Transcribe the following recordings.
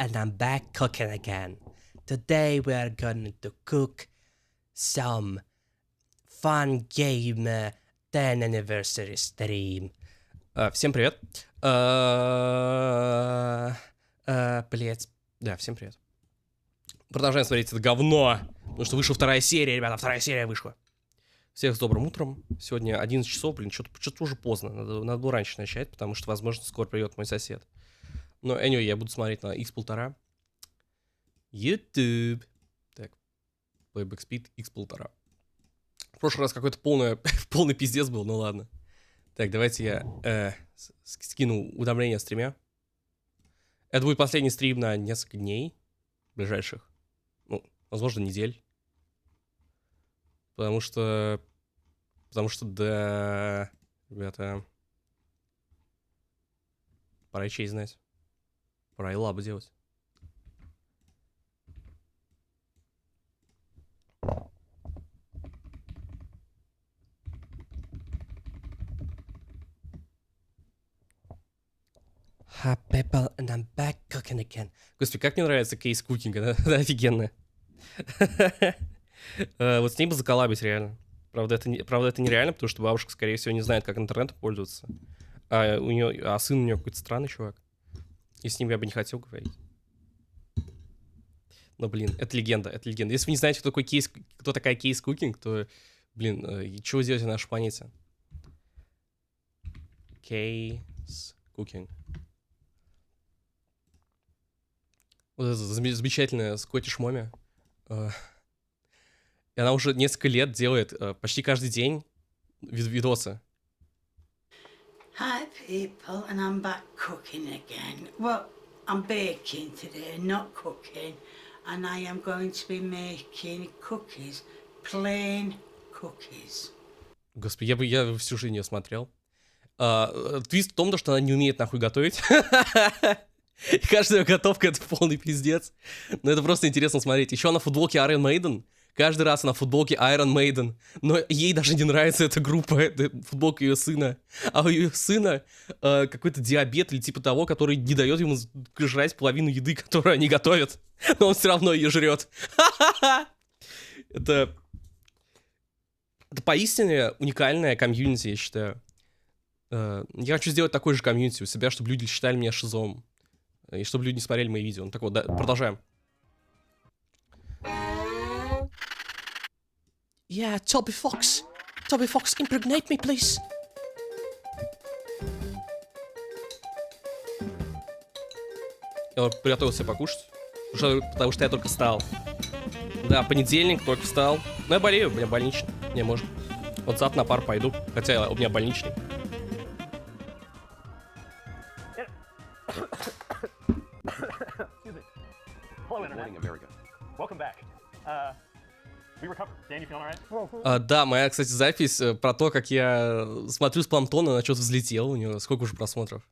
and I'm back cooking again. Today we are going to cook some fun game 10 anniversary stream. Всем привет. Блять. Да, всем привет. Продолжаем смотреть это говно. Потому что вышла вторая серия, ребята, вторая серия вышла. Всех с добрым утром. Сегодня 11 часов, блин, что-то уже поздно. Надо было раньше начать, потому что, возможно, скоро придет мой сосед. Но, anyway, я буду смотреть на X1,5. YouTube. Так. Playback speed X1,5. В прошлый раз какой-то полный пиздец был, ну ладно. Так, давайте я скину уведомления о стриме. Это будет последний стрим на несколько дней ближайших. Ну, возможно, недель. Потому что, да, ребята, пора и честь знать. Пора и лабы делать. Hi, people, and I'm back cooking again. Господи, как мне нравится кейс кукинга, да, офигенно. Вот с ней бы заколабить реально. Правда, это нереально, потому что бабушка, скорее всего, не знает, как интернетом пользоваться. А сын у нее какой-то странный чувак. И с ним я бы не хотел говорить. Но, блин, это легенда, это легенда. Если вы не знаете, кто такая кейс кукинг, то, блин, что вы делаете на нашей планете? Кейс кукинг. Вот эта замечательная Скоттиш Моми. И она уже несколько лет делает почти каждый день видосы. Hi people, and I'm back cooking again. Well, I'm baking today, not cooking. And I am going to be making cookies. Plain cookies. Господи, я всю жизнь ее смотрел. Твист в том, что она не умеет нахуй готовить. И каждая готовка — это полный пиздец. Но это просто интересно смотреть. Еще она в футболке Iron Maiden. Каждый раз она в футболке Iron Maiden. Но ей даже не нравится эта группа, это футболка ее сына. А у ее сына какой-то диабет или типа того, который не дает ему жрать половину еды, которую они готовят. Но он все равно ее жрет. Это поистине уникальная комьюнити, я считаю. Я хочу сделать такой же комьюнити у себя, чтобы люди считали меня шизом. И чтобы люди не смотрели мои видео. Ну так вот, да, продолжаем. Yeah, Tobi Foksa. Tobi Foksa, impregnate me, please. Я приготовил себе покушать. Потому что я только встал. Да, понедельник, только встал. Но я болею, у меня больничный. Не, может. Вот завтра на пар пойду. Хотя у меня больничный. Да, моя, кстати, запись про то, как я смотрю с планктона, на что-то взлетел. У него сколько уже просмотров?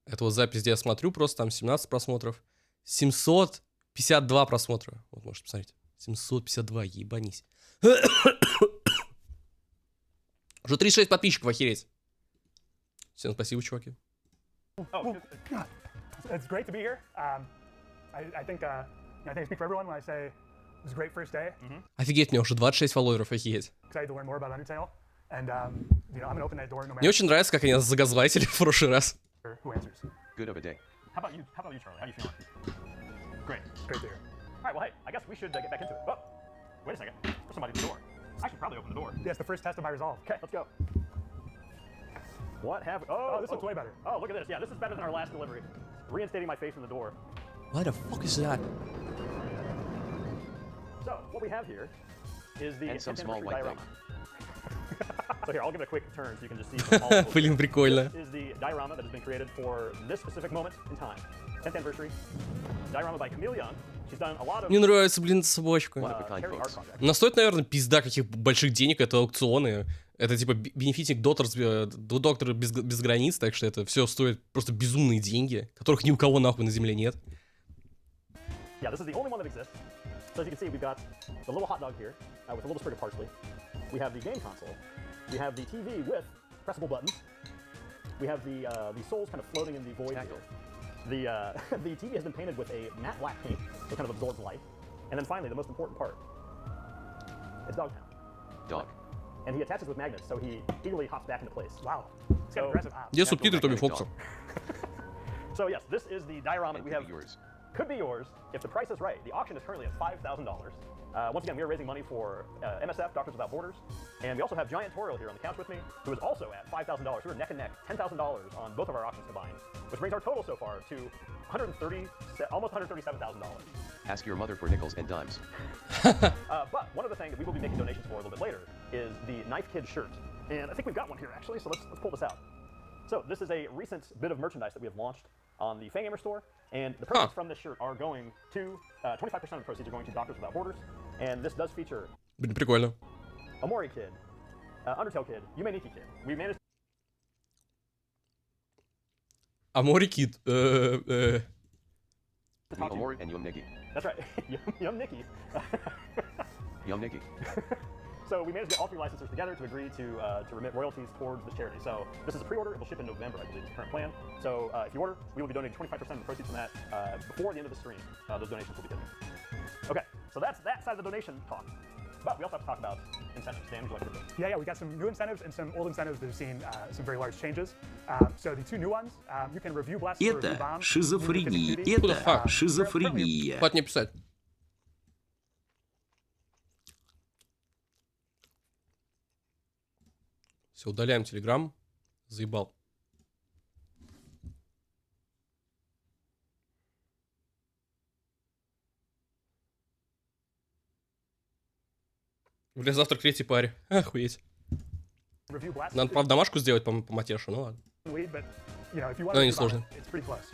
Это вот запись, где я смотрю, просто там 17 просмотров. 752 просмотра. Вот, можете посмотреть. 752, ебанись. Уже 36 подписчиков, охереть. Всем спасибо, чуваки. I think I speak for everyone when I say it was a great first day. Офигеть, у меня уже 26 фолловеров, офигеть. Excited to learn more about Undertale, and you know, I'm gonna open that door no matter. Мне очень нравится, как они нас загазлайтили в прошлый раз. Who answers? Good of a day. How about you, Charlie? How you feeling? Great to hear. All right, well, hey, I guess we should get back into it. Oh, wait a second. There's somebody at the door. I should probably open the door. Yeah, it's the first test of my resolve. Okay, let's go. What have? Oh, this looks way better. Oh, look at this. Yeah, this is better than our last delivery. Reinstating my face in the door. What the fuck is that? So, what we have here is the and some small white diorama. So here, I'll give it a quick turn so you can just see. Блин, прикольно. This is the diorama that has been created for this specific moment in time. 10th anniversary. Diorama by Chameleon. She's done a lot of. Мне нравится, блин, собачка. Но стоит, наверное, пизда каких больших денег, это аукционы. Это типа бенефитинг доктора без границ, так что это все стоит просто безумные деньги, которых ни у кого нахуй на земле нет. Yeah, this is the only one that exists. So as you can see, we've got the little hot dog here with a little sprig of parsley. We have the game console. We have the TV with pressable buttons. We have the souls kind of floating in the void here. The TV has been painted with a matte black paint that kind of absorbs light. And then finally, the most important part. It's Dogtown. Dog. And he attaches with magnets, so he eagerly hops back into place. Wow. It's got aggressive hops. Где субтитры Тоби Фокса? So yes, this is the diorama that we have. Yours. Could be yours if the price is right. The auction is currently at $5,000. Once again, we are raising money for MSF, Doctors Without Borders. And we also have Giant Toriel here on the couch with me, who is also at $5,000. We're neck and neck, $10,000 on both of our auctions combined, which brings our total so far to almost $137,000. Ask your mother for nickels and dimes. But one of the things that we will be making donations for a little bit later is the Knife Kid shirt. And I think we've got one here actually, so let's pull this out. So this is a recent bit of merchandise that we have launched on the Fangamer store, and the proceeds from this shirt are going to 25% of the proceeds are going to Doctors Without Borders, and this does feature Блин, прикольно. Amori Kid, Undertale Kid, Yumeniki Kid. We managed. Амори Кид. Amori and Yum Nikki. That's right, Yum Nikki. Yum Nikki. So we managed to get all three licensors together to agree to remit royalties towards this charity. So this is a pre-order. It will ship in November, I believe, is the current plan. So if you order, we will be donating 25% of the proceeds from that before the end of the stream. Those donations will be given. Okay, so that's that side of the donation talk. But we also have to talk about incentives. Dan, would you like to do? Yeah, we got some new incentives and some old incentives that have seen some very large changes. So the two new ones, you can review Blast for Review Это Bomb. шизофрения. What the fuck? Это шизофрения. Хватит мне писать. Все, удаляем Телеграм. Заебал. Бля, завтра к третьей паре. Охуеть. Review Blast. Надо, правда, домашку сделать по матешу, ну ладно. Lead, but, you know, if you want No, to не сложно. it's pretty close.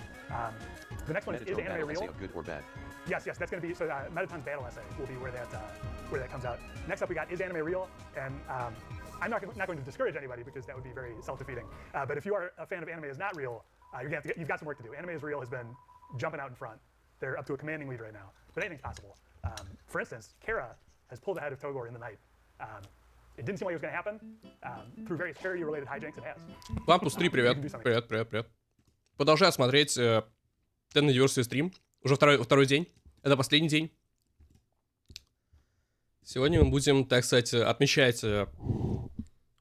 The next one is Mettaton Anime battle Real? essay of good or bad. Yes, that's going to be, so Mettaton's battle essay will be where that comes out. Next up we got Is Anime Real? And I'm not going to discourage anybody because that would be very self-defeating. But if you are a fan of Anime Is Not Real, you've got some work to do. Anime Is Real has been jumping out in front. They're up to a commanding lead right now. But anything's possible. For instance, Kara has pulled ahead of Togor in the night. It didn't seem like it was going to happen. Through various charity-related hijinks, it has. Вам плюс 3, привет. Привет, привет, привет. Продолжаю смотреть 10 anniversary стрим. Уже второй день. Это последний день. Сегодня мы будем, так сказать, отмечать...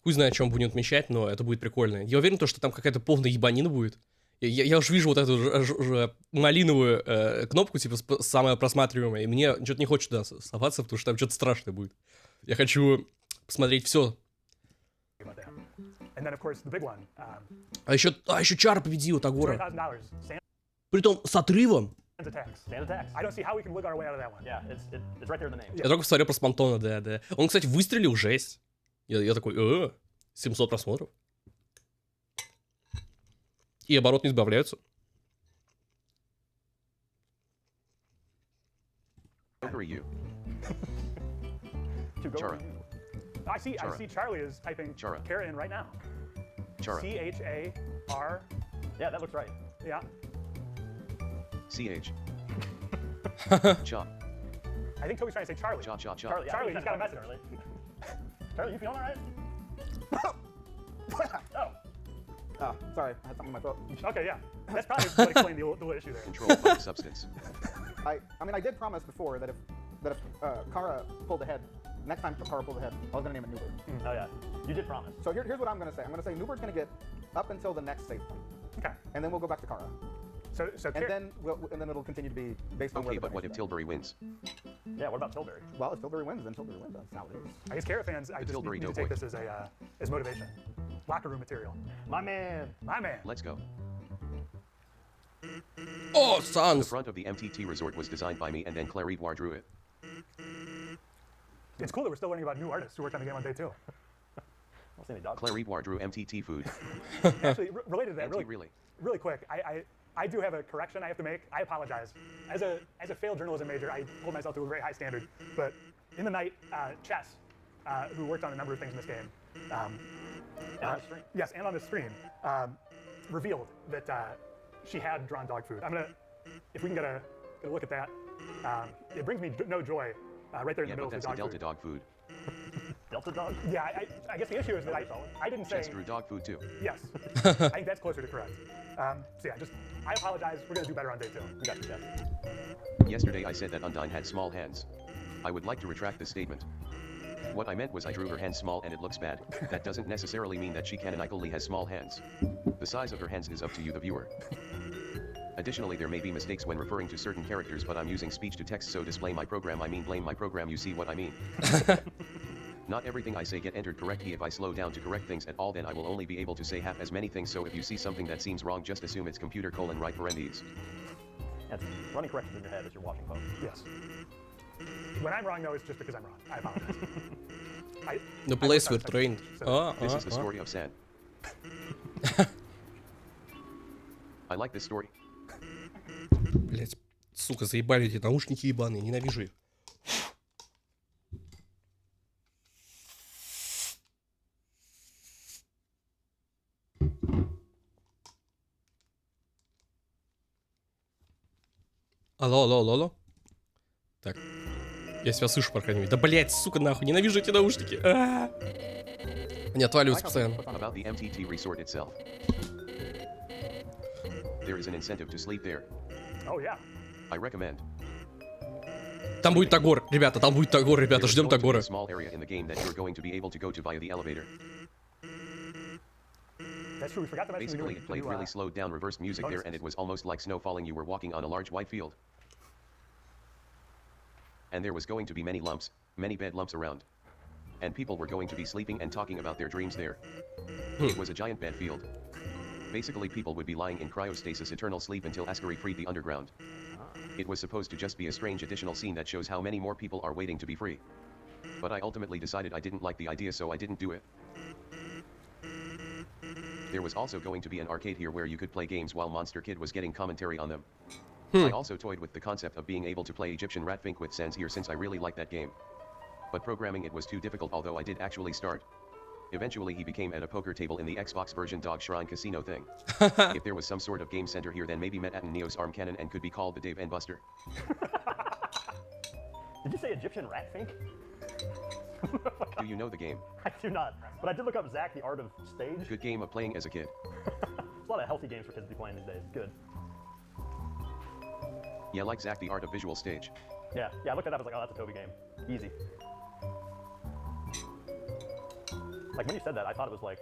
Хуй знает, о чем будем отмечать, но это будет прикольно. Я уверен, что там какая-то полная ебанина будет. Я уже вижу вот эту малиновую кнопку, типа, самая просматриваемая, и мне что-то не хочется туда соваться, потому что там что-то страшное будет. Я хочу посмотреть все. А еще Чара победил Тагора. Притом с отрывом. Я только посмотрел про Спонтона, да. Он, кстати, выстрелил, жесть. Я такой, 700 просмотров. И оборот не сбавляются. Chara. I see Charlie is typing Kara in right now. Chara. C-H-A-R. Yeah, that looks right. Yeah. C-H. Chop. I think Toby's trying to say Charlie. Chop, chop, chop. Charlie, he's got a message. Charlie, you feeling all right? Oh, sorry, I had something in my throat. Okay, yeah. That's probably what explained the issue there. Controlled by the substance. I mean, I did promise before that if Kara pulled ahead, next time Kara pulled ahead, I was gonna name it Newbert. Oh yeah, you did promise. So here's what I'm gonna say. I'm gonna say Newbert's gonna get up until the next save point. Okay. And then we'll go back to Kara. So and then it'll continue to be based on where. Okay, but what if Tilbury wins? Yeah, what about Tilbury? Well, if Tilbury wins, then Tilbury wins. That's how it is. I guess Kara fans, I just need to take this as motivation. Locker room material. My man. Let's go. Oh, The Sans. front of the MTT resort was designed by me, and then Edouard drew it. It's cool that we're still learning about new artists who worked on the game on day 2. I'll see any dogs. Edouard drew MTT food. Actually, related to that, Really? really quick, I do have a correction I have to make. I apologize. As a failed journalism major, I hold myself to a very high standard. But in the night, Chess, who worked on a number of things in this game, yes, and on the stream, revealed that she had drawn dog food. I'm gonna, if we can get a look at that, it brings me no joy. Right there in the middle but of that's the the dog Delta food. dog food. Delta dog? Yeah, I guess the issue is that I didn't say. Chess drew dog food too. Yes. I think that's closer to correct. So yeah, I apologize. We're gonna do better on day 2. We got you, Jeff. Yesterday I said that Undyne had small hands. I would like to retract this statement. What I meant was I drew her hands small and it looks bad. That doesn't necessarily mean that she canonically has small hands. The size of her hands is up to you, the viewer. Additionally, there may be mistakes when referring to certain characters, but I'm using speech to text, so display my program, I mean blame my program, you see what I mean. Not everything I say get entered correctly. If I slow down to correct things at all, then I will only be able to say half as many things, so if you see something that seems wrong, just assume it's computer : right parentheses. That's running corrections in your head as you're watching folks. Yes. When I'm wrong, though, it's just because I'm wrong. I apologize. The place we're trained. This is the story of San. I like this story. Блять, сука, заебали эти наушники ебаные, ненавижу их. Алло. Так. Я себя слышу, по крайней мере. Да, блять, сука, нахуй, ненавижу эти наушники. Они отваливаются постоянно. About the MTT resort itself. There is an incentive to sleep there. Oh yeah. I recommend. Там будет Тагор, ребята, ждем Тагора. Small area in the game that you're going to be able to go to via the elevator. That's true. We forgot to mention. Basically, it played really slowed down reversed music there, and it was almost like snow falling. You were walking on a large white field, and there was going to be many bed lumps around, and people were going to be sleeping and talking about their dreams there. It was a giant bed field. Basically, people would be lying in cryostasis, eternal sleep until Asgore freed the underground. It was supposed to just be a strange additional scene that shows how many more people are waiting to be free. But I ultimately decided I didn't like the idea, so I didn't do it. There was also going to be an arcade here where you could play games while Monster Kid was getting commentary on them. I also toyed with the concept of being able to play Egyptian Ratfink with Sans here, since I really liked that game. But programming it was too difficult, although I did actually start. Eventually he became at a poker table in the Xbox version Dog Shrine Casino thing. If there was some sort of game center here, then maybe Mettaton Neo's arm cannon and could be called the Dave and Buster. Did you say Egyptian Ratfink? Do you know the game? I do not, but I did look up Zack, the Art of Stage. Good game of playing as a kid. There's a lot of healthy games for kids to be playing these days. Good. Yeah, like Zack, the Art of Visual Stage. Yeah, I looked at that, I was like, oh, that's a Toby game. Easy. Like when you said that, I thought it was like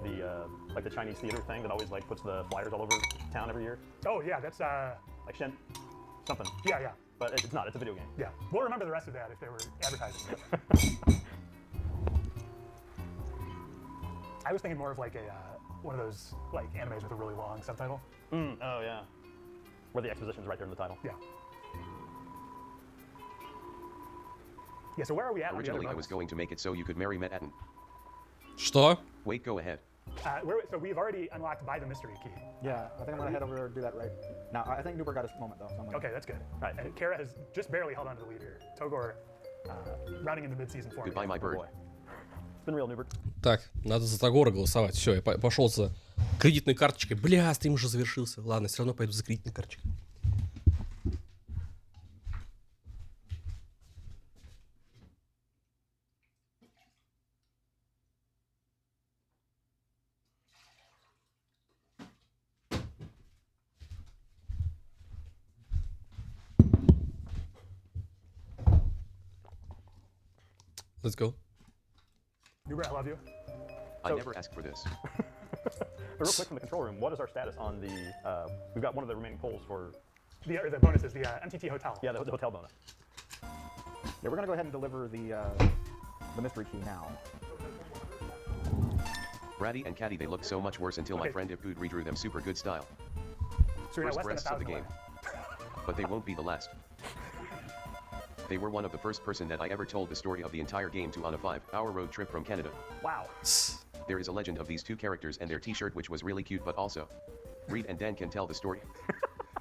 the Chinese theater thing that always like puts the flyers all over town every year. Oh yeah, that's Like Shen, something. Yeah. But it's not. It's a video game. Yeah. We'll remember the rest of that if they were advertising. I was thinking more of like a one of those like animes with a really long subtitle. Oh yeah. Where the exposition's right there in the title. Yeah. Yeah. So where are we at? Originally, I was going to make it so you could marry Mettaton. Что? Wait, go ahead. So we've already unlocked by the mystery key. Yeah, I think I'm gonna head over there and do that right now. I think Newberg got his moment though. So I'm gonna... Okay, that's good. Right, and Kara has just barely held on to the lead here. Togor rounding into mid-season form. Goodbye, my bird. It's been real, Newberg. Так, надо за Тагора голосовать. Все, я пошел за кредитной карточкой. Бля, стрим уже завершился. Ладно, все равно пойду за кредитной карточкой. Let's go. Newberg, I love you. I never asked for this. But real quick from the control room, what is our status on the? We've got one of the remaining polls for. The bonuses, the MTT Hotel. Yeah, the hotel bonus. Yeah, we're gonna go ahead and deliver the mystery key now. Ratty and Catty, they looked so much worse until my friend Ipud redrew them super good style. So First less breaths than of the 1,000 game. But they won't be the last. They were one of the first person that I ever told the story of the entire game to on a 5-hour road trip from Canada. Wow. There is a legend of these two characters and their t-shirt, which was really cute, but also Reed and Dan can tell the story.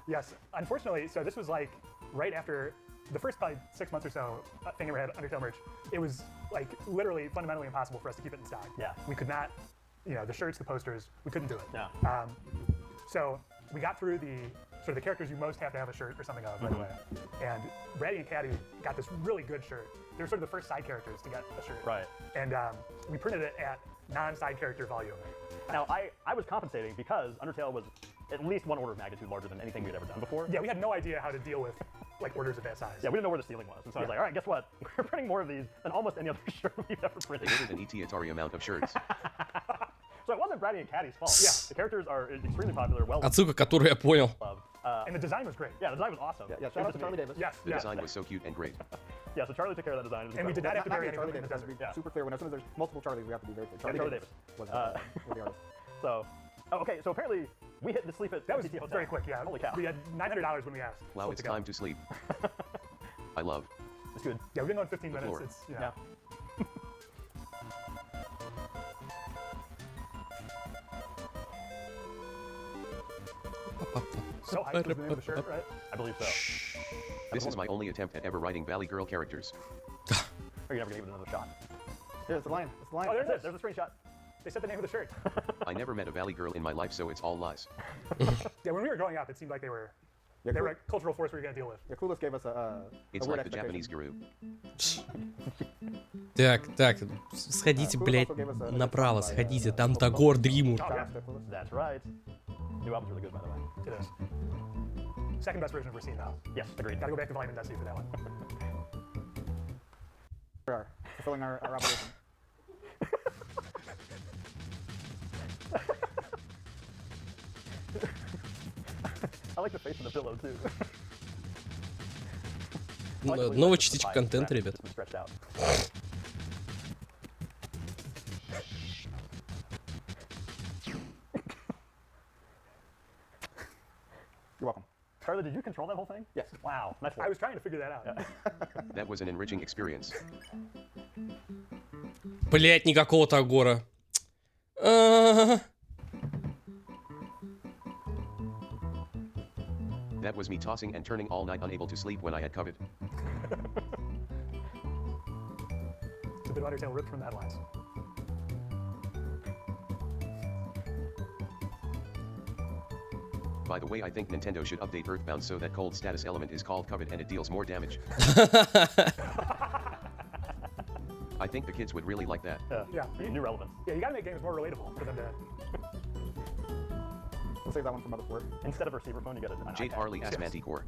Yes, unfortunately, so this was like right after the first probably 6 months or so Fangamer had Undertale merch. It was like literally fundamentally impossible for us to keep it in stock. Yeah. We could not, the shirts, the posters, we couldn't do it. Yeah. So we got through the sort of the characters you most have to have a shirt or something of right away. And Brady and Caddy got this really good shirt. They were sort of the first side characters to get a shirt. Right. And we printed it at non-side character volume. Now, I was compensating because Undertale was at least one order of magnitude larger than anything we'd ever done before. Yeah, we had no idea how to deal with like orders of that size. Yeah, we didn't know where the ceiling was. And so I was like, all right, guess what? We're printing more of these than almost any other shirt we've ever printed. They ordered an ET Atari amount of shirts. So it wasn't Brady and Caddy's fault. Yeah. The characters are extremely popular, well Отсылка, которую я понял. loved. And the design was great. Yeah, the design was awesome. Yeah, shout out to Charlie Davis. Yes, The yes. design was so cute and great. Yeah, so Charlie took care of that design. It was And we did not have to Not bury me, Charlie anyone in the Davis. desert. Yeah. Super clear. When as soon as there's multiple Charlies, we have to be very clear. Charlie Davis. was the artist. So, okay, so apparently we hit the sleep at That was MTT Hotel. very quick, yeah. Holy cow. We had $900 when we asked. Wow, Supposed it's to go. time to sleep. I love. It's good. Yeah, we've been on 15 minutes. floor. It's, you know. Yeah. So hyped was the name of the shirt, right? I believe so. This is my only attempt at ever writing Valley Girl characters. Are you never gonna give it another shot? Here, it's the line. It's the line. Oh, there it is. There's a screenshot. They said the name of the shirt. I never met a Valley Girl in my life, so it's all lies. Yeah, when we were growing up, it seemed like they were Yeah, a cultural force we were going to deal with. Yeah, Clueless gave us a It's weird like the expectation. Japanese guru. Так, сходите, блядь, направо, сходите, там Тагор Дримур. Oh, Shout yeah, out to Clueless. That's right. New album's really good, by the way. it is. Second best version of Racine, though. Yes, agreed. Gotta go back to Volume and Dusty for that one. We are fulfilling our obligation. I like the face of the pillow too. I like the way Новая the частичка spine контента, is ребят. stretched out. You're welcome. Charlie, did you control that whole thing? Yes. Wow, nice work. I was trying to figure that out. That was an enriching experience. Блять, никакого Тагора. А. That was me tossing and turning all night, unable to sleep when I had COVID. It's a bit of Undertale ripped from the headlines. By the way, I think Nintendo should update Earthbound so that cold status element is called COVID and it deals more damage. I think the kids would really like that. Yeah. New relevance. Yeah, you gotta make games more relatable for them to. We'll save that one for Mother 4. Instead of a receiver phone, you get an Jade iPad. Harley as Manticore.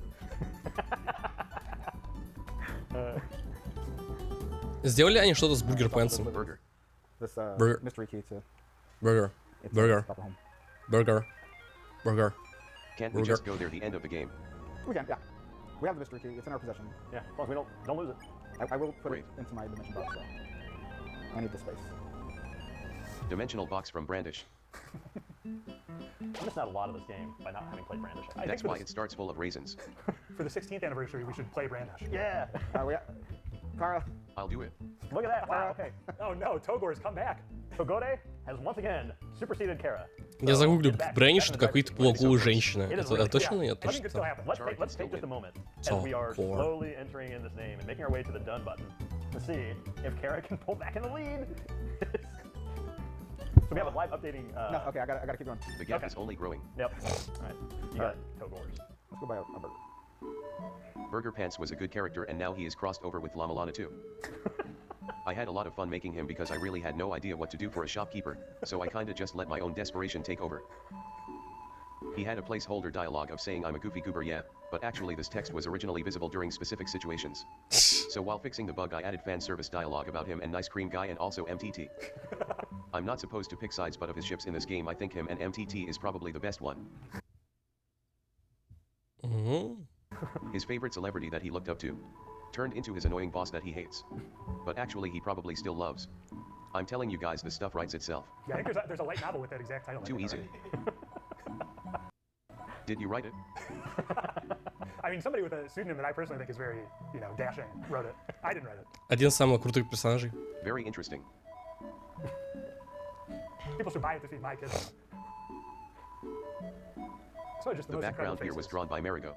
Сделали они что-то с Бургер Пэнсом? Burger. This Burger. mystery key to Бургер. its Burger. couple home. Бургер. Бургер. Can't we Burger. just go there the end of the game? We can, yeah. We have the mystery key. It's in our possession. Yeah, as long as we don't lose it. I will put Great. it into my dimension box, though. I need the space. Dimensional box from Brandish. I'm missing out a lot of this game by not having played Brandish. I That's think why for it starts full of raisins. For the 16th anniversary, we should play Brandish. Yeah. Kara, I'll do it. Look at that. Wow. Okay. Oh no, Togor's come back. Togore has once again superseded Kara. Я загуглю Брэниш, это какая-то полуголая женщина. It is Это really- точно Yeah, нет? I think it still happens. Let's take just a moment as So we are core. slowly entering in this name and making our way to the done button to see if Kara can pull back in the lead. So we have a live updating. no, okay, I gotta keep going. The gap Okay. is only growing. Yep. All right. You got Togores. Let's go buy a burger. Burger Pants was a good character and now he is crossed over with Lamalana too. I had a lot of fun making him because I really had no idea what to do for a shopkeeper, so I kinda just let my own desperation take over. He had a placeholder dialogue of saying I'm a goofy goober, yeah, but actually this text was originally visible during specific situations. So while fixing the bug I added fan service dialogue about him and Nice Cream Guy and also MTT. I'm not supposed to pick sides, but of his ships in this game I think him and MTT is probably the best one. Мгм. His favorite celebrity that he looked up to turned into his annoying boss that he hates. But actually he probably still loves. I'm telling you guys, the stuff writes itself. Yeah, I think there's a light novel with that exact title. I Too think, easy. already. Did you write it? I mean, somebody with a pseudonym that I personally think is very, dashing wrote it. I didn't write it. Один из самых крутых персонажей. Very interesting. People should buy it to feed my kids. So just the The most background incredible here was faces. drawn by Marigo.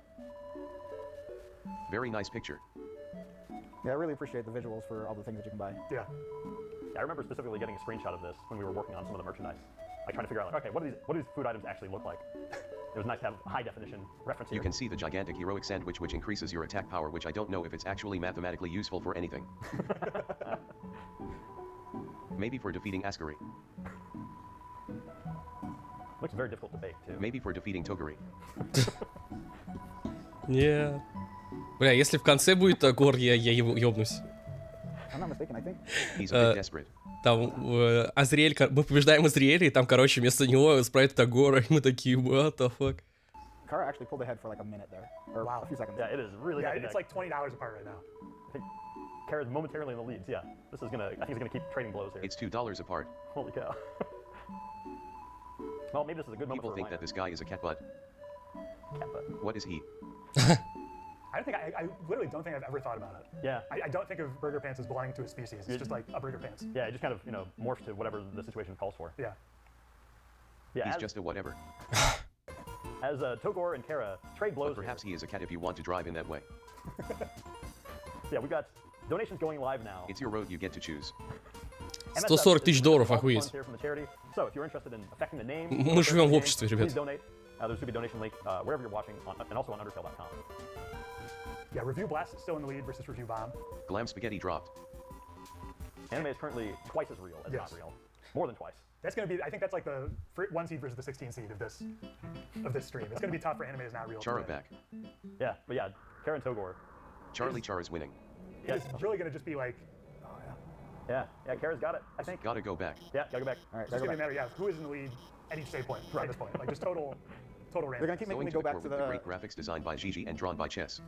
Very nice picture. Yeah, I really appreciate the visuals for all the things that you can buy. Yeah. Yeah, I remember specifically getting a screenshot of this when we were working on some of the merchandise. Like trying to figure out, like, okay, what do these food items actually look like? it was nice to have high definition reference here. You can see the gigantic heroic sandwich which increases your attack power, which I don't know if it's actually mathematically useful for anything. Maybe for defeating Asgore. Looks very difficult to bake too. Maybe for defeating Toguri. Нет. Бля, если в конце будет Агор, я ёбнусь. I'm not mistaken, I think. He's a bit desperate. Там Азриэль, мы побеждаем Азриэля, и там, короче, вместо него спрайт Агора, и мы такие, what the fuck. Kara actually pulled ahead for like a minute there, or Wow. a few seconds. Yeah, it is really. Yeah, neck and it's neck. like $20 apart right now. I think Kara's momentarily in the leads. Yeah, this is gonna. I think he's gonna keep trading blows here. It's $2 apart. Holy cow. Well, maybe this is a good moment People for think that this guy is a cat butt. cat butt. What is he? I literally don't think I've ever thought about it. Yeah. I don't think of burger pants as belonging to a species. It's just like a burger pants. Yeah, it just kind of morphs to whatever the situation calls for. Yeah. Yeah. He's just a whatever. As Togor and Kara trade blows. But perhaps he is a cat if you want to drive in that way. Yeah, we've got donations going live now. It's your road, you get to choose. $140 тысяч долларов, охуеть. So, if you're interested in affecting the name, Мы живем в обществе, ребят. please donate. There's going to be a donation link wherever you're watching, and also on Undertale.com. Yeah, Review Blast is still in the lead versus Review Bomb. Glam spaghetti dropped. Anime is currently twice as real as Yes. not real. More than twice. That's going to be, I think that's like the 1 seed versus the 16 seed of this stream. It's going to be tough for Anime is not real. to Chara win. back. Yeah, but yeah, Kara and Togor. Charlie Char is winning. It's really going to just be like, Yeah, Kara's got it, I think. Gotta go back. Yeah, gotta go back. All right, it's gotta going to go be a back. matter, who is in the lead at each save point at this point. Like just total They're random. gonna keep making Going me to go the back core to with the the. great graphics designed by Gigi and drawn by Chess.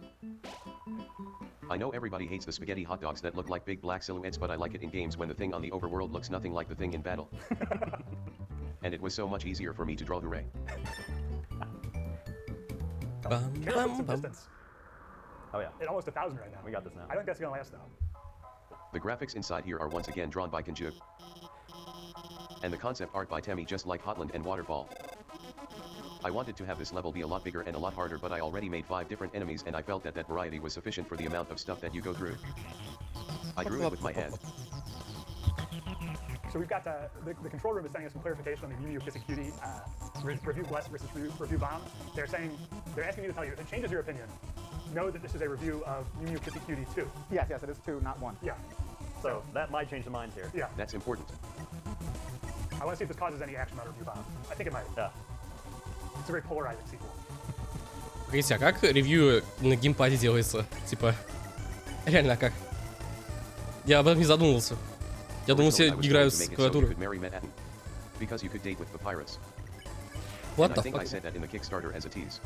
I know everybody hates the spaghetti hot dogs that look like big black silhouettes, but I like it in games when the thing on the overworld looks nothing like the thing in battle. And it was so much easier for me to draw the ray. Bum, Kara took bum, some bum. distance. Oh yeah, At almost 1,000 right now. we got this now. I don't think that's going to last though. The graphics inside here are once again drawn by Kenju. And the concept art by Temi, just like Hotland and Waterfall. I wanted to have this level be a lot bigger and a lot harder, but I already made 5 different enemies and I felt that variety was sufficient for the amount of stuff that you go through. I drew it with my hand. So we've got the control room is sending us some clarification on the Mew Mew Kissy Cutie Review Blast versus Review Bomb. They're asking me to tell you, if it changes your opinion, know that this is a review of Mew Mew Kissy Cutie 2. Yes, it is 2, not 1. Yeah, So that might change the minds here. yeah. That's important. I want to see if this causes any action on Review Bomb. I think it might. Yeah. It's a very polarizing sequel. Погодите, а как ревью на геймпаде делается? Типа, реально, а как? Я об этом не задумывался. Я думал, все Originally, I was играют going с to make it so you клавиатуры. could marry Mettaton. Because you could date with Papyrus. What And the I think I fuck? said that in the Kickstarter as a tease.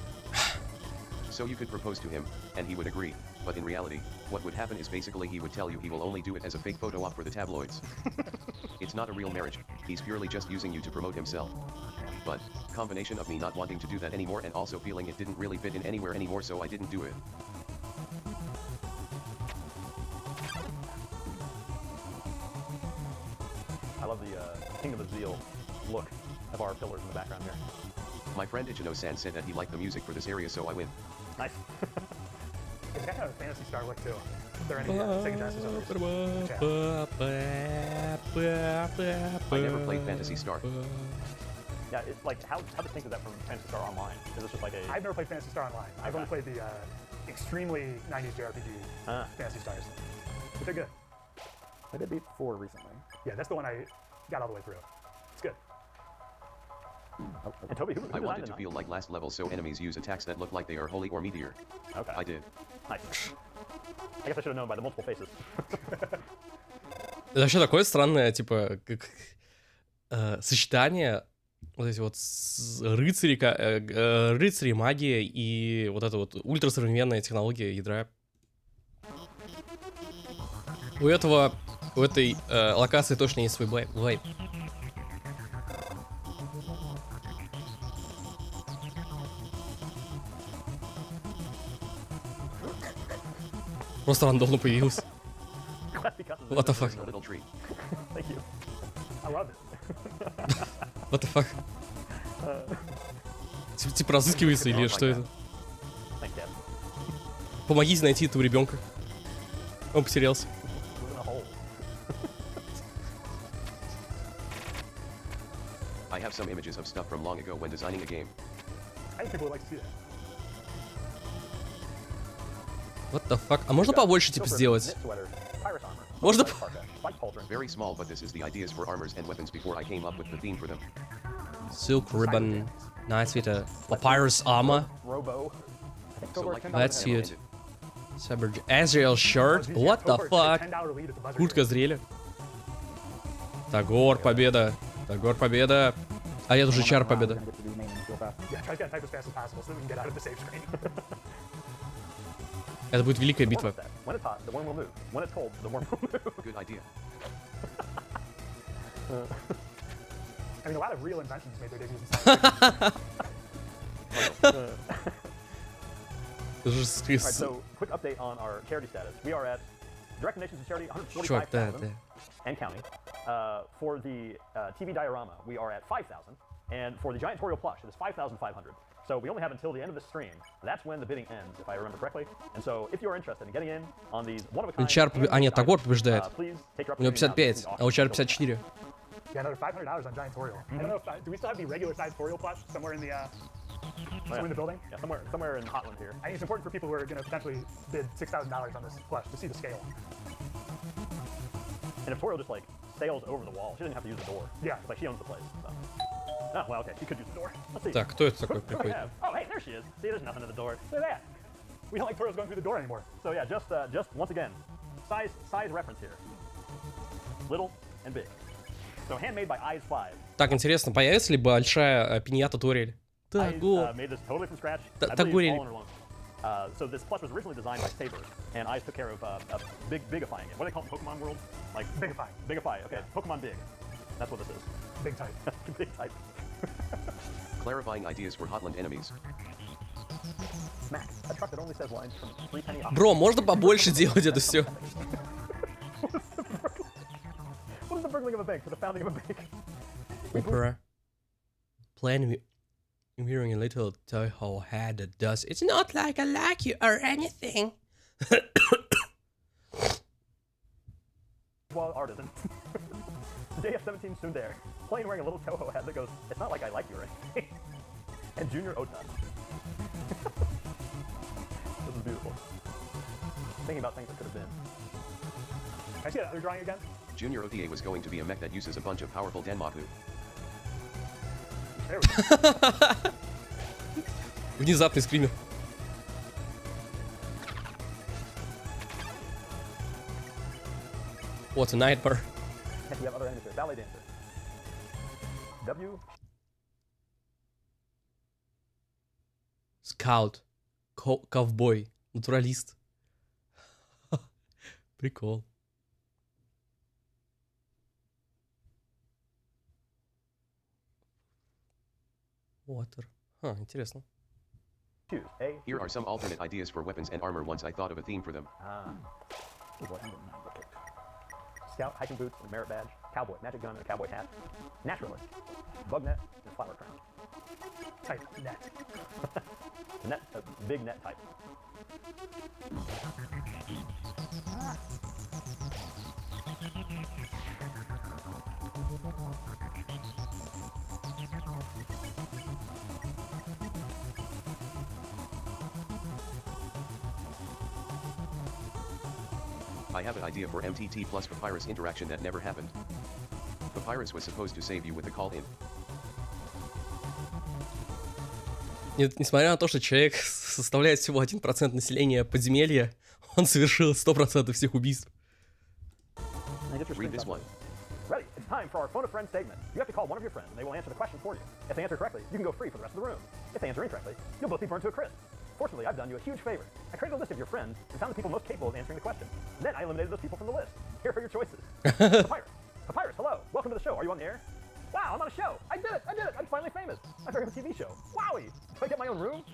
So you could propose to him, and he would agree, but in reality, what would happen is basically he would tell you he will only do it as a fake photo op for the tabloids. It's not a real marriage, he's purely just using you to promote himself. But, combination of me not wanting to do that anymore and also feeling it didn't really fit in anywhere anymore, so I didn't do it. I love the Kingdom of Zeal look of our pillars in the background here. My friend Ichino-san said that he liked the music for this area, so I win. Nice. It's got kind of a Fantasy Star look too. If there are any Sega Genesis owners in the chat. I never played Phantasy Star. Yeah, it's like how distinct is that from Phantasy Star Online? Is this just like a? I've never played Fantasy Star Online. I've only played the extremely 90s JRPG Fantasy Stars. But they're good. I did beat 4 recently. Yeah, that's the one I got all the way through. It's good. And Toby, who I designed wanted the to knife? feel like last level, so enemies use attacks that look like they are holy or meteor. Okay. I did. Nice. I guess I should have known by the multiple faces. Это вообще такое странное, типа, как сочетание вот эти вот рыцари, магия и вот эта вот ультрасовременная технология ядра. У этой локации точно есть свой вайб. Просто рандомно появилась. What the fuck? A little treat. Thank you. I love it. What the fuck? Типа разыскивается или что это? Thanks, Dad. Помогите найти этого ребенка. Он потерялся. Who's in a hole? I have some images of stuff from long ago when designing a game. think people would like to see that. What the fuck? А можно побольше, типа, сделать? Можно... Very small, but this is the ideas for armors and weapons before I came up with the theme for them. Silk ribbon, night sweater, papyrus armor. So like That's it. Asriel shirt. What the fuck? Куртка Азриэля. Тагор, победа. Тагор, победа. А я уже чар, победа. Это будет великая битва. Good idea. I mean, a lot of real inventions made their debuts in science. Alright, so quick update on our charity status. We are at direct donations to charity 145,000 and counting. For the TV diorama, we are at 5,000, and for the giant Toriel plush, it is 5,500. So we only have until the end of the stream. That's when the bidding ends, if I remember correctly. And so if you're interested in getting in on these one-of-a-kind... Чар... А нет, Тагор побеждает. У него 55, а у Чара 54. Yeah, another $500 on giant Toriel. I don't know if do we still have the regular size Toriel plush somewhere in the somewhere in the building? Yeah, somewhere in Hotland here. I think it's important for people who are going to potentially bid $6,000 on this plush to see the scale. And if Toriel just like sails over the wall, she doesn't have to use the door. Yeah. It's like she owns the place. So. Oh, well, okay, she could use the door. Let's see. Так, кто это такой What do we приходит? have? Oh, hey, there she is. See, there's nothing at the door. Look at that. We don't like Toriel's going through the door anymore. So yeah, just once again, size reference here. Little and big. So handmade by Eyes 5. Так, интересно, появится ли большая пиньята Торель? Тагор. Made this totally from scratch. Тагорель. So this plush was originally designed by Saber, and Eyes took care of bigifying it. What do they call it in Pokemon world? Like Bigify. Bigify. Okay, Pokemon Big. That's what this is. Big type. Big type. Clarifying ideas for Hotland enemies. Smack. A truck that only says lines from 3 penny off. Бро, можно побольше делать это все? What is the burgling of a bank to the founding of a bank? Opera. Plan wearing a little Toho hat that does. It's not like I like you or anything. Well, artisan. JF17 Sundar. Plain wearing a little Toho hat that goes, it's not like I like you or anything. And Junior Ota. This is beautiful. Thinking about things that could have been. Can I see that other drawing again? Junior OTA was going to be a mech that uses a bunch of powerful Denmaku. There we go. Внезапный скример. What a nightmare. Heck, you have other enemies here. Ballet dancer. W. Скаут. Ковбой. Натуралист. Прикол. Water. Интересно. Choose A. Here are some alternate ideas for weapons and armor once I thought of a theme for them. Oh boy, I'm getting mad. Scout, hiking boots, and merit badge. Cowboy, magic gun, and a cowboy hat. Naturalist, bug net, and a flower crown. Type net. Net, a big net type. I have an idea for MTT plus Papyrus interaction that never happened. Papyrus was supposed to save you with a call-in. Нет, несмотря на то, что человек составляет всего 1% населения подземелья, он совершил 100% всех убийств. Read this one. Ready, it's time for our phone a friend segment. You have to call one of your friends and they will answer the question for you. If they answer correctly, you can go free for the rest of the room. If they answer incorrectly, you'll both be burned to a crisp. Fortunately, I've done you a huge favor. I created a list of your friends and found the people most capable of answering the question. Then I eliminated those people from the list. Here are your choices. Papyrus. Papyrus, hello. Welcome to the show. Are you on the air? Wow, I'm on a show. I did it. I'm finally famous. I have a TV show. Wowie. Do I get my own room?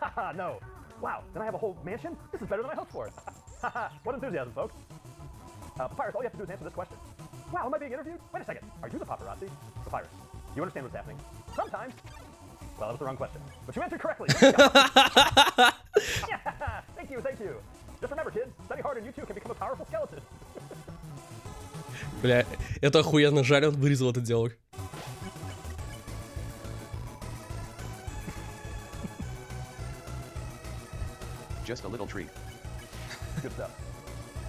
Haha, no. Wow, then I have a whole mansion? This is better than I hoped for. Haha, what enthusiasm, folks. Papyrus, all you have to do is answer this question. Wow, am I being interviewed? Wait a second. Are you the paparazzi? Papyrus, do you understand what's happening? Sometimes. Well, that was the wrong question. But you answered correctly. Yeah, thank you. Just remember, kids, study hard and you too can become a powerful skeleton. Бля, это охуенно, жаль, он вырезал этот диалог. Just a little treat. Good stuff.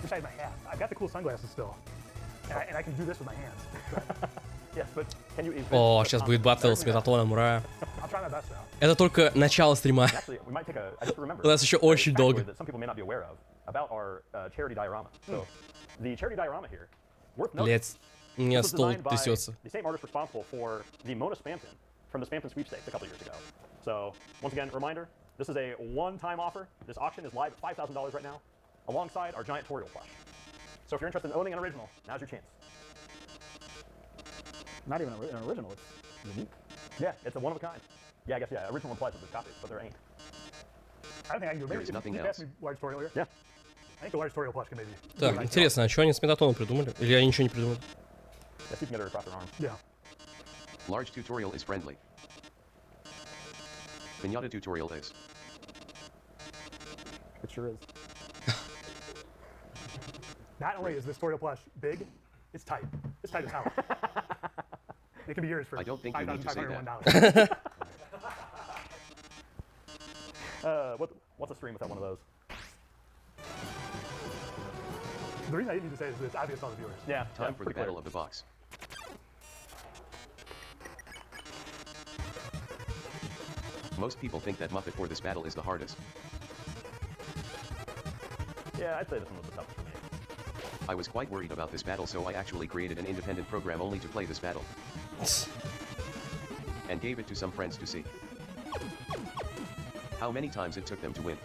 Wish I had my hat. I've got the cool sunglasses still. And I can do this with my hands. Yes, but can you О, сейчас будет баттл с Mettaton, ура. I'll try my best though. Это только начало стрима. Actually, we might take a. I just remembered. У нас еще очень долго. That some people may not be aware of about our charity diorama. So, the charity diorama here, worth noting. Блять, у меня This was стол designed by трясется. the same artist responsible for the Mona Spampton from the Spampton sweepstakes a couple years ago. So, once again, reminder: this is a one-time offer. This auction is live at $5,000 right now, alongside our giant Toriel plush. So, if you're interested in owning an original, now's your chance. Not even an original. It's unique. Yeah, it's a one of a kind. Yeah, I guess original implies that there's copies, but there ain't. I don't think I can do it. There Maybe is you nothing can pass me large tutorial here? Yeah. I think the large tutorial plush can maybe. Так, интересно, а что они с Mettaton придумали? Или они ничего не придумали? Yeah, keep together across their arm. Yeah. Large tutorial is friendly. Pinata tutorial is. It sure is. Not only is this tutorial plush big, it's tight. It's tight as hell. It could be yours for I don't think you need to say $5,501. What's a stream without one of those? The reason I didn't need to say it is it's obvious to all the viewers. Yeah, Time for the pretty clear. battle of the box. Most people think that Muppet for this battle is the hardest. Yeah, I'd say this one was the toughest for me. I was quite worried about this battle, so I actually created an independent program only to play this battle. And gave it to some friends to see how many times it took them to win.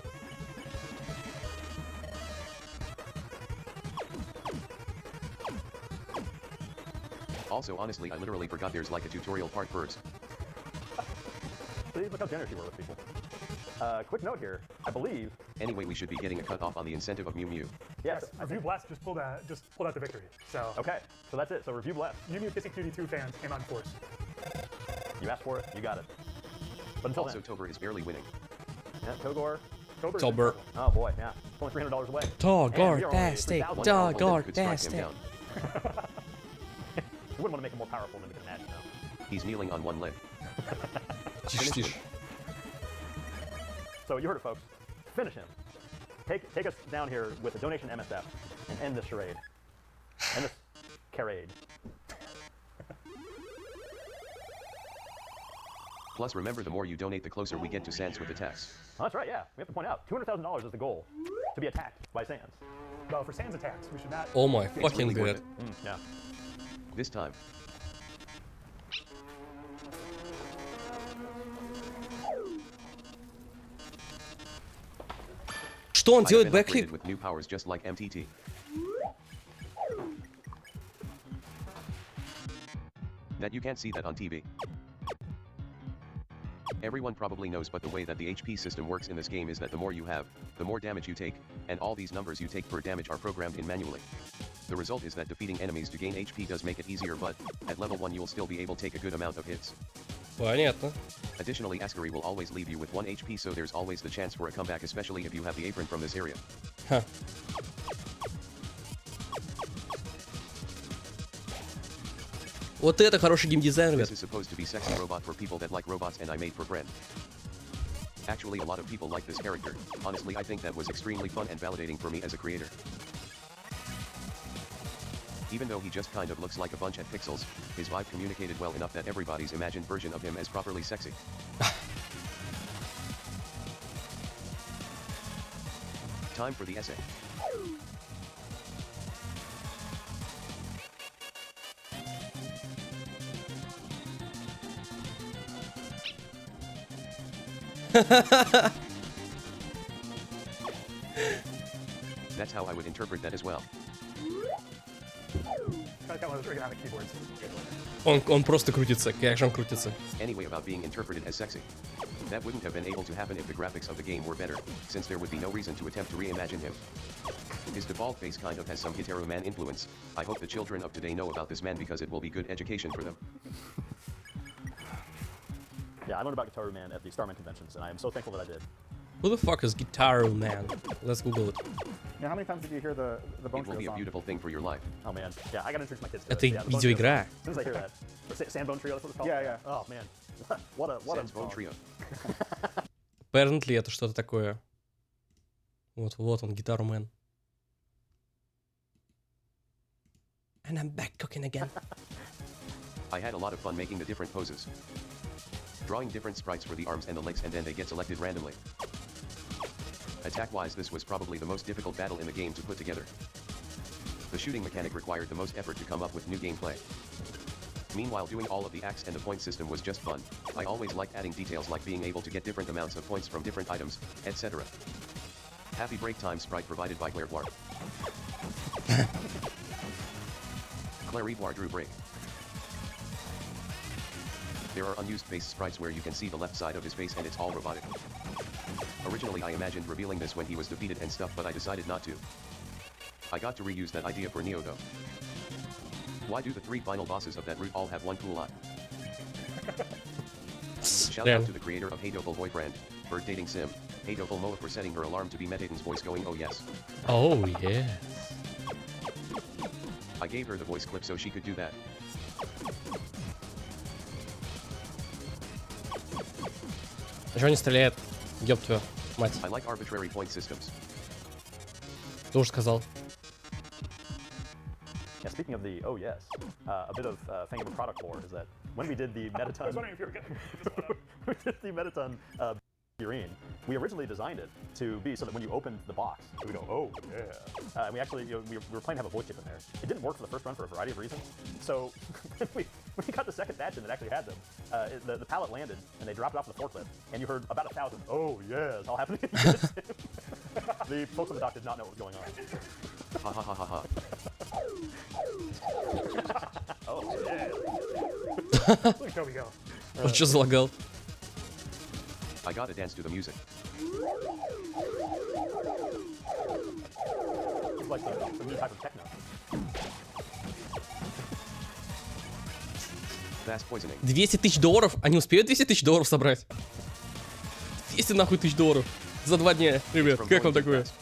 Also, honestly, I literally forgot there's like a tutorial part first. See, look how generous you were with people. Quick note here, I believe. Anyway, we should be getting a cut off on the incentive of Mew Mew. Yes. Review Blast just pulled out the victory. So Okay, so that's it. So review blast. Mew Mew Kissing Cutie 2 fans came on force. You asked for it, you got it. But until Also, then, Tober is barely winning. yeah, Togor. Tober's Tober. incredible. Oh boy, yeah, it's only $300 away. Togor, And we are only fantastic. 3,000. One Togor, powerful could strike him fantastic. down. You wouldn't want to make him more powerful than we can imagine, though. He's kneeling on one leg. Тише, тише. So you heard it, folks. Finish him. Take us down here with a donation MSF and end this charade. End this charade. Plus, remember, the more you donate, the closer we get to Sans with attacks. Oh, that's right, yeah. We have to point out, $200,000 is the goal to be attacked by Sans. Well, for Sans attacks, we should not. О май It's fucking really worth god. it. Yeah. This time. Что он I have делает been upgraded бэкфлип? with new powers just like MTT. That you can't see that on TV. Everyone probably knows, but the way that the HP system works in this game is that the more you have, the more damage you take, and all these numbers you take per damage are programmed in manually. The result is that defeating enemies to gain HP does make it easier, but at level 1 you'll still be able to take a good amount of hits. Понятно. Additionally, Asgore will always leave you with 1 HP, so there's always the chance for a comeback, especially if you have the apron from this area. Ха. Вот это хороший геймдизайн, ребят. This is supposed to be sexy robot for people that like robots, and I made for friend. Actually, a lot of people like this character. Honestly, I think that was extremely fun and validating for me as a creator. Even though he just kind of looks like a bunch of pixels, his vibe communicated well enough that everybody's imagined version of him is properly sexy. Time for the essay. That's how I would interpret that as well. I've got one of those ergonomic keyboards. Он просто крутится. Как же он крутится? Anyway, about being interpreted as sexy. That wouldn't have been able to happen if the graphics of the game were better, since there would be no reason to attempt to reimagine him. His default face kind of has some hetero man influence. I hope the children of today know about this man because it will be good education for them. Yeah, I learned about Guitar Man at the Starman conventions, and I am so thankful that I did. Who the fuck is Guitar Man? Let's Google it. Now, how many times did you hear the Bone It will Trio be a song? beautiful thing for your life. Oh man, yeah, I gotta introduce my kids to Это it. Yeah, the Bone видеоигра. Trio. As soon as I hear that, or Sandbone Trio, that's what it's called. Yeah, yeah. Oh man, what a Sans Bone song. Trio. Apparently это что-то такое. Вот он, гитару-мен. And I'm back cooking again. I had a lot of fun making the different poses. Drawing different sprites for the arms and the legs, and then they get selected randomly. Attack-wise, this was probably the most difficult battle in the game to put together. The shooting mechanic required the most effort to come up with new gameplay. Meanwhile, doing all of the axe and the point system was just fun. I always liked adding details like being able to get different amounts of points from different items, etc. Happy break time sprite provided by Claire Drew break. There are unused face sprites where you can see the left side of his face and it's all robotic. Originally I imagined revealing this when he was defeated and stuff, but I decided not to. I got to reuse that idea for Neo though. Why do the 3 final bosses of that route all have one cool lot? Shout out to the creator of Hey Doppel Boyfriend, Bird Dating Sim, Hey Doppel Moa for setting her alarm to be Mettaton's voice going oh yes. Oh yeah. I gave her the voice clip so she could do that. Чего не стреляет? Ёб твою мать. I like arbitrary point systems. Тоже сказал. Yeah, speaking of the oh yes, a bit of thing of a product lore is that when we did the Mettaton, I was wondering if you were going we did the Mettaton figurine, we originally designed it to be so that when you opened the box, it would go oh yeah. And we actually, we were planning to have a voice chip in there. It didn't work for the first run for a variety of reasons. So when we got the second batch in that actually had them, the pallet landed and they dropped it off the forklift, and you heard about 1,000 oh yes all happening. The folks on the dock did not know what was going on. Ha ha ha ha ha. Oh yeah. Look at Toby go. Что залагал? I gotta dance to the music. It's like the new type of techno. Fast poisoning. $200 000? Они успеют $200 000 собрать? 200 нахуй тысяч долларов за 2 дня. Ребят, From как вам going too такое? fast.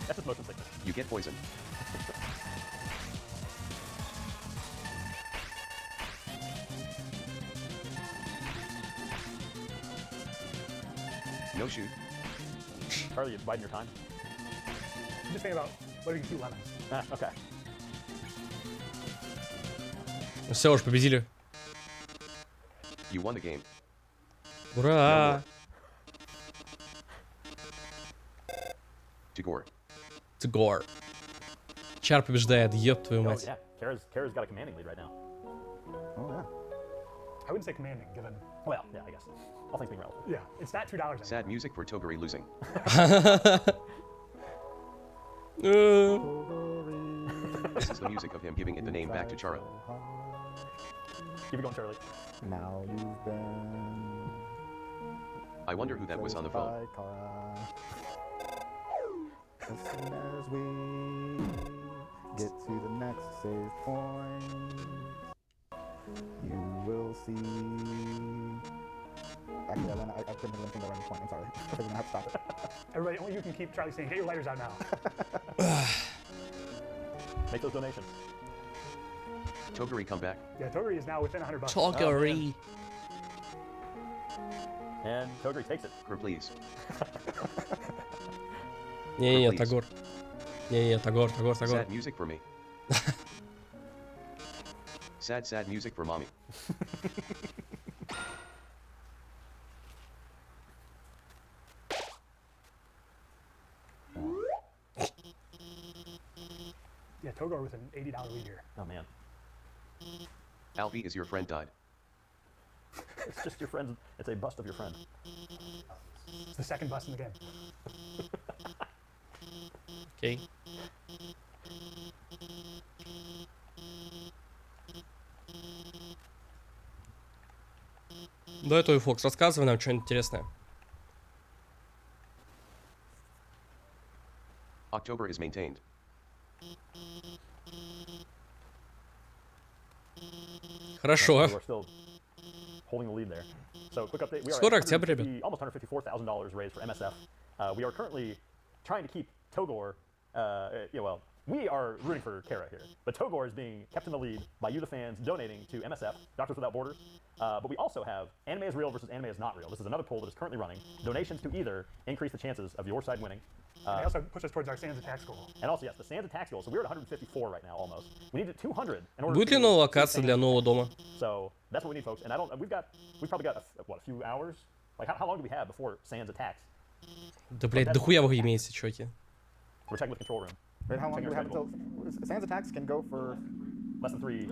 That's just motion sickness. You get poisoned. No shoot. Charlie, you biding your time? I'm just thinking about what if you shoot lemons. Ah, okay. Ну все, уже победили. You won the game. Ура! To gore. Asgore. Чар побеждает, ёб твою Oh мать. yeah, Kara's got a commanding lead right now. Oh yeah. I wouldn't say commanding, given. Well, yeah, I guess. All things being relative. Yeah, it's not $2 anymore. Sad music for Toguri losing. This is the music of him giving it the name back to Chara. Keep it going, Charlie. Now you've been. I wonder who that was on the phone. by Kara. As soon as we get to the next save point, you will see. Actually, I couldn't even think of any point. I'm sorry. I think I'm gonna have to stop it. Everybody, only you can keep Charlie saying, get your lighters out now. Make those donations. Toguri come back. Yeah, Toguri is now within $100. Toguri. And Toguri takes it. Her please. Не-не-не, Тагор. Не-не, Тагор. Sad music for me. Sad music for mommy. Yeah, Togor with an $80 lead here. Oh man. Alfie is your friend died. It's just your friend. It's a bust of your friend. It's the second bust in the game. Окей. Давай, Тоби Фокс, рассказывай нам что-нибудь интересное. October is maintained. Хорошо. We're still holding the lead there. So quick update. We are Скоро at октябрь, ребят. almost $154,000 raised for MSF. We are currently trying to keep Togor, well, we are rooting for Kara here, but Togor is being kept in the lead by you, the fans, donating to MSF, Doctors Without Borders. But we also have Anime is Real versus Anime is Not Real. This is another poll that is currently running. Donations to either increase the chances of your side winning. They also push us towards our Sans attack goal. And also, yes, the Sans attack goal. So we're at 154 right now, almost. We need 200 in order Будет ли to новая see локация Sans для нового attack. дома? So that's what we need, folks. And we've probably got a few hours. Like how long do we have before Sans attacks? Да, блядь, дохуя вы имеете, чуваки. We're checking with control room. Wait, how long do we have Checking until... Sans attacks can go for... Less than 3.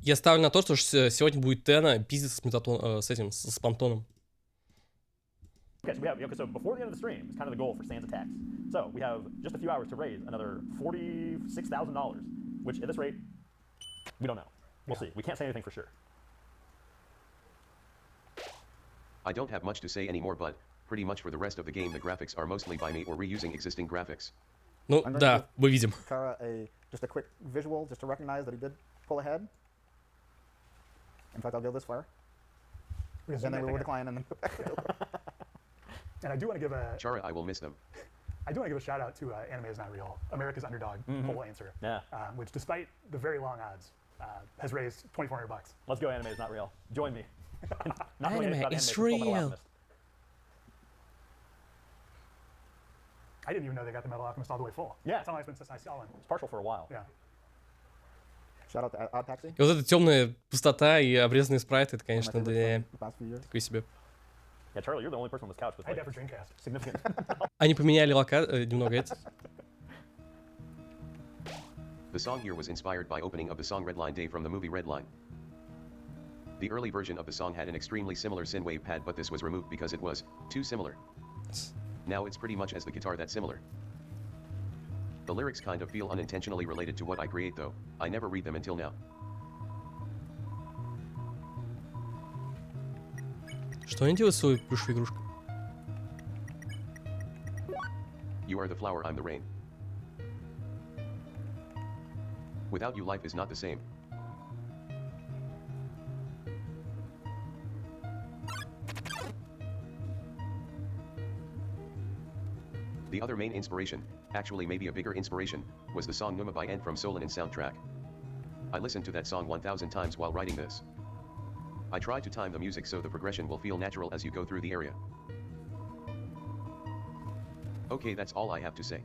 Я ставлю на то, что сегодня будет Тена пиздиться с Mettaton, с этим, с Пантоном. Okay, so we have, so before the end of the stream is kind of the goal for Sans attacks. So we have just a few hours to raise another $46,000, which at this rate, we don't know. We'll see. We can't say anything for sure. I don't have much to say anymore, but pretty much for the rest of the game the graphics are mostly by me or reusing existing graphics. Ну, I'm going да, to мы видим. Kara just a quick visual just to recognize that he did pull ahead. In fact, I'll go this far. We're Then they zooming will in. decline and then... And I do want to give a Chara, I will miss them. shout out to Anime is Not Real, America's Underdog poll answer, Yeah. which despite the very long odds has raised $2,400. Let's go. Anime is not real. Join me. Not Anime really about is Full Metal real. Alchemist. I didn't even know they got the Metal Alchemist all the way full. Yeah. That's all I've been since I saw one. It's partial for a while. Yeah. Shout out to Odd Taxi. И вот эта темная пустота и обрезанные спрайты, это, One of my конечно, favorites да, from the past few years. такой себе. Yeah, Charlie, you're the only person on this couch with I had like, that for Dreamcast. significant. Они поменяли немного эти. The song here was inspired by opening of the song Redline Day from the movie Redline. The early version of the song had an extremely similar synthwave pad, but this was removed because it was too similar. Now it's pretty much as the guitar that's similar. The lyrics kind of feel unintentionally related to what I create though. I never read them until now. Что они делают с своей плюшевой игрушкой? You are the flower, I'm the rain. Without you life is not the same. The other main inspiration, actually maybe a bigger inspiration, was the song Numa by N from Solon soundtrack. I listened to that song 1,000 times while writing this. I tried to time the music so the progression will feel natural as you go through the area. Okay, that's all I have to say.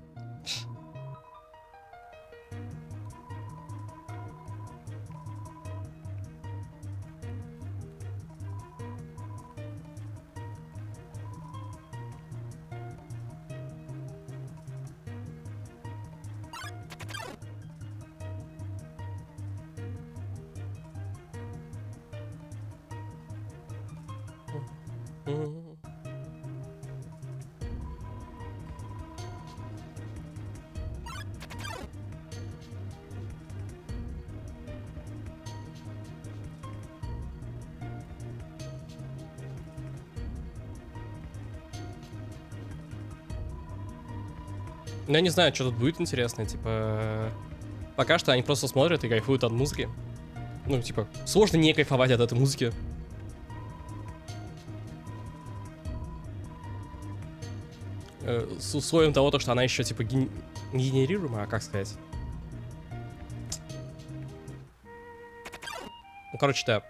Ну, я не знаю, что тут будет интересно, типа... Пока что они просто смотрят и кайфуют от музыки. Ну, типа, сложно не кайфовать от этой музыки. С условием того, что она еще, типа, не генерируемая, а как сказать? Ну, короче, да.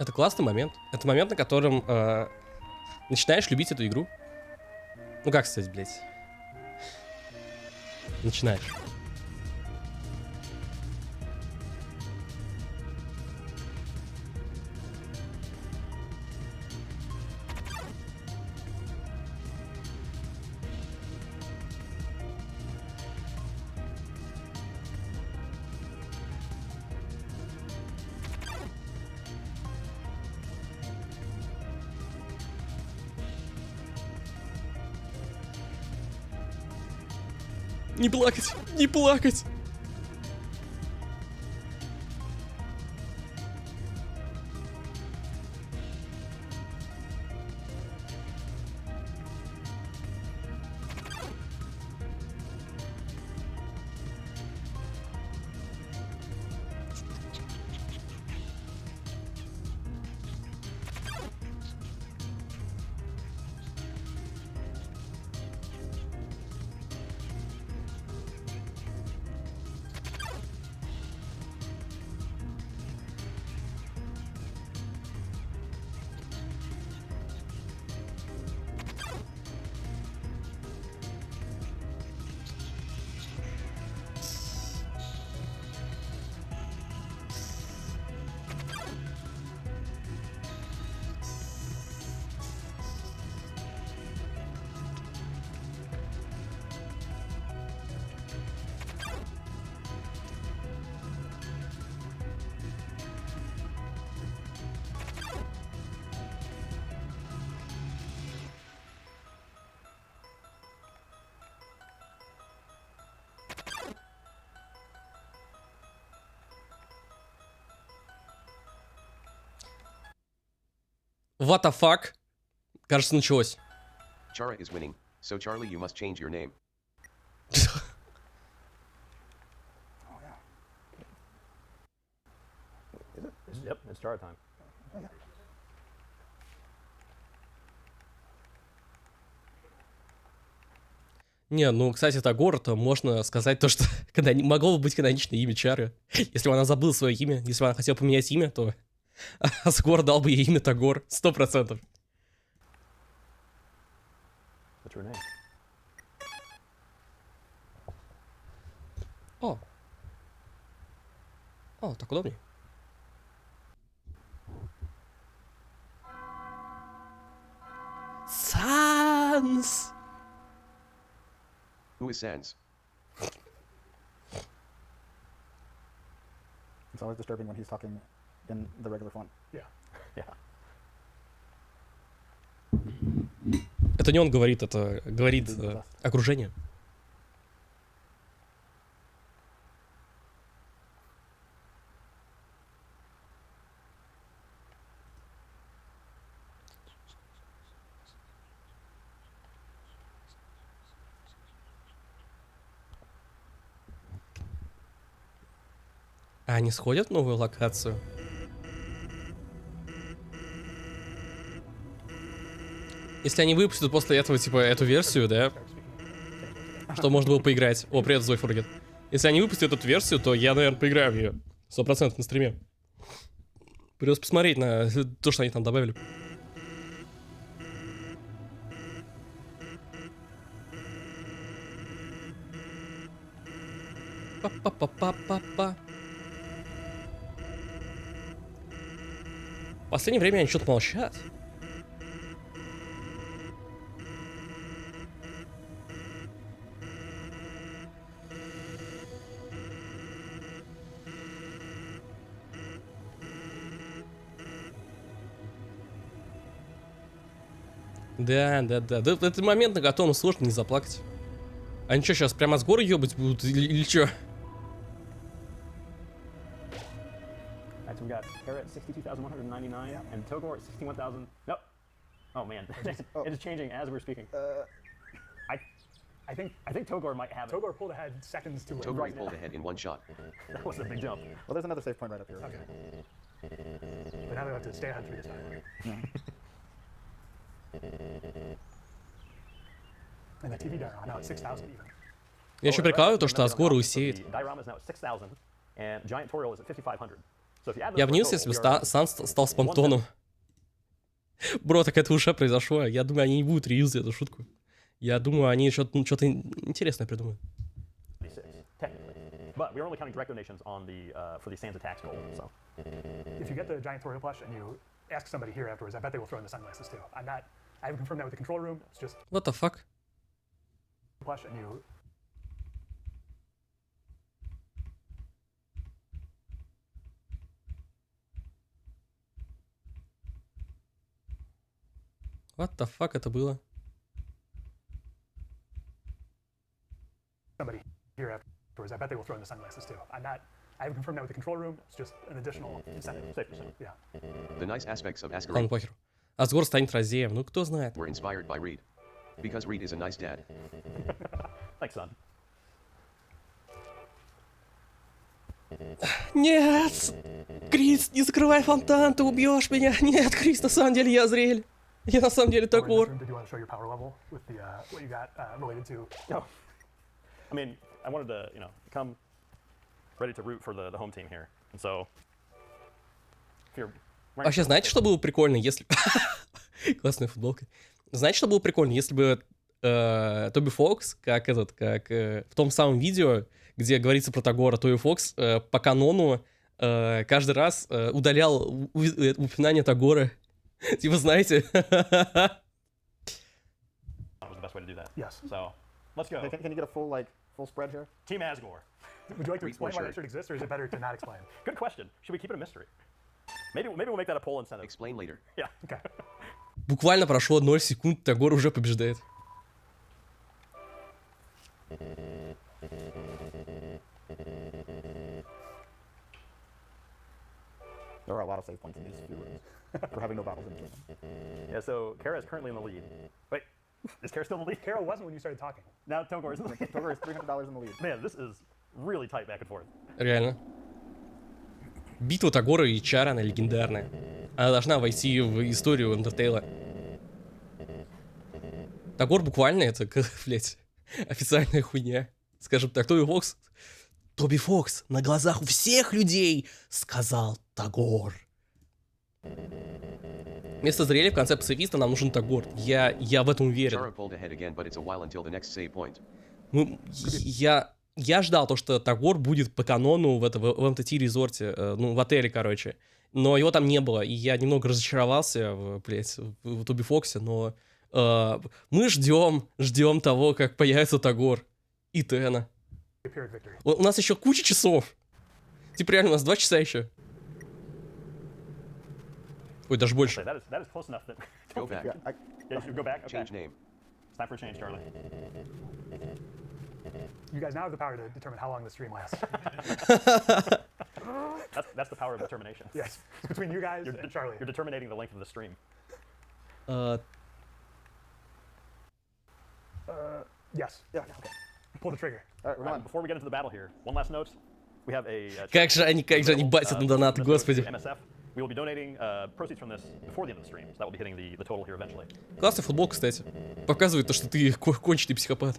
Это классный момент. Это момент, на котором начинаешь любить эту игру. Ну как сказать, блядь? Начинаешь. Не плакать! Не плакать! What the fuck? Кажется, началось. Chara is winning, so Charlie, you must change your name. Oh yeah. Yep, it's Chara time. Не, ну, кстати, Тагор-то можно сказать то, что могло бы быть каноничное имя Чары. Если бы она забыла свое имя, если бы она хотела поменять имя, то Asgore дал бы ей имя Тагор. 100%. What's your name? О. О, так удобнее. Санс! Who is Sans? It's always disturbing when he's talking in the regular font. Yeah. Yeah. Это не он говорит, это говорит окружение. А они сходят в новую локацию? Если они выпустят после этого, типа, эту версию, да? Что можно было поиграть. О, привет, Зойфургет. Если они выпустят эту версию, то я, наверное, поиграю в нее. 100% на стриме. Придется посмотреть на то, что они там добавили. Па-па-па-па-па-па. В последнее время они что-то молчат. Да. Этот момент, на котором сложно не заплакать. Они что, сейчас прямо с горы ебать будут или что? Alright, so we got Kara at 62,199 and Togor at 61,000. Nope. Oh man, it is changing as we're speaking. I think Togor might have it. Togor pulled ahead seconds to win. Togor Right pulled now. ahead in one shot. That was a big jump. Well, there's another save point right up here. Okay. But now they have to stay ahead 3 this time. And the TV dial now at 6,000 even. Я еще прикалываю то, что Asgore усеет. Diorama is now at 6,000 and Giant Toriel is at 5,500. So if you add Я those внес, total, если бы we are Санс стал спонтоном. Бро, так это уже произошло. Я думаю, они не будут реюзать эту шутку. Я думаю, они что-то интересное придумают. 56, technically. But we are only counting direct donations on the for the Sans attacks goal. So If you get the Giant Toriel plush and you ask somebody here afterwards, I bet they will throw in the sunglasses too. I haven't confirmed that with the control room. It's just What the fuck? plush and you. What the fuck это было? Somebody here afterwards, I bet they will throw in the sunglasses too. I haven't confirmed that with the control room. It's just an additional incentive. safe percent. Yeah. The nice aspects of Ладно, Asgore похер. Asgore станет разеем. Ну, кто знает. were inspired by Reed. Because Reed is a nice dad. Thanks, son. Нет! Крис, не закрывай фонтан, ты убьешь меня. Нет, Крис, на самом деле я Азриэль. Я на самом деле Or in this Тагор. room, did you want to show your power level with the what you got related to? No. I mean, I wanted to, come ready to root for the home team here. And so if you're wearing Вообще, знаете, что было прикольно, если... Классная футболка. Знаете, что было прикольно, если бы Тоби Фокс, как в том самом видео, где говорится про Тагора, Тоби Фокс по канону каждый раз удалял упоминание Тагора. Типа, знаете? was the best way to do that. Yes. So let's go. Can you get a full spread here? Team Asgore. Would you like to explain why sure. that shirt exists, or is it better to not explain? Good question. Should we keep it a mystery? Maybe we'll make that a poll incentive. Explain later. Yeah. Okay. Буквально прошло 0 секунд, Тагор уже побеждает. There are a lot of save points in these few rooms. for having no battles in the game. Yeah, so Kara is currently in the lead. Wait, is Kara still in the lead? Kara wasn't when you started talking. Now Togor is in the lead. Togor is $300 in the lead. Man, this is really tight back and forth. Реально. Битва Тогора и Чара, она легендарная. Она должна войти в историю Undertale. Тогор буквально это, блядь, официальная хуйня. Скажем так, Тоби Фокс на глазах у всех людей сказал Тогор. Вместо зрелища в конце пацифиста нам нужен Тогор. Я в этом уверен. Ну, я ждал то, что Тогор будет по канону в MTT резорте, ну, в отеле, короче. Но его там не было, и я немного разочаровался в Тоби Фоксе, но мы ждем того, как появится Тогор и Тена. У нас еще куча часов. Типа реально, у нас 2 часа еще. Ой, даже больше. That is close enough that... Go back. Yeah, Yeah, you should go back. Okay. Change name. It's time for a change, Charlie. You guys now have the power to determine how long the stream lasts. That's the power of determination. Yes, it's between you guys and Charlie. You're determining the length of the stream. Yes. Yeah, okay. Pull the trigger. All right, we're on. Before we get into the battle here, one last note. We have a... Как же они батят на донаты, господи. MSF. We will be donating proceeds from this before the end of the stream, so that will be hitting the total here eventually. Классная футболка, кстати. Показывает то, что ты конченый психопат.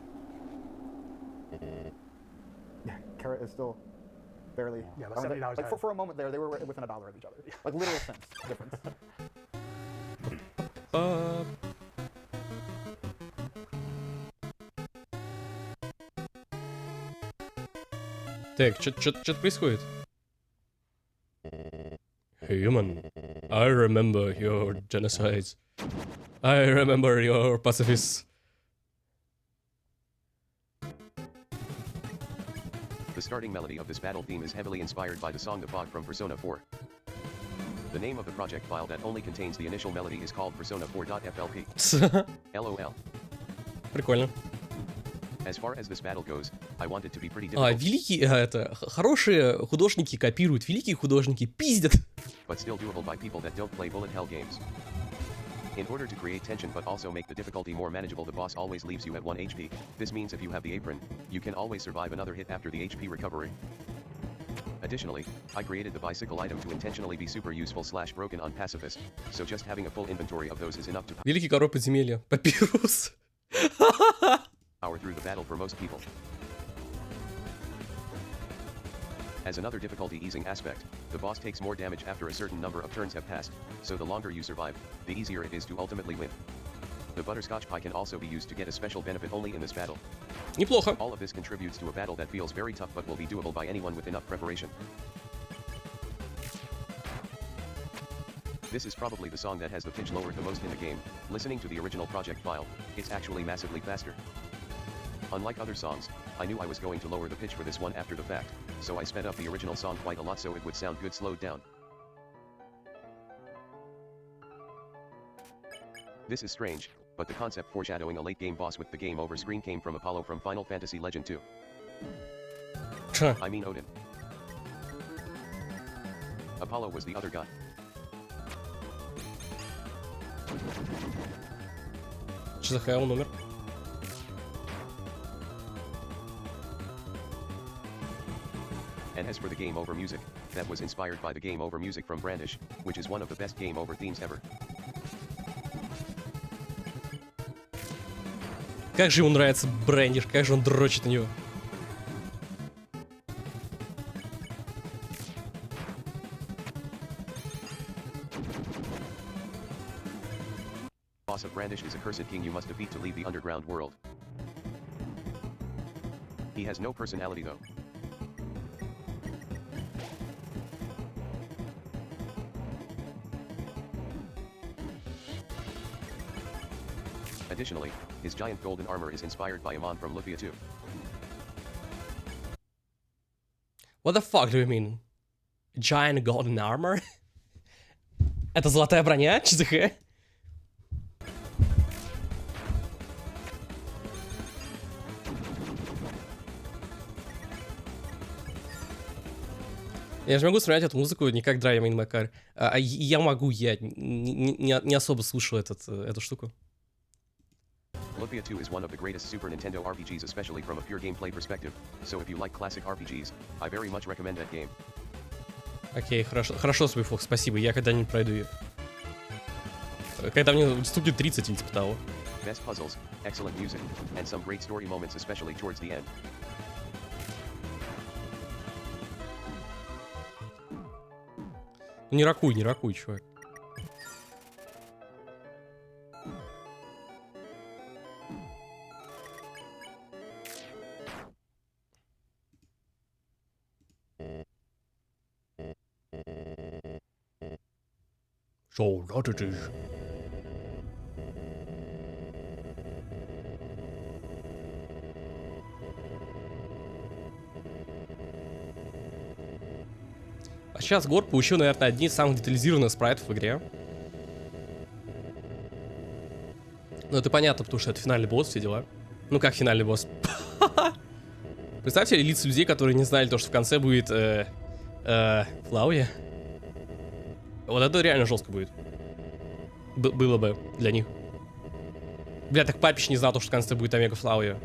Yeah, Kara is still barely. Yeah, about $70 like ahead. for a moment there, they were within $1 of each other. Like literal cents difference. Так, что происходит? Human, I remember your genocides. I remember your pacifists. The starting melody of this battle theme is heavily inspired by the song The Fog from Persona 4. The name of the project file that only contains the initial melody is called persona4.flp. LOL. Прикольно. As far as this battle goes, I want it to be pretty difficult. Хорошие художники копируют, великие художники пиздят. But still doable by people that don't play bullet hell games. In order to create tension but also make the difficulty more manageable, the boss always leaves you at 1 HP. This means if you have the apron, you can always survive another hit after the HP recovery. Additionally, I created the bicycle item to intentionally be super useful / broken on pacifist, so just having a full inventory of those is enough to Великий король подземелья. Папирус. power through the battle for most people. As another difficulty easing aspect, the boss takes more damage after a certain number of turns have passed, so the longer you survive, the easier it is to ultimately win. The butterscotch pie can also be used to get a special benefit only in this battle. Неплохо. All of this contributes to a battle that feels very tough but will be doable by anyone with enough preparation. This is probably the song that has the pitch lowered the most in the game. Listening to the original project file, it's actually massively faster. Unlike other songs, I knew I was going to lower the pitch for this one after the fact, so I sped up the original song quite a lot so it would sound good slowed down. This is strange, but the concept foreshadowing a late game boss with the game over screen came from Apollo from Final Fantasy Legend 2. I mean Odin. Apollo was the other god. Что за хай, он умер? And as for the game over music, that was inspired by the game over music from Brandish, which is one of the best game over themes ever. Как же ему нравится Брэндиш, как же он дрочит на него. Boss of Brandish is a cursed king you must defeat to leave the underground world. He has no personality though. Additionally, his giant golden armor is inspired by Amon from Lufia 2. What the fuck do you mean? Giant golden armor? Это золотая броня? ЧЗХ? Я же могу вспоминать эту музыку не как Drive in my car. Я могу, я не особо слушаю эту штуку. Lupia 2 is one of the greatest Super Nintendo RPGs, especially from a pure gameplay perspective, so if you like classic RPGs, I very much recommend that game. Окей, хорошо, Тоби Фокс, спасибо, я когда-нибудь пройду ее. Когда мне стукнет 30 или типа того. Best puzzles, excellent music, and some great story moments, especially towards the end. Не ракуй, чувак. So, what it is. А сейчас Asgore получил, наверное, одни из самых детализированных спрайтов в игре. Ну, это понятно, потому что это финальный босс, все дела. Ну, как финальный босс? Представьте лица людей, которые не знали то, что в конце будет Flowey. Вот это реально жестко будет. Было бы для них. Бля, так папич не знал, то, что в конце будет Омега Flowey.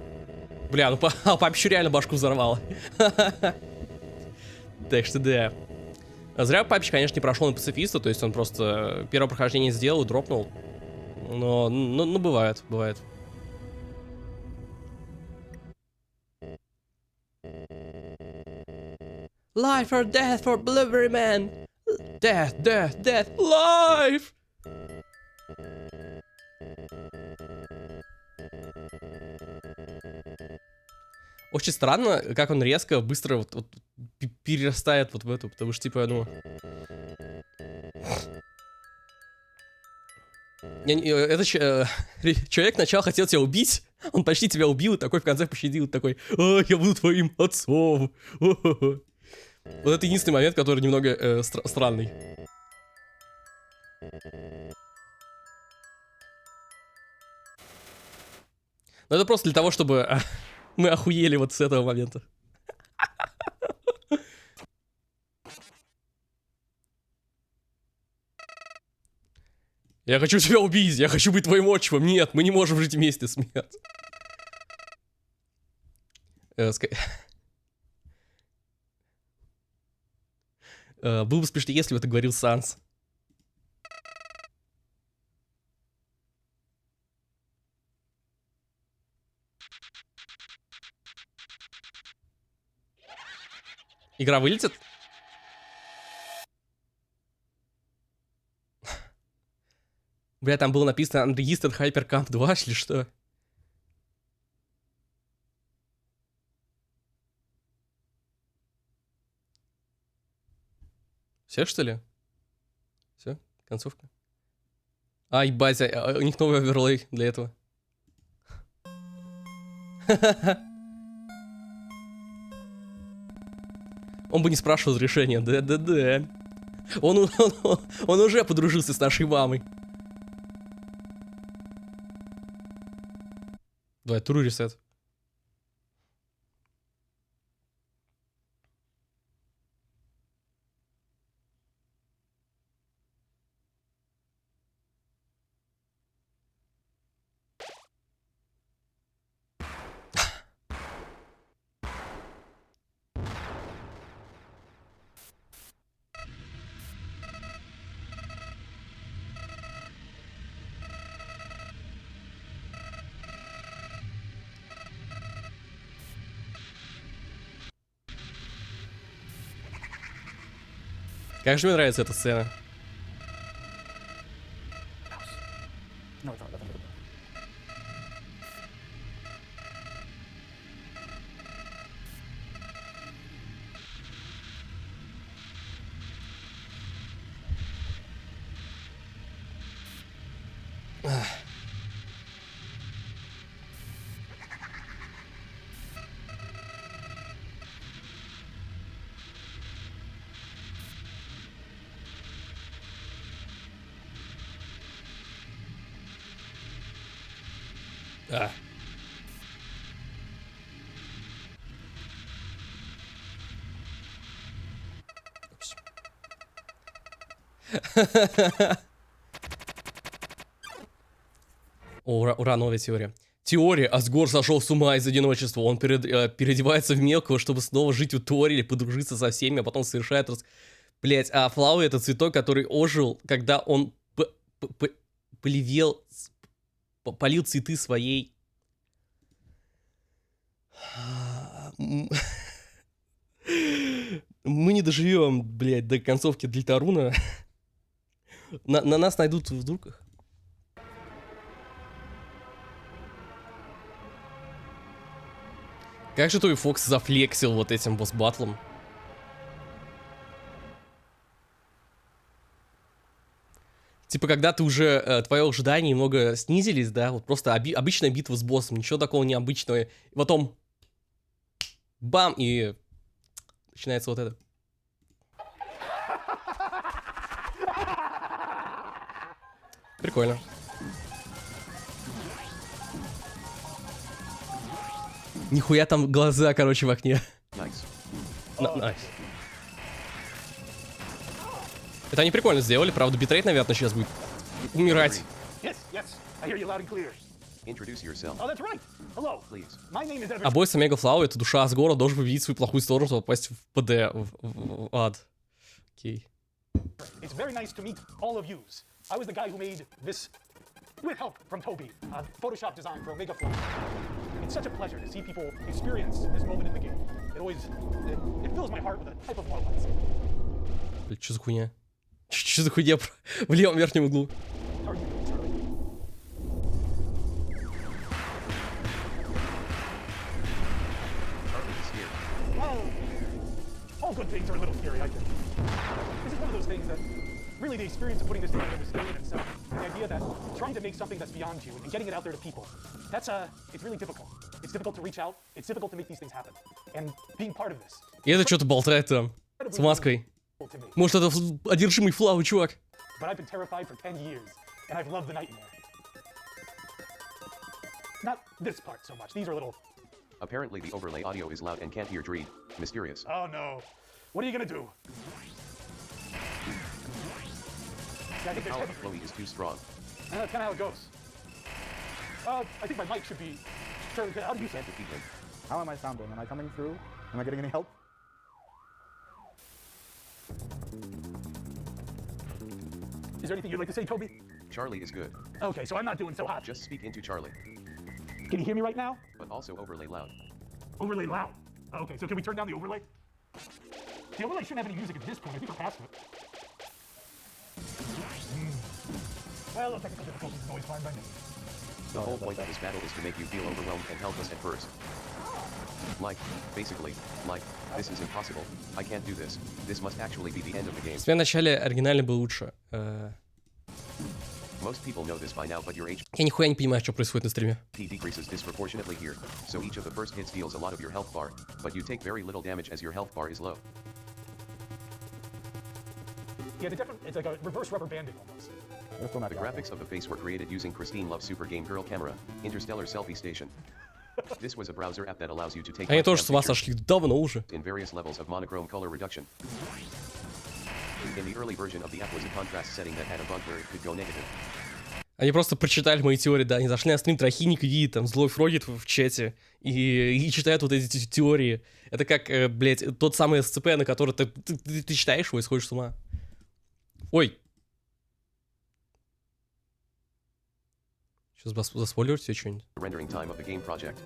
Бля, ну папич реально башку взорвало. Так что да. Зря папич, конечно, не прошел на пацифиста, то есть он просто первое прохождение сделал и дропнул. Но бывает. Life or death for delivery man. Death, life! Очень странно, как он резко, быстро вот перерастает вот в эту, потому что, типа, ну... Этот человек сначала хотел тебя убить, он почти тебя убил, и такой в конце пощадил, такой, я буду твоим отцом. Вот это единственный момент, который немного странный. Но это просто для того, чтобы мы охуели вот с этого момента. Я хочу тебя убить, я хочу быть твоим отчимом. Нет, мы не можем жить вместе, смерть. Было бы смешно, если бы это говорил Санс. Игра вылетит? Бля, там было написано Unregistered Hypercamp 2 или что? Все, что ли? Все, концовка. А, ебать, у них новый оверлей для этого. Он бы не спрашивал разрешения, да. Он уже подружился с нашей мамой. Давай, true reset. Как же мне нравится эта сцена. No, it's not. That's not. А. О, ура, новая теория. Теория. Асгор сошел с ума из одиночества. Он переодевается в мелкого, чтобы снова жить у Тори или подружиться со всеми, а потом совершает... Блять, а Flowey — это цветок, который ожил, когда он полил цветы своей... Мы не доживем, блядь, до концовки Дельтаруна. На нас найдут в дурках. Как же Тоби Фокс зафлексил вот этим босс-баттлом. Типа, когда ты уже, твои ожидания немного снизились, да, вот просто обычная битва с боссом, ничего такого необычного. И потом, бам, и начинается вот это. Прикольно. Нихуя там глаза, короче, в окне. Найс. Это они прикольно сделали, правда, битрейт, наверное, сейчас будет умирать. А бой с Омега Флау — это душа Асгора, должен победить свою плохую сторону, чтобы попасть в ПД, в ад. Окей. It's very nice to meet all of yous. I was the guy who made this with help from Toby, Photoshop design for Omega Flow. It's such a pleasure to see people experience this moment in the game. It fills my heart with a type of warmth. Блин, что за хуйня? Что за хуйня в левом верхнем углу? All good things are a little scary, I think. This is one of those things that really the experience of putting this together, this game in itself, the idea that trying to make something that's beyond you and getting it out there to people, it's really difficult. It's difficult to reach out, it's difficult to make these things happen. And being part of this. И это что-то болтает там, с маской. Может, это одержимый Флау, чувак? But I've been terrified for 10 years, and I've loved the nightmare. Not this part so much, these are little... Apparently the overlay audio is loud and can't hear Dreed. Mysterious. Oh no. What are you gonna do? Yeah, I think The power of Flowey is too strong. That's kind of how it goes. I think my mic should be... How do you say Defeat him. How am I sounding? Am I coming through? Am I getting any help? Is there anything you'd like to say, Toby? Charlie is good. Okay, so I'm not doing so hot. Just speak into Charlie. Can you hear me right now? But also overlay loud. Overlay loud. Okay, so can we turn down the overlay? The overlay shouldn't have any music at this point. I think we're past it. Well, technical difficulties is always fine by me. The whole point of this battle is to make you feel overwhelmed and helpless at first. Basically, this is impossible. I can't do this. This must actually be the end of the game. В начале оригинальный был лучше. Most people know this by now, but your HP Я нихуя не понимаю, что происходит на стриме. decreases disproportionately here, so each of the first hits deals a lot of your health bar, but you take very little damage as your health bar is low. Yeah, it's like a reverse rubber banding almost. The graphics of the face were created using Christine Love's Super Game Girl camera, Interstellar Selfie Station. This was a browser app that allows you to take Они тоже webcam с ума pictures сошли давно уже. in various levels of monochrome color reduction. In the early version of the app was a contrast setting that had a bug where it could go negative. Они просто прочитали мои теории, да, они зашли на стрим Трохиник и видят там злой фрогит в чате и читают вот эти теории. Это как, блядь, тот самый СЦП, на который ты читаешь его и сходишь с ума. Ой. Сейчас заспойлерить тебе что-нибудь. Rendering time of the game project.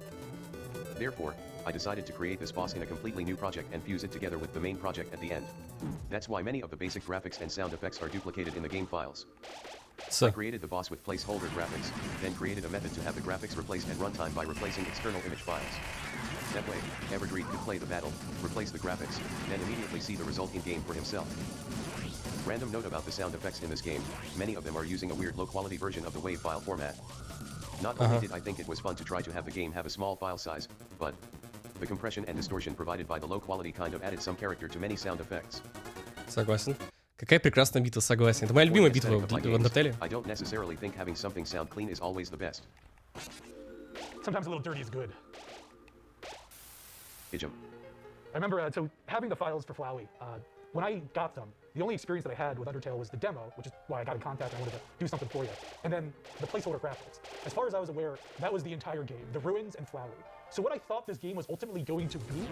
Therefore, I decided to create this boss in a completely new project and fuse it together with the main project at the end. That's why many of the basic graphics and sound effects are duplicated in the game files. I created the boss with placeholder graphics, then created a method to have the graphics replaced at runtime by replacing external image files. That way, Everdreed could play the battle, replace the graphics, then immediately see the result in-game for himself. Random note about the sound effects in this game, many of them are using a weird low-quality version of the WAV file format. Not only did I think it was fun to try to have the game have a small file size, but the compression and distortion provided by the low-quality kind of added some character to many sound effects. Согласен. Какая прекрасная битва, согласен. Это моя любимая битва в Undertale. I don't necessarily think having something sound clean is always the best. Sometimes a little dirty is good. Ijum. I remember, so having the files for Flowey, when I got them, the only experience that I had with Undertale was the demo, which is why I got in contact and I wanted to do something for you. And then the placeholder graphics. As far as I was aware, that was the entire game, the ruins and Flowey. So what I thought this game was ultimately going to be,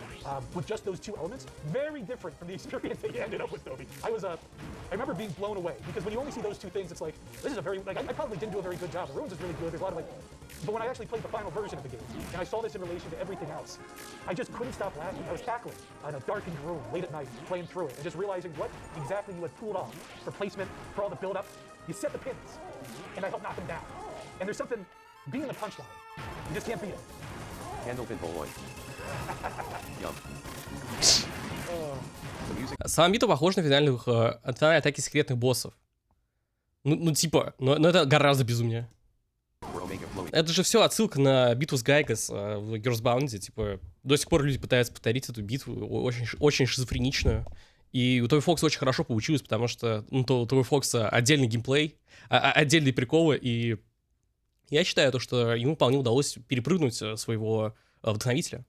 with just those two elements, very different from the experience that you ended up with, Toby. I remember being blown away, because when you only see those two things, it's like, this is a very, like, I probably didn't do a very good job. The ruins is really good, there's a lot of like, but when I actually played the final version of the game, and I saw this in relation to everything else, I just couldn't stop laughing. I was cackling in a darkened room late at night, playing through it, and just realizing what exactly you had pulled off for placement, for all the build-up. You set the pins, and I helped knock them down. And there's something, being the punchline, you just can't beat it. Handle pinball oil. Yum. The music. Сама битва похожа на финальные атаки секретных боссов. Типа, но это гораздо безумнее. Это же все отсылка на битву с Гайгас в Girls Bounty. Типа, до сих пор люди пытаются повторить эту битву, очень, очень шизофреничную. И у Тоби Фокса очень хорошо получилось, потому что у Тоби Фокса отдельный геймплей, отдельные приколы, и я считаю, что ему вполне удалось перепрыгнуть своего вдохновителя.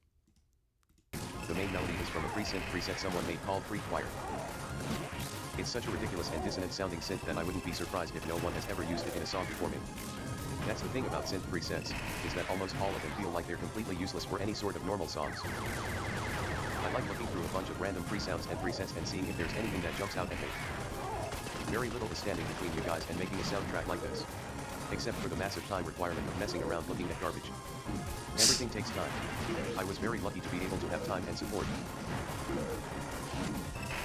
It's such a ridiculous and dissonant sounding synth that I wouldn't be surprised if no one has ever used it in a song before me. That's the thing about synth presets, is that almost all of them feel like they're completely useless for any sort of normal songs. I like looking through a bunch of random pre-sounds and presets and seeing if there's anything that jumps out at me. Very little is standing between you guys and making a soundtrack like this. Except for the massive time requirement of messing around looking at garbage. Everything takes time. I was very lucky to be able to have time and support.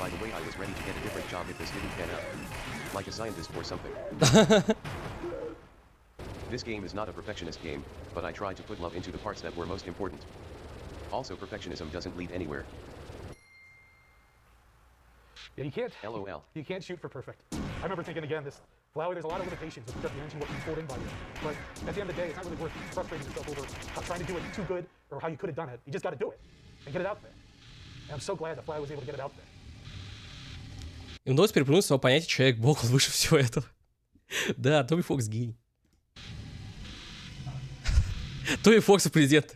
By the way, I was ready to get a different job if this didn't pan out. Like a scientist or something. This game is not a perfectionist game, but I tried to put love into the parts that were most important. Also, perfectionism doesn't lead anywhere. Yeah, you can't. LOL. You can't shoot for perfect. I remember thinking again, this Flowey, there's a lot of limitations with just mentioning what you pulled in by you. But at the end of the day, it's not really worth frustrating yourself over trying to do it too good or how you could have done it. You just got to do it and get it out there. And I'm so glad that Flowey was able to get it out there. Им удалось переплюнуть своего понятия Человек-Бог, он выше всего этого. Да, Тоби Фокс гений. Тоби Фокс президент.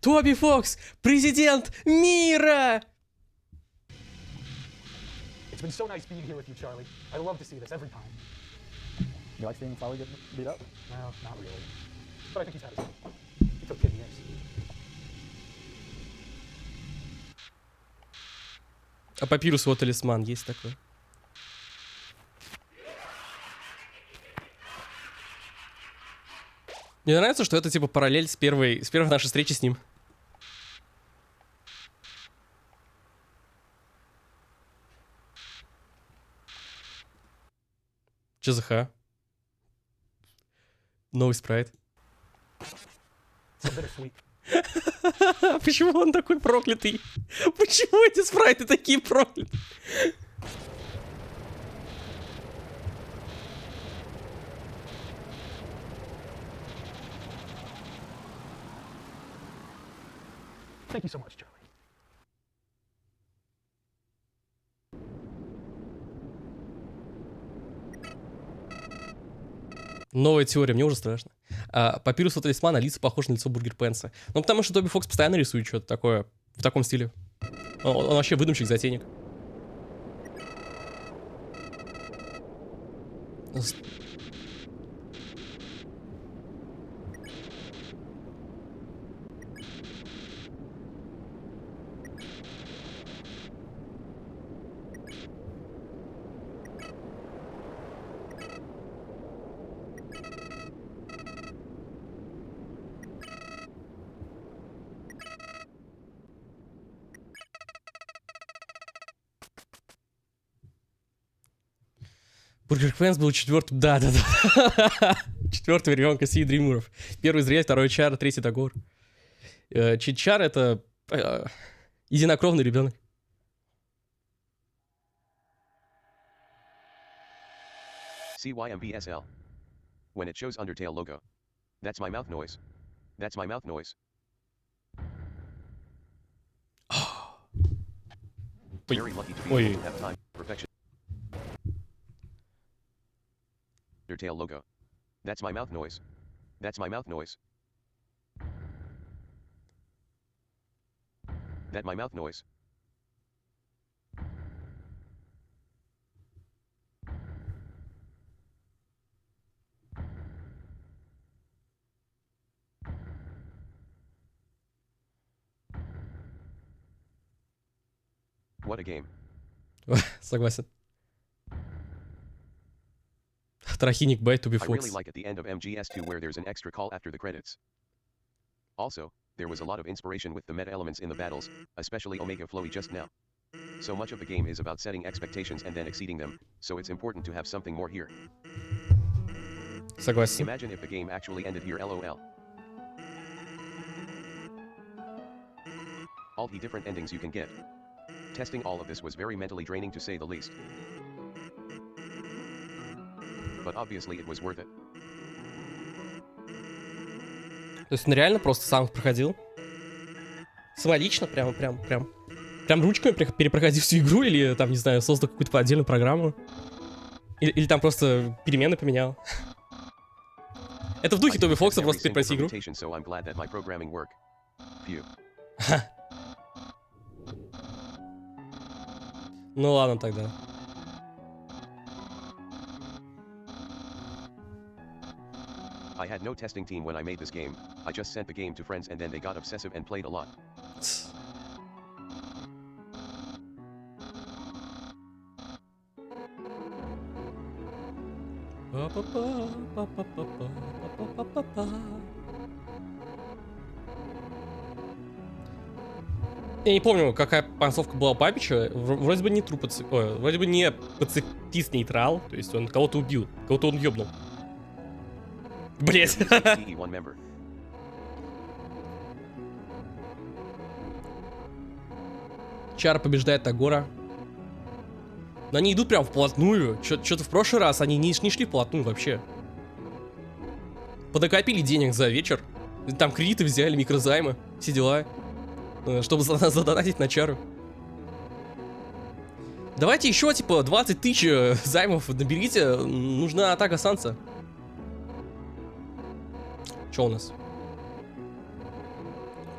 Тоби Фокс, президент мира! It's been so nice being here with you, Charlie. I love to see this every time. You like seeing Flowey get beat up? No, not really. But I think he's had his fun. He took 10 years. А Папирус его талисман есть такой. Мне нравится, что это типа параллель с первой нашей встречи с ним. Че за ха? Новый спрайт. Почему он такой проклятый? Почему эти спрайты такие проклятые? Thank you so much, Charlie. Новая теория, мне уже страшно. Папирус у талисмана, лица похожи на лицо Бургер Пенса. Ну, потому что Тоби Фокс постоянно рисует что-то такое, в таком стиле. Он вообще выдумщик, затейник. Бургер Пенс был четвертым, да. Четвертый ребенка Асриэл Dreemurr. Первый зрелищ, второй чар, третий Дагор. Чар — это единокровный ребенок. CYMBSL. When it shows Undertale logo. That's my mouth noise. That's my mouth noise. Very lucky to be able to have time for perfection. Undertale logo. That's my mouth noise. That's my mouth noise. That my mouth noise. What a game. Согласен. Трахиник by Тоби I really Фокс. like at the end of MGS2 where there's an extra call after the credits. Also, there was a lot of inspiration with the meta elements in the battles, especially Omega Flowey just now. So much of the game is about setting expectations and then exceeding them, so it's important to have something more here. Согласен. Imagine if the game actually ended here, lol. All the different endings you can get. Testing all of this was very mentally draining to say the least. But obviously it was worth it. То есть он реально просто сам их проходил? Самолично, прям ручками перепроходил всю игру, или там, не знаю, создал какую-то отдельную программу? Или там просто перемены поменял? Это в духе Тоби Фокса, просто перепроси игру. So I'm glad that my programming work. Phew. Ну ладно тогда. I had no testing team when I made this game. I just sent the game to friends and then they got obsessive and played a lot. Я не помню, какая концовка была у Папича. Вроде бы не вроде бы не пацифист-нейтрал. То есть он кого-то убил, кого-то он ёбнул. Блять. Чара побеждает Агора. Но они идут прям вплотную. Что-то в прошлый раз они не шли вплотную вообще. Подокопили денег за вечер. Там кредиты взяли, микрозаймы, все дела. Чтобы задонатить на Чару. Давайте еще, типа, 20 тысяч займов наберите. Нужна атака Санса. Что у нас?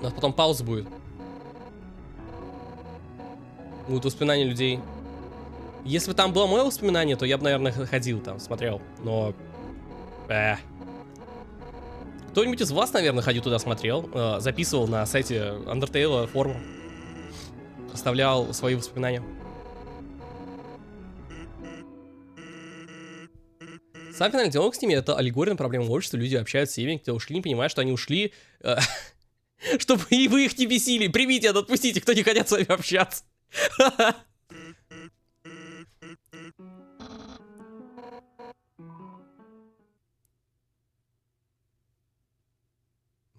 У нас потом пауза будет. Будут воспоминания людей. Если бы там было мое воспоминание, то я бы, наверное, ходил там, смотрел. Но... Кто-нибудь из вас, наверное, ходил туда, смотрел. Записывал на сайте Undertale форму. Оставлял свои воспоминания. Сам финальный диалог с ними — это аллегория на проблему общества. Люди общаются с семьями, кто ушли, не понимая, что они ушли, чтобы и вы их не бесили. Примите это, отпустите, кто не хотят с вами общаться.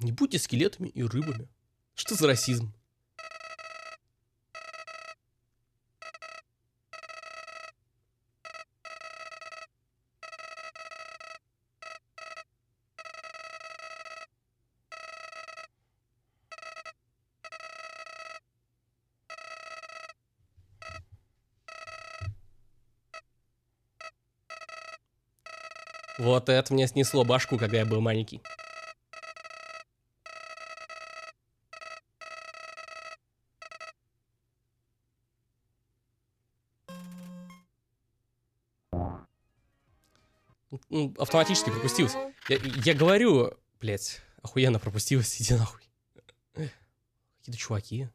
Не будьте скелетами и рыбами. Что за расизм? Вот это мне снесло башку, когда я был маленький. Автоматически пропустилось. Я говорю, блять, охуенно пропустилось, иди нахуй. Какие-то чуваки.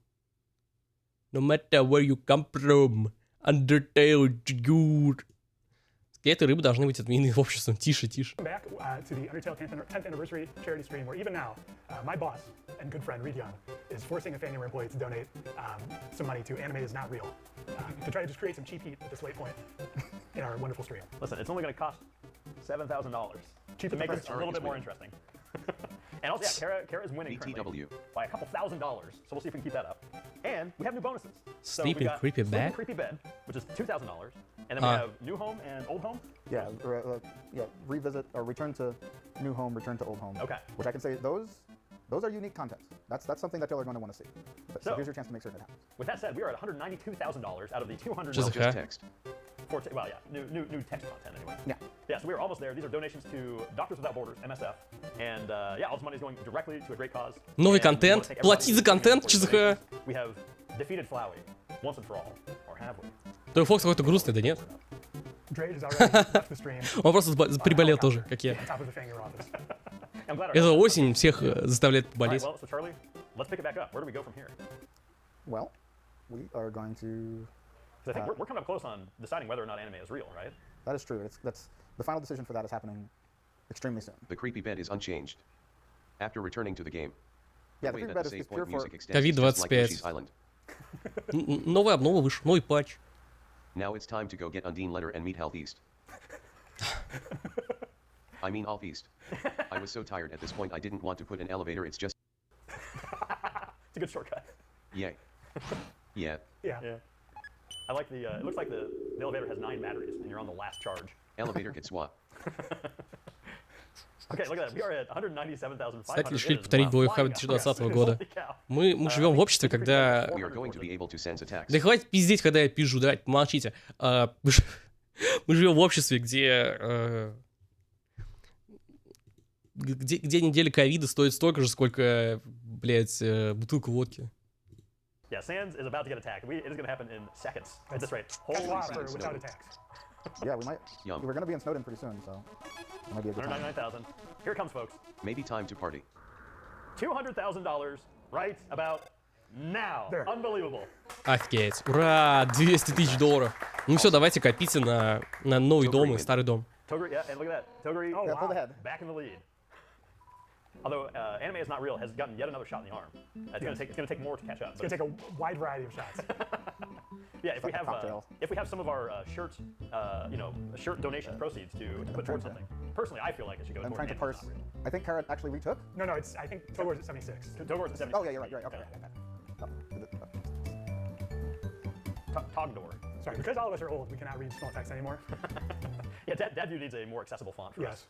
No matter where you come from, Undertale, good. Скелеты и рыбы должны быть отменены в обществе. Тише, тише. Back to the Undertale 10th anniversary charity stream, where even now, my boss and good friend Reed Young is forcing a Fanny employee to donate some money to Anime Is Not Real to try to just create some cheap heat at this late point in our wonderful stream. Listen, it's only going to cost $7,000 to make this a little bit more interesting. And also, yeah, Kara is winning currently by a couple $1,000, so we'll see if we can keep that up. And we have new bonuses. Sleeping Creepy Bed? Creepy Bed, which is $2,000. And then we have New Home and Old Home. Yeah, revisit or return to New Home, return to Old Home. Okay. Which I can say those are unique content. That's something that people are going to want to see. So here's your chance to make certain it happens. With that said, we are at $192,000 out of the $200. Just text. Well, yeah, new text content anyway. Yeah. Yeah, so we are almost there. These are donations to Doctors Without Borders, MSF, and yeah, all this money is going directly to a great cause. Новый контент. Платить за контент, ЧЗХ. We have defeated Flowey once and for all, or have we? Тоби Фокс какой-то грустный, да нет? Он просто приболел тоже, как я. Эта осень всех заставляет поболеть. Well, so Charlie, let's pick it back up. Where do we go from here? Well, we are going to. Because I think we're coming up close on deciding whether or not anime is real, right? That is true. That's the final decision for that is happening extremely soon. The creepy bed is unchanged. After returning to the game. Yeah, the the way creepy that bed the is save point pure music for. extends is just like COVID-25. Yoshi's Island. Новая обнова вышла, новый патч. Now it's time to go get Undine letter and meet Health East. I mean Health East. I was so tired at this point I didn't want to put an elevator, it's just... It's a good shortcut. Yay. Yeah. Yeah. Yeah. I like the, it looks like the elevator has 9 batteries and you're on the last charge. Elevator gets swap. Okay, look at that. We are at 197,500. Кстати, решили повторить бой Хаббит 2020 года. Мы живем в обществе, когда... We are going to be able to sense attacks. Да хватит пиздеть, когда я пизжу, давайте, помолчите. Мы живем в обществе, где неделя ковида стоит столько же, сколько, блядь, бутылка водки. Yeah, Sans is about to get attacked. It is going to happen in seconds at this rate. That's Holy water shit. without attacks. Yeah, we might. Yum. We're gonna be in Snowden pretty soon, so it might be a good time. 199,000. Here it comes, folks. Maybe time to party. $200,000 right about now. There. Unbelievable. Офигеть. Ура! 200 тысяч долларов. Ну все, давайте копите на новый дом и старый дом. Toguri, yeah, and look at that. Toguri Oh, Yeah, pull the wow. head. back in the lead. Although anime is not real, has gotten yet another shot in the arm. It's going to take more to catch up. It's gonna take a wide variety of shots. Yeah, if we have cocktail. some of our shirts, shirt donation proceeds to put towards something. Personally, I feel like it should go I'm towards trying to anime. purse. I think Kara actually retook. No, it's I think Togor's at 76. Togur's at 70. Oh yeah, you're right. You're right. Okay. Togdor. Sorry, because all of us are old, we cannot read small text anymore. Yeah, Dad View needs a more accessible font for Yes. us.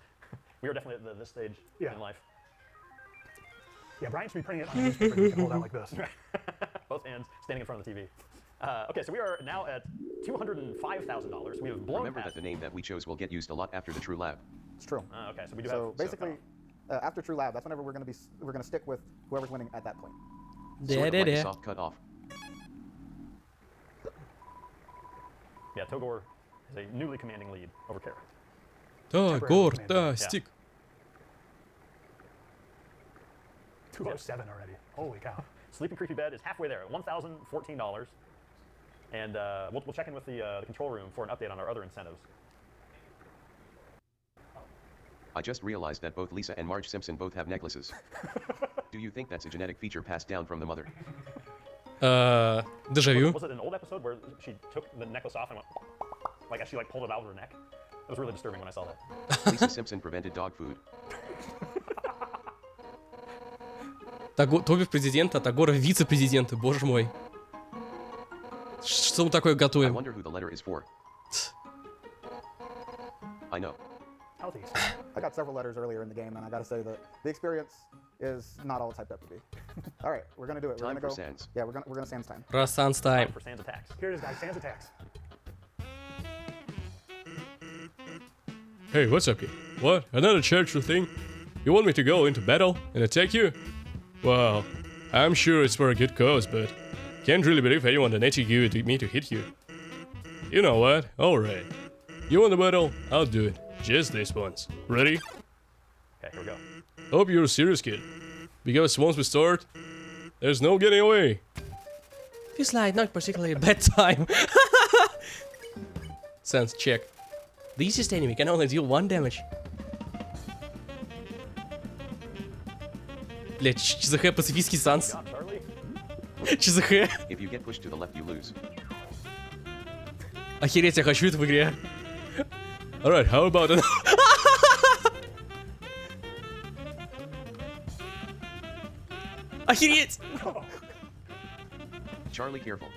We are definitely at this stage in life. Yeah, Brian should be printing it on a newspaper you can hold out like this. Both hands standing in front of the TV. Okay, so we are now at $205,000. We have blown Remember past. that the name that we chose will get used a lot after the True Lab. It's true. Okay, so we do So have. basically, after True Lab, that's whenever we're gonna stick with whoever's winning at that point. Sort of like a soft cut off. Yeah, Togor is a newly commanding lead over Kara. Тагортастик. 207 already. Holy cow. Sleeping Creepy Bed is halfway there at $1,014. And we'll check in with the control room for an update on our other incentives. I just realized that both Lisa and Marge Simpson both have necklaces. Do you think that's a genetic feature passed down from the mother? Дежавю. Was it an old episode where she took the necklace off and went, like as she like pulled it out of her neck? It was really disturbing when I saw that. Lisa Simpson prevented dog food. Тоби в президента, а Тагора в вице-президенты, боже мой. Что мы такое I готовим? wonder who the letter is for. I know. Healthy. I got several letters earlier in the game, and I gotta say that the experience is not all it's hyped up to be. All right, we're gonna do it. We're Time gonna for go. Sans. Yeah, we're gonna Sans time. Раз Sans Time. For Sans attacks. Here it is, guys. Sans attacks. Hey, what's up, kid? What? Another churchill thing? You want me to go into battle and attack you? Well, I'm sure it's for a good cause, but can't really believe anyone donated me to hit you. You know what? Alright. You want the battle? I'll do it. Just this once. Ready? Okay, here we go. Hope you're serious, kid. Because once we start, there's no getting away. Feels like not particularly a bad time. Sense check. The easiest enemy can only deal 1 damage. Блять, ЧЗХ пацифистский Санс. Job, Charlie. ЧЗХ. If you get pushed to the left, you lose. Охереть, я хочу это в игре. Alright, how about it? Охереть! Charlie, careful.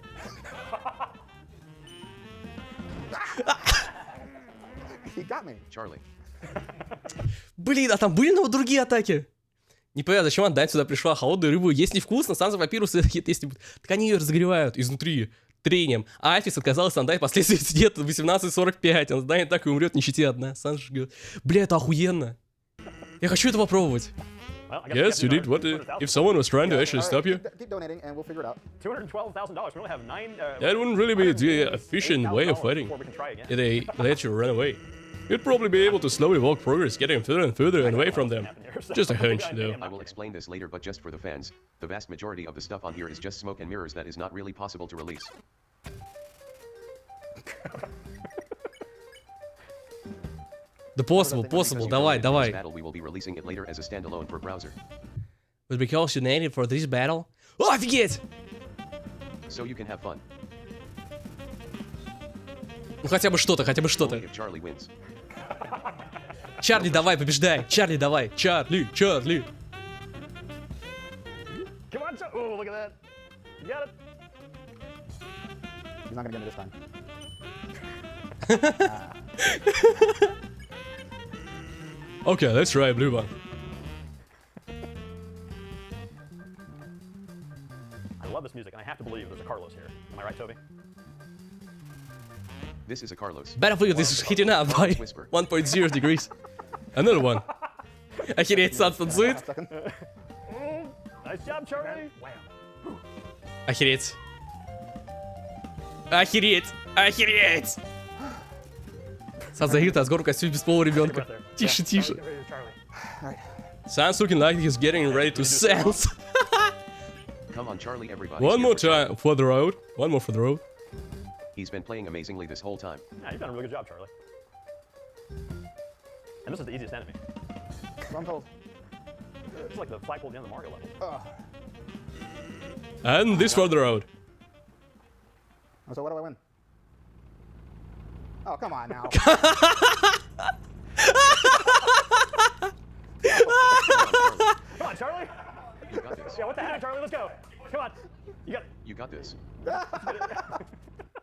He got me. Charlie. Блин, а там были другие атаки? Не понимаю, зачем она сюда пришла? Холодную рыбу есть невкусно, Санса Папирус есть не... Так они ее разогревают изнутри, трением. А Альфис отказался отдать последствия где-то 18:45. Она знает, так и умрет в нищете одна. Санса жгет. Бля, это охуенно. Я хочу это попробовать. Well, I guess Yes, you did. What if someone was trying to actually All stop you? Keep donating, and we'll figure it out. $212,000. We only have 9. That wouldn't really be the efficient way of fighting Before we can try again. if they let you run away. You'd probably be able to slowly walk progress, getting further and further and away from them. Just a hunch, though. I will explain this later, but just for the fans, the vast majority of the stuff on here is just smoke and mirrors that is not really possible to release. Да possible, давай. Battle we will be releasing it later as a standalone for browser. But because you named it for this battle... О, офигеть! So you can have fun. Ну хотя бы что-то. Only if Charlie wins. Чарли, давай, побеждай! Чарли, давай! Чарли! Come on, oh, look at that. You got it. He's not gonna get me this time. Okay, let's try a blue one. I love this music, and I have to believe there's a Carlos here. Am I right, Toby? This is a Carlos. Battlefield is heating up by 1.0 degrees. Another one. Охереть, Санс танцует. Nice job, Charlie. Охереть. Санс загрит, Асгор в костюме бесполого ребенка. Тише. Sans looking like he's getting ready to sense. Come on, Charlie, everybody. One more time for the road. One more for the road. He's been playing amazingly this whole time. Yeah, you've done a really good job, Charlie. And this is the easiest enemy. So I'm told. It's like the flagpole at the end of the Mario level. And this for the road. So what do I win? Oh, come on now. Come on, Charlie. You got this. Yeah, what the heck, Charlie? Let's go. Come on. You got this.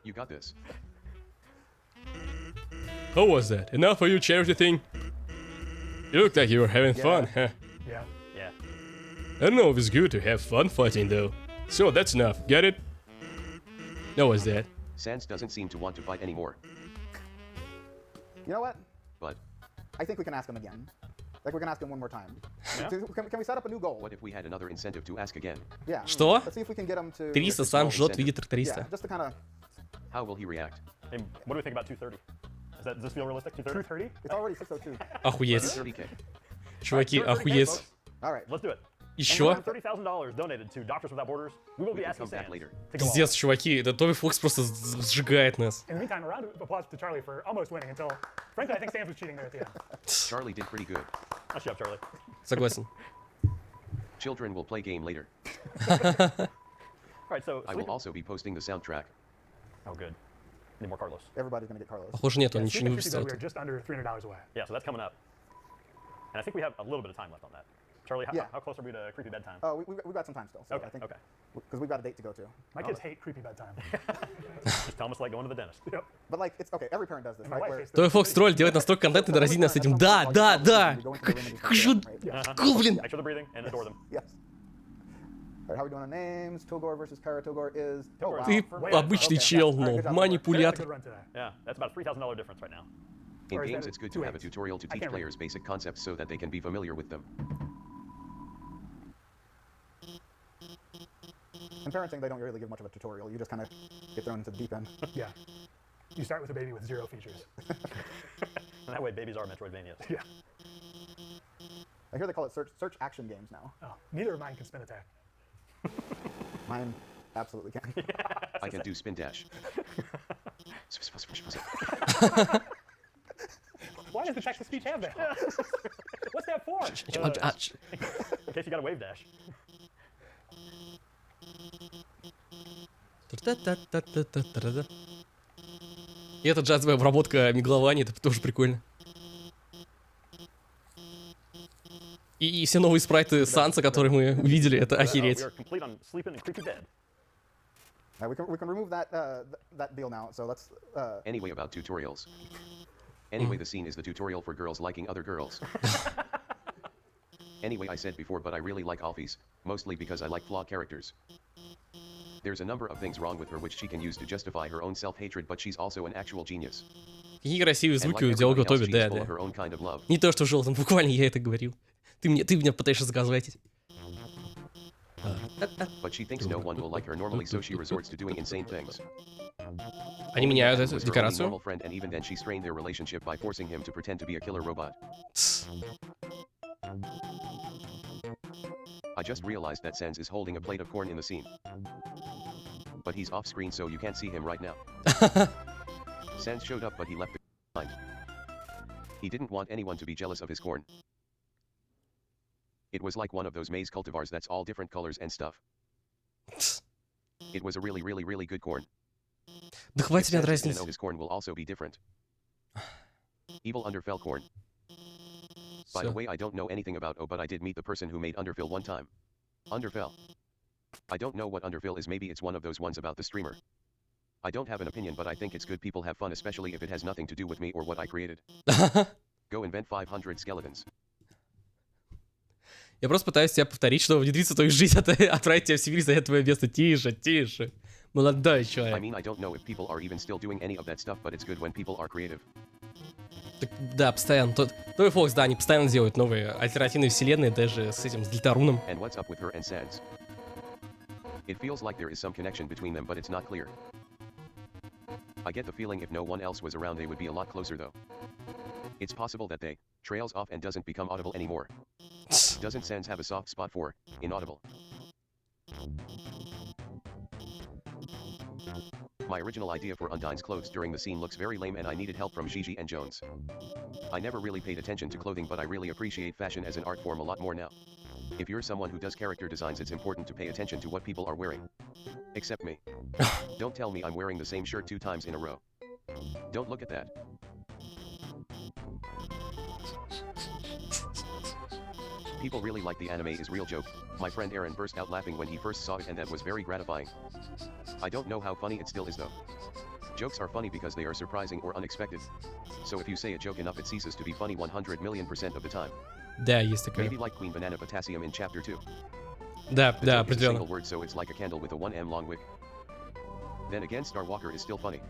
You got this. How was that? Enough for you charity thing? You looked like you were having fun, huh? Yeah. I don't know if it's good to have fun fighting though. So that's enough, get it? How was that? Sans doesn't seem to want to fight anymore. You know what? But I think we can ask him again. Like, we can ask him one more time. Yeah? Can we set up a new goal? what if we had another incentive to ask again? Yeah. Что? Let's see if we can get him to... 300 сам жжет, видит Yeah, тракториста. just to kind of... How will he react? Hey, what do we think about 230? Does this feel realistic? 230? 230? It's already 6:02. Охуеть. 30K. Чуваки, 230K, охуеть. folks. All right. Let's do it. Еще? And $30,000 donated to Doctors Without Borders. We will be We can asking come back Sans later. to go all Пиздец, чуваки, это Тоби Фокс просто сжигает нас. In the meantime, a round of applause to Charlie for almost winning until, frankly, I think Sans was cheating there at the end. Charlie did pretty good. Nice job, Charlie. Согласен. Children will play game later. All right, so I will also be posting the soundtrack. Oh, good. Need more Carlos. Everybody's gonna get Carlos. Похоже, нет, он Yeah, ничего не speaking of выпустил. Creepy Bed, we are just under $300 away. Yeah, so that's coming up. And I think we have a little bit of time left on that. Charlie, Yeah. how close are we to creepy bedtime? Oh, we've got some time still. So Okay, I think, okay. Because we've got a date to go to. My kids hate creepy bedtime. Just tell them it's like going to the dentist. Yep. But like, it's okay. Every parent does this, And my right? wife Where hates Тоби them. Фокс тролль делает настолько контентно, дорозит нас этим. Да. Какой, блин. Make sure they're breathing and adore them. Yes. All right, how are we doing on names? Togor versus Kara. Togor is... Oh, Togor wow. Ты обычный чел, но Good манипулятор. run today. Yeah, that's about a $3,000 difference right now. In Or is games, that it's good to have a 2/8? tutorial to I teach can't players basic concepts so that they can be familiar with them. In parenting, they don't really give much of a tutorial. You just kind of get thrown into the deep end. Yeah. You start with a baby with 0 features. And that way, babies are Metroidvanias. Yeah. I hear they call it search action games now. Oh, neither of mine can spin attack. Mine absolutely can. I can do spin dash. Why does the text to speech have that? What's that for? In case you got a wave dash. И это джазовая обработка миглования, это тоже прикольно. И все новые спрайты Санса, которые мы увидели, это We охереть. are complete on sleeping in creepy bed. We can remove that deal now. So let's... Anyway, about tutorials. Anyway, the scene is the tutorial for girls liking other girls. Anyway, I said before, but I really like Alphys, mostly because I like flawed characters. There's a number of things wrong with her which she can use to justify her own self-hatred, but she's also an actual genius. Какие красивые And звуки like у диалога everybody else, Тоби, she is да, full of да. her own kind of love. Не то, что в желтом, буквально я это говорил. Ты меня пытаешься заказывать. But she thinks no one will like her normally, so she resorts to doing insane things. Они меняют Mettaton эту was her only декорацию. normal friend, and even then she strained their relationship by forcing him to pretend to be a killer robot. I just realized that Sans is holding a plate of corn in the scene. But he's off screen, so you can't see him right now. Sans showed up, but he left behind. He didn't want anyone to be jealous of his corn. It was like one of those maize cultivars that's all different colors and stuff. It was a really, really, really good corn. Да хватит меня Sans didn't дразнить. know his corn will also be different. Evil Underfell corn. By the Всё. way, I don't know anything about but I did meet the person who made Underfell one time. Underfell. I don't know what Underfell is, maybe it's one of those ones about the streamer. I don't have an opinion, but I think it's good people have fun, especially if it has nothing to do with me or what I created. Go invent 500 skeletons. Я просто пытаюсь тебя повторить, чтобы внедриться в твою жизнь, отправить тебя в Сибирь, занять твое место. Тише, тише. Молодой I человек. mean, I don't know if people are even still doing any of that stuff, but it's good when people are creative. Так, да, постоянно. Тоби Фокс, да, они постоянно делают новые альтернативные вселенные, даже с этим, с Дельтаруном. And what's up with her and Sans? It feels like there is some connection between them, but it's not clear. I get the feeling if no one else was around, they would be a lot closer, though. It's possible that they trails off and doesn't become audible anymore. Doesn't Sans have a soft spot for inaudible? My original idea for Undyne's clothes during the scene looks very lame, and I needed help from Gigi and Jones. I never really paid attention to clothing, but I really appreciate fashion as an art form a lot more now. If you're someone who does character designs, it's important to pay attention to what people are wearing. Except me. Don't tell me I'm wearing the same shirt 2 times in a row. Don't look at that. People really like the anime is real joke. My friend Aaron burst out laughing when he first saw it, and that was very gratifying. I don't know how funny it still is, though. Jokes are funny because they are surprising or unexpected. So if you say a joke enough, it ceases to be funny 100,000,000% of the time. Да, есть такое. Maybe like Queen Banana Potassium in Chapter 2. Да, The да, joke is a single определенно. word, so it's like a candle with a 1M long wick. Then again, Star Walker is still funny.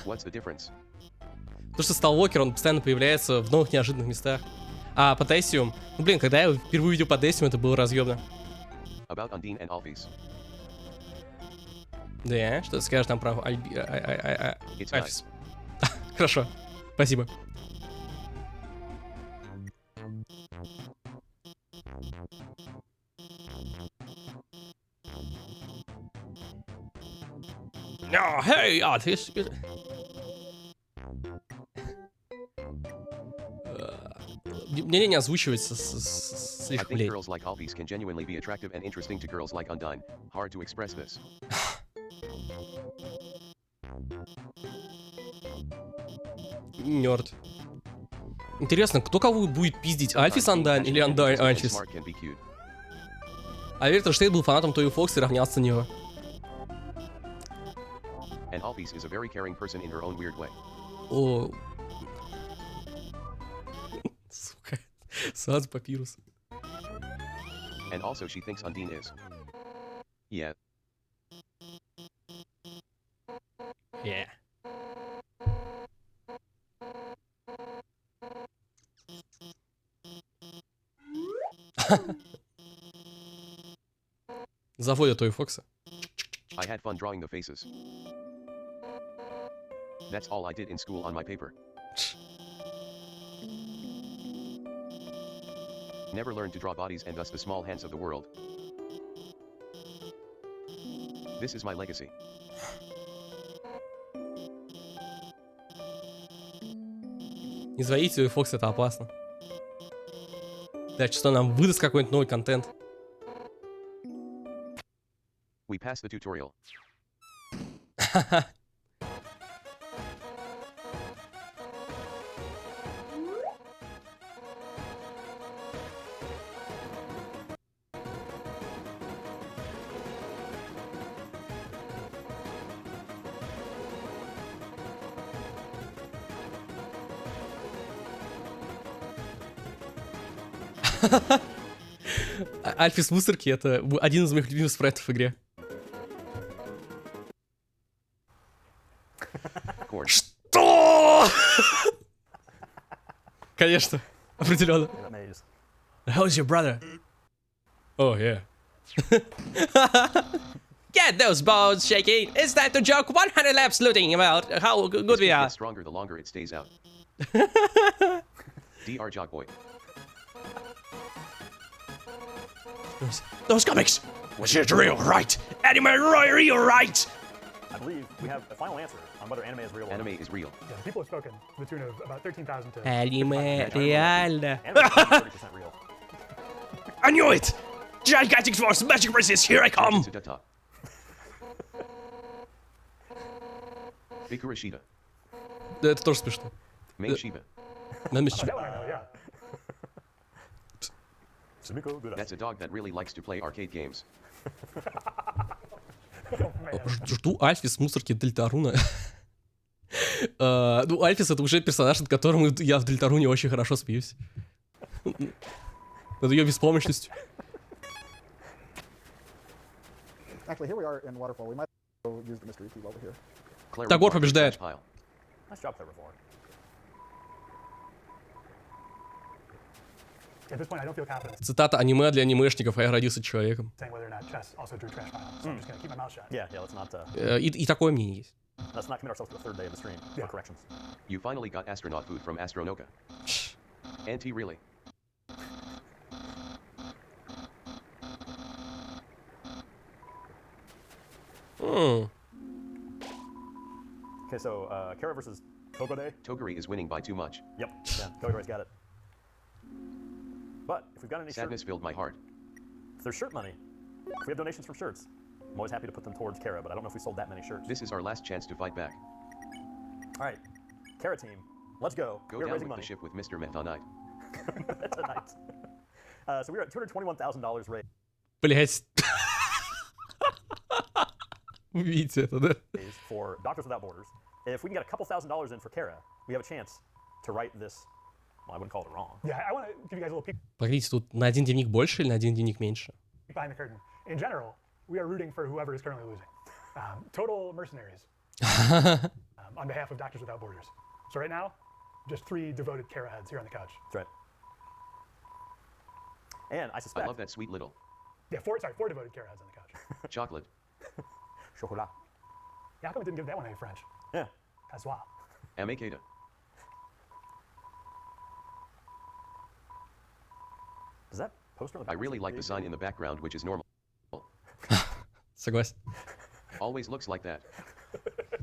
What's the difference? Потому что Сталвокер, он постоянно появляется в новых неожиданных местах. А Potassium, ну блин, когда я впервые увидел Potassium, это было разъемно. About Undine and Alphys. Да, что ты скажешь там про It's Альфис? Хорошо, спасибо. Hey, Альфис. Мне не озвучивается с I их, think блядь. girls like Alphys can genuinely be attractive and interesting to girls like Undine. Hard to express this. Нёрд. Интересно, кто кого будет пиздить? Альфис Sometimes being Андайн или passionate, Андайн interesting, and Альфис? smart can be cute. А Вертер Штейт был фанатом Тоби Фокса и равнялся на него. And Alphys is a very caring person in her own weird way. О. Сука. Саз папирус. And also she thinks Undine is. Yeah. Yeah. Заводят Тоби Фокса. I had fun drawing the faces. That's all I did in school on my paper. Never learned to draw bodies and thus the small hands of the world. This is my legacy. Не заводите Тоби Фокса, это опасно. Да, что нам выдаст какой-нибудь новый контент. We passed the tutorial. Альфис Мусорки — это один из моих любимых спрайтов в игре. Corn. Что? Конечно, определенно. Maze. How's your brother? Oh, yeah. Get those bones shaking. Is that the joke? 100 laps looting about how good This we kid are. gets stronger the longer it stays out. Dr. Jog Boy. Those comics. Was it real, right? Anime real, right? I believe we have a final answer on whether anime is real or not. Anime is real. Yeah, people have spoken to the tune of about 13,000 to. Anime реально. Anime is 30% real. I knew it! Gigantic force, magic resist, here I come! Sudata. Bikurashida. Да, это тоже смешно. Main Shiba. Надо That one I know, yeah. Sumiko Gura. That's a dog that really likes to play arcade games. Oh, man. Жду Альфис с мусорки Дельтаруна. Ну, Альфис это уже персонаж, над которым я в Дельтаруне очень хорошо смеюсь. Над ее беспомощностью. Actually, here we are in Waterfall. We might go use the mystery key while we're here. Claire Tagore Woodmark побеждает. Pile. Nice job, Clever Vaughn. At this point, I don't feel confident Цитата аниме для анимешников, а я родился человеком. saying whether or not chess also drew trash files. So I'm just gonna keep my mouth shut. Yeah, let's not И такое мнение есть. let's not commit ourselves to the third day of the stream for corrections. You finally got astronaut food from Astronoka. Auntie, really? Okay, so Kara versus Togode. Toguri is winning by too much. Yep, yeah, Togode's got it. But if we've got any Sadness shirts, filled my heart. if there's shirt money, if we have donations from shirts, I'm always happy to put them towards Kara, but I don't know if we sold that many shirts. This is our last chance to fight back. All right, Kara team, let's go. Go We're down raising with money. the ship with Mr. Methanite. Tonight. So we're at $221,000 raised Блять. Увидите это, да? for Doctors Without Borders. If we can get a couple $1,000s in for Kara, we have a chance to right this. Well, I wouldn't call it wrong. Yeah, I want to give you guys a little peek Погодите, тут на один дневник больше или на один дневник меньше? behind the curtain. In general, we are rooting for whoever is currently losing. Total mercenaries on behalf of Doctors Without Borders. So right now, just 3 devoted Kara heads here on the couch. That's right. And I suspect. I love that sweet little Yeah, 4 devoted Kara heads on the couch. chocolate. Chocolat. Yeah, how come it didn't give that one any French? Yeah. That's wow. Amekeda. Does that poster on the I really like the sign in the background, which is normal. Согласен. Always looks like that.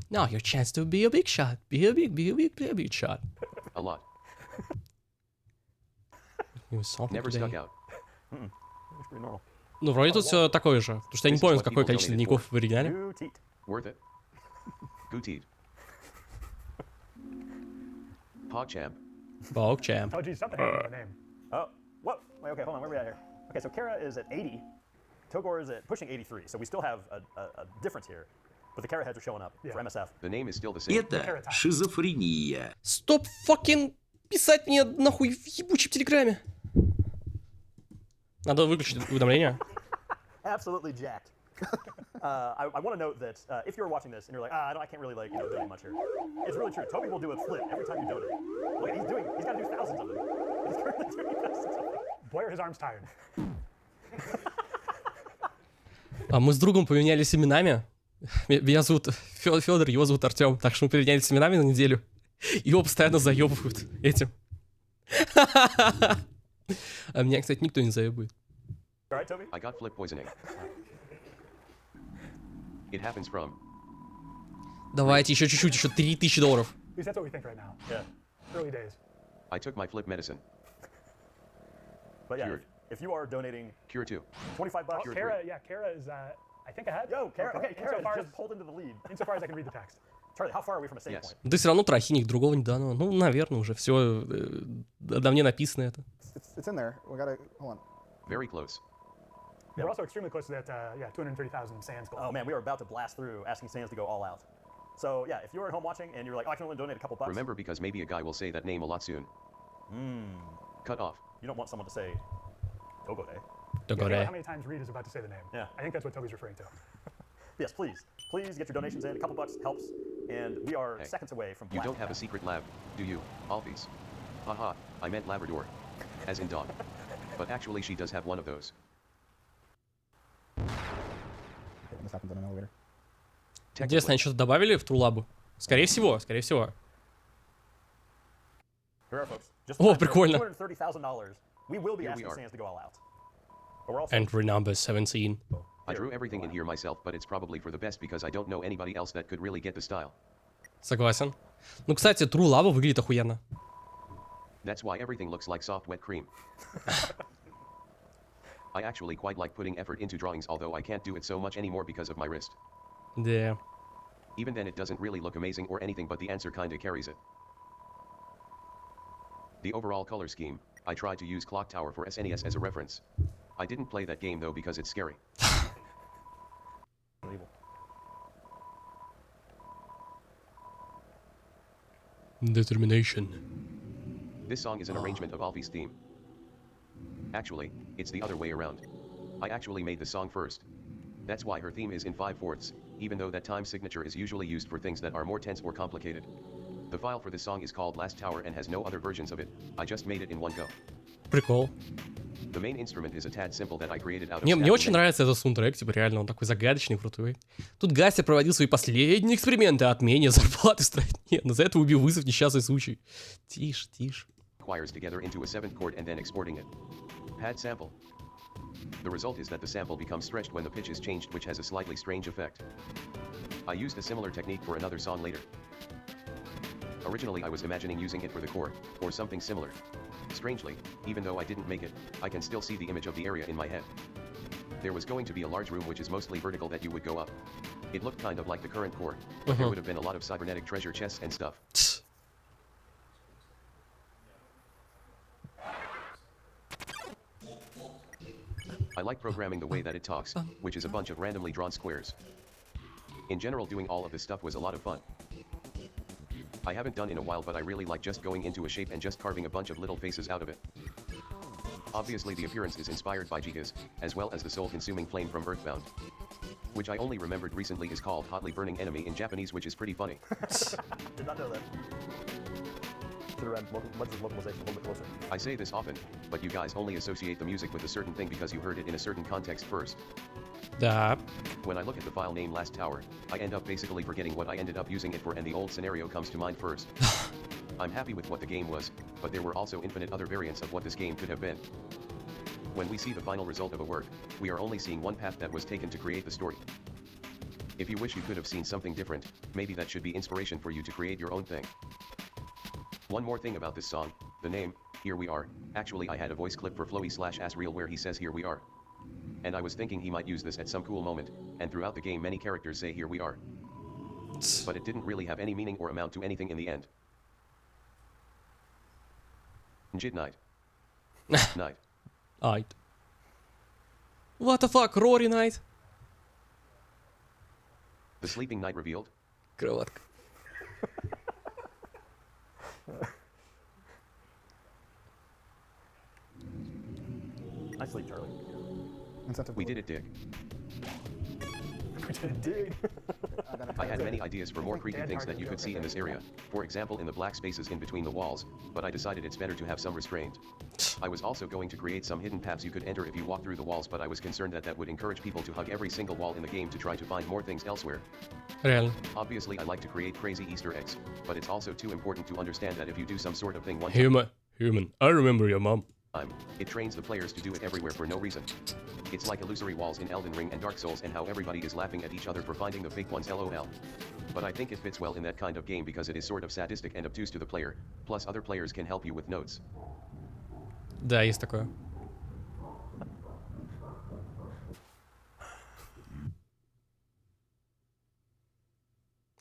Now your chance to be a big shot. Be a big shot. A lot. Something Never today. stuck out. It's pretty normal. Ну, вроде тут все такое же. Потому что я не помню, какое количество дневников в оригинале. New teat. Worth it. Gootied. PogChamp. PogChamp. Oh, geez, something happened in the name. Oh, whoa. Wait, okay, hold on. Where are we at here? Okay, so Kara is at 80. Togor is at pushing 83. So we still have a difference here. But the Kara heads are showing up for MSF. The name is still the same. Это шизофрения. Стоп fucking писать мне нахуй в ебучем телеграме. Надо выключить уведомления. Absolutely jacked. I want to note that if you're watching this and you're like, I can't really donate much here. It's really true. Toby will do a flip every time you donate. Look, he's got to do thousands of them. He's currently doing thousands of them. Boy, are his arms tired. А мы с другом поменялись именами. Меня зовут Федор, его зовут Артем. Так что мы поменялись именами на неделю. Его постоянно заебывают этим. А меня, кстати, никто не заебывает. All right, Toby? I got flip poisoning. It happens from. Давайте еще чуть-чуть, еще $3000. At least that's what we think right now. Yeah. Early days. I took my flip medicine. But yeah, Cured. if you are donating Cure 2. $25. Cured Kara, 3. yeah, Kara is, I think ahead. Yo, Kara. Okay, Kara Insofar just as, pulled into the lead. insofar as I can read the text. Charlie, how far are we from a save Yes. point? Да все равно трахиник, другого не дано. Ну, наверное, уже все. На мне написано это. It's in there. We gotta, hold on. Very close. We're also extremely close to that, 230,000 sands goal. Oh man, we are about to blast through asking Sans to go all out. So yeah, if you're at home watching and you're like, I can only donate a couple bucks. Remember, because maybe a guy will say that name a lot soon. Cut off. You don't want someone to say Togode. I don't know how many times Reed is about to say the name. Yeah. I think that's what Toby's referring to. Yes, please. Please get your donations in. A couple bucks helps. And we are Hey, seconds away from You don't blasting have a out. secret lab, do you, Alphys? Haha, I meant Labrador. As in dog. But actually she does have one of those. and this happens in an elevator. Интересно, они что-то добавили в Трулабу? Скорее всего, скорее всего. Here we are, folks. Just Oh, in time for прикольно. $230,000. We will be Here we asking are. Sans to go all out. But we're also Entry number 17. I drew everything in here myself, but it's probably for the best because I don't know anybody else that could really get the style. Согласен. Ну, кстати, Трулаба выглядит охуенно. That's why everything looks like soft wet cream. I actually quite like putting effort into drawings, although I can't do it so much anymore because of my wrist. Да. Even then it doesn't really look amazing or anything, but the answer kinda carries it. The overall color scheme, I tried to use Clock Tower for SNES as a reference. I didn't play that game though because it's scary. Determination. This song is an arrangement of Alfie's theme. Actually, it's the other way around. I actually made the song first. That's why her theme is in 5/4, even though that time signature is usually used for things that are more tense or complicated. The file for this song is called Last Tower and has no other versions of it. I just made it in one go. Прикол. The main instrument is a tad simple that I created out of Мне staff очень and нравится этот саундтрек, типа реально он такой загадочный, крутой. Тут Гастер проводил свои последние эксперименты о отмене зарплаты в стране, но за это убил вызов несчастный случай. Тише, тише. wires together into a 7th chord and then exporting it. Pad sample. The result is that the sample becomes stretched when the pitch is changed, which has a slightly strange effect. I used a similar technique for another song later. Originally I was imagining using it for the chord, or something similar. Strangely, even though I didn't make it, I can still see the image of the area in my head. There was going to be a large room which is mostly vertical that you would go up. It looked kind of like the current chord, but there would have been a lot of cybernetic treasure chests and stuff. I like programming the way that it talks, which is a bunch of randomly drawn squares. In general, doing all of this stuff was a lot of fun. I haven't done in a while, but I really like just going into a shape and just carving a bunch of little faces out of it. Obviously the appearance is inspired by Gigas, as well as the soul-consuming flame from Earthbound. Which I only remembered recently is called Hotly Burning Enemy in Japanese, which is pretty funny. Did not know that. What's his localization a little bit closer? I say this often, but you guys only associate the music with a certain thing because you heard it in a certain context first. Да. When I look at the file name Last Tower, I end up basically forgetting what I ended up using it for, and the old scenario comes to mind first. I'm happy with what the game was, but there were also infinite other variants of what this game could have been. When we see the final result of a work, we are only seeing one path that was taken to create the story. If you wish you could have seen something different, maybe that should be inspiration for you to create your own thing. One more thing about this song, the name, Here We Are. Actually I had a voice clip for Flowey/Asriel where he says Here We Are. And I was thinking he might use this at some cool moment, and throughout the game many characters say Here We Are. But it didn't really have any meaning or amount to anything in the end. Njid night. Night. Айт. What the fuck, Rory Night? The sleeping night revealed. Кроватка. I sleep, Charlie. Incentive. We did it, Dick. We did dig. I had many ideas for more creepy things that you could see in this area, for example in the black spaces in between the walls, but I decided it's better to have some restraint. I was also going to create some hidden paths you could enter if you walk through the walls, but I was concerned that that would encourage people to hug every single wall in the game to try to find more things elsewhere. Реально. Obviously I like to create crazy Easter eggs, but it's also too important to understand that if you do some sort of thing one time, Human. I remember your mom. it trains the players to do it everywhere for no reason. It's like illusory walls in Elden Ring and Dark Souls and how everybody is laughing at each other for finding the fake ones, lol. But I think it fits well in that kind of game because it is sort of sadistic and obtuse to the player, plus other players can help you with notes. Да, есть такое.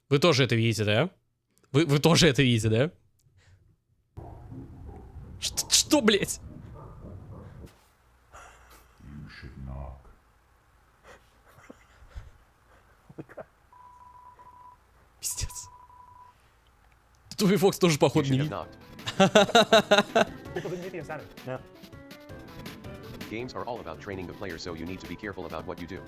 Вы тоже это видите, да? Вы тоже это видите, да? Что, блять? Пиздец. Тоби Фокс тоже, You походу, should не have видит. knocked. People didn't meet the incentive. Yeah. Games are all about training the player, so you need to be careful about what you do.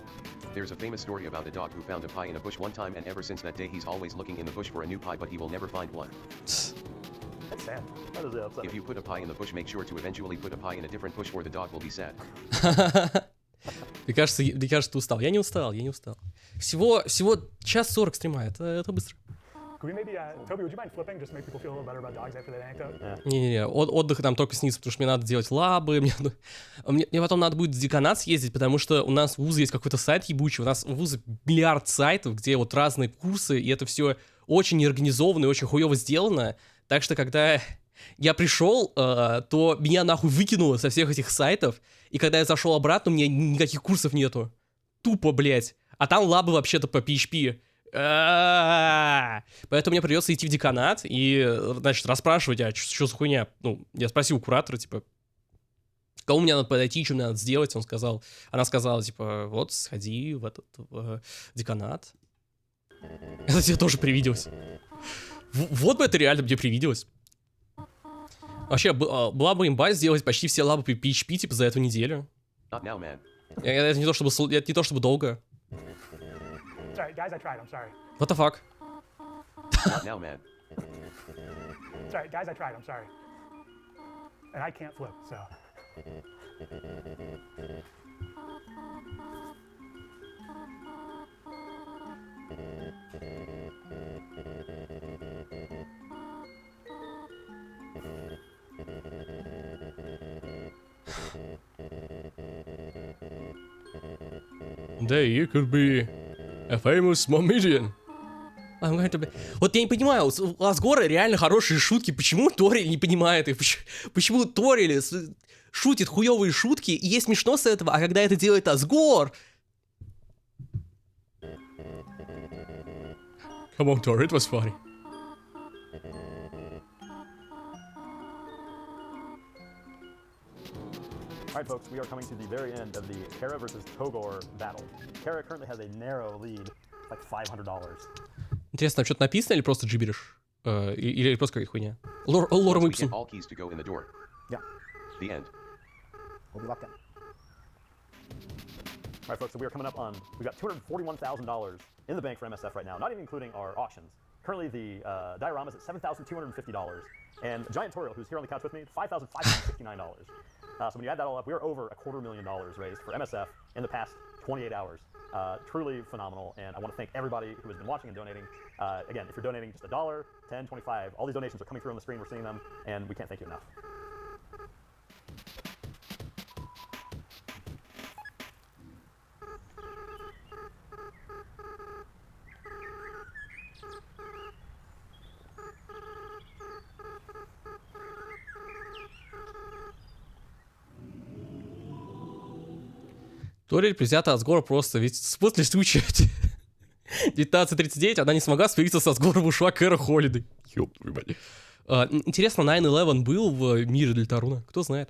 There's a famous story about a dog who found a pie in a bush one time, and ever since that day he's always looking in the bush for a new pie, but he will never find one. That's sad. That is upsetting. If you put a pie in the bush, make sure to eventually put a pie in a different bush or the dog will be sad. Мне кажется, ты устал. Я не устал. Всего час 40 стрима, это быстро. Could we maybe, Toby, would you mind flipping just to make people feel a little better about dogs after that anecdote? Не-не-не, отдых там только снизу, потому что мне надо делать лабы, мне потом надо будет в деканат съездить, потому что у нас в вузе есть какой-то сайт ебучий, у нас в вузе миллиард сайтов, где вот разные курсы, и это все очень неорганизованно и очень хуево сделано, так что когда я пришел, то меня нахуй выкинуло со всех этих сайтов, и когда я зашел обратно, у меня никаких курсов нету. Тупо, блять. А там лабы вообще-то по PHP. Поэтому мне придется идти в деканат и, значит, расспрашивать, а что за хуйня? Ну, я спросил у куратора, типа, кому мне надо подойти, что мне надо сделать? Она сказала, типа, вот, сходи в этот деканат. Это тебе тоже привиделось. Вот бы это реально мне привиделось. Вообще, была бы имба сделать почти все лабы по PHP, типа, за эту неделю. Это не то чтобы долго. Sorry, guys, I tried. I'm sorry. What the fuck? Not now, man. Sorry, guys, I tried. I'm sorry. And I can't flip, so. There you could be a famous comedian. Вот я не понимаю, у Асгора реально хорошие шутки, почему Ториль не понимает их? Почему Ториль шутит хуёвые шутки, и есть смешно с этого, а когда это делает Асгор... Come on, Tor, it was funny. Alright folks, we are coming to the very end of the Kara versus Togor battle. Kara currently has a narrow lead, like $500. Интересно, там что-то написано или просто джиберишь? Или просто какая хуйня? Лором Ипсум. All keys to go in the door. Yeah. The end. We'll be locked in. Alright folks, so we are coming up on, we've got $241,000 in the bank for MSF right now, not even including our auctions. Currently the diorama is at $7,250, and Giant Toriel, who's here on the couch with me, $5,569. So when you add that all up, we are over $250,000 raised for MSF in the past 28 hours. Truly phenomenal, and I want to thank everybody who has been watching and donating. Again, if you're donating just $1, $10, $25, all these donations are coming through on the screen, we're seeing them, and we can't thank you enough. Ториль презята Асгора просто, ведь после случая 1939 она не смогла смириться с Асгором, ушла Кэра Холидей. Ёб твою мать. Интересно, 9/11 был в мире для Таруна? Кто знает?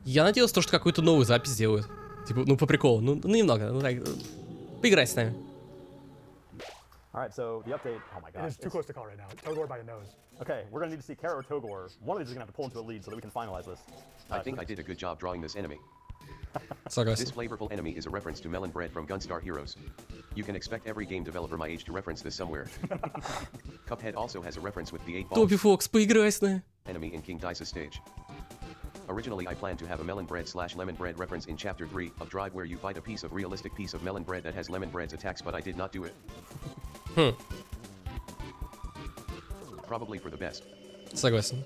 Я надеялся, что какую-то новую запись сделают. Типа, ну по приколу, ну немного, ну так, поиграй с нами. Alright, so the update, oh my gosh. It is too close to call right now. Togor by a nose. Okay, we're gonna need to see Kara or Togor. One of these is gonna have to pull into a lead so that we can finalize this. I think I did a good job drawing this enemy. Согласен. This flavorful enemy is a reference to Melon Bread from Gunstar Heroes. You can expect every game developer my age to reference this somewhere. Cuphead also has a reference with the 8 balls. Тоби Фокс, поиграй с нами. Enemy in King Dice's stage. Originally I planned to have a melon bread/lemon bread reference in chapter 3 of Drive where you bite a realistic piece of melon bread that has lemon bread's attacks, but I did not do it. Probably for the best. Согласен.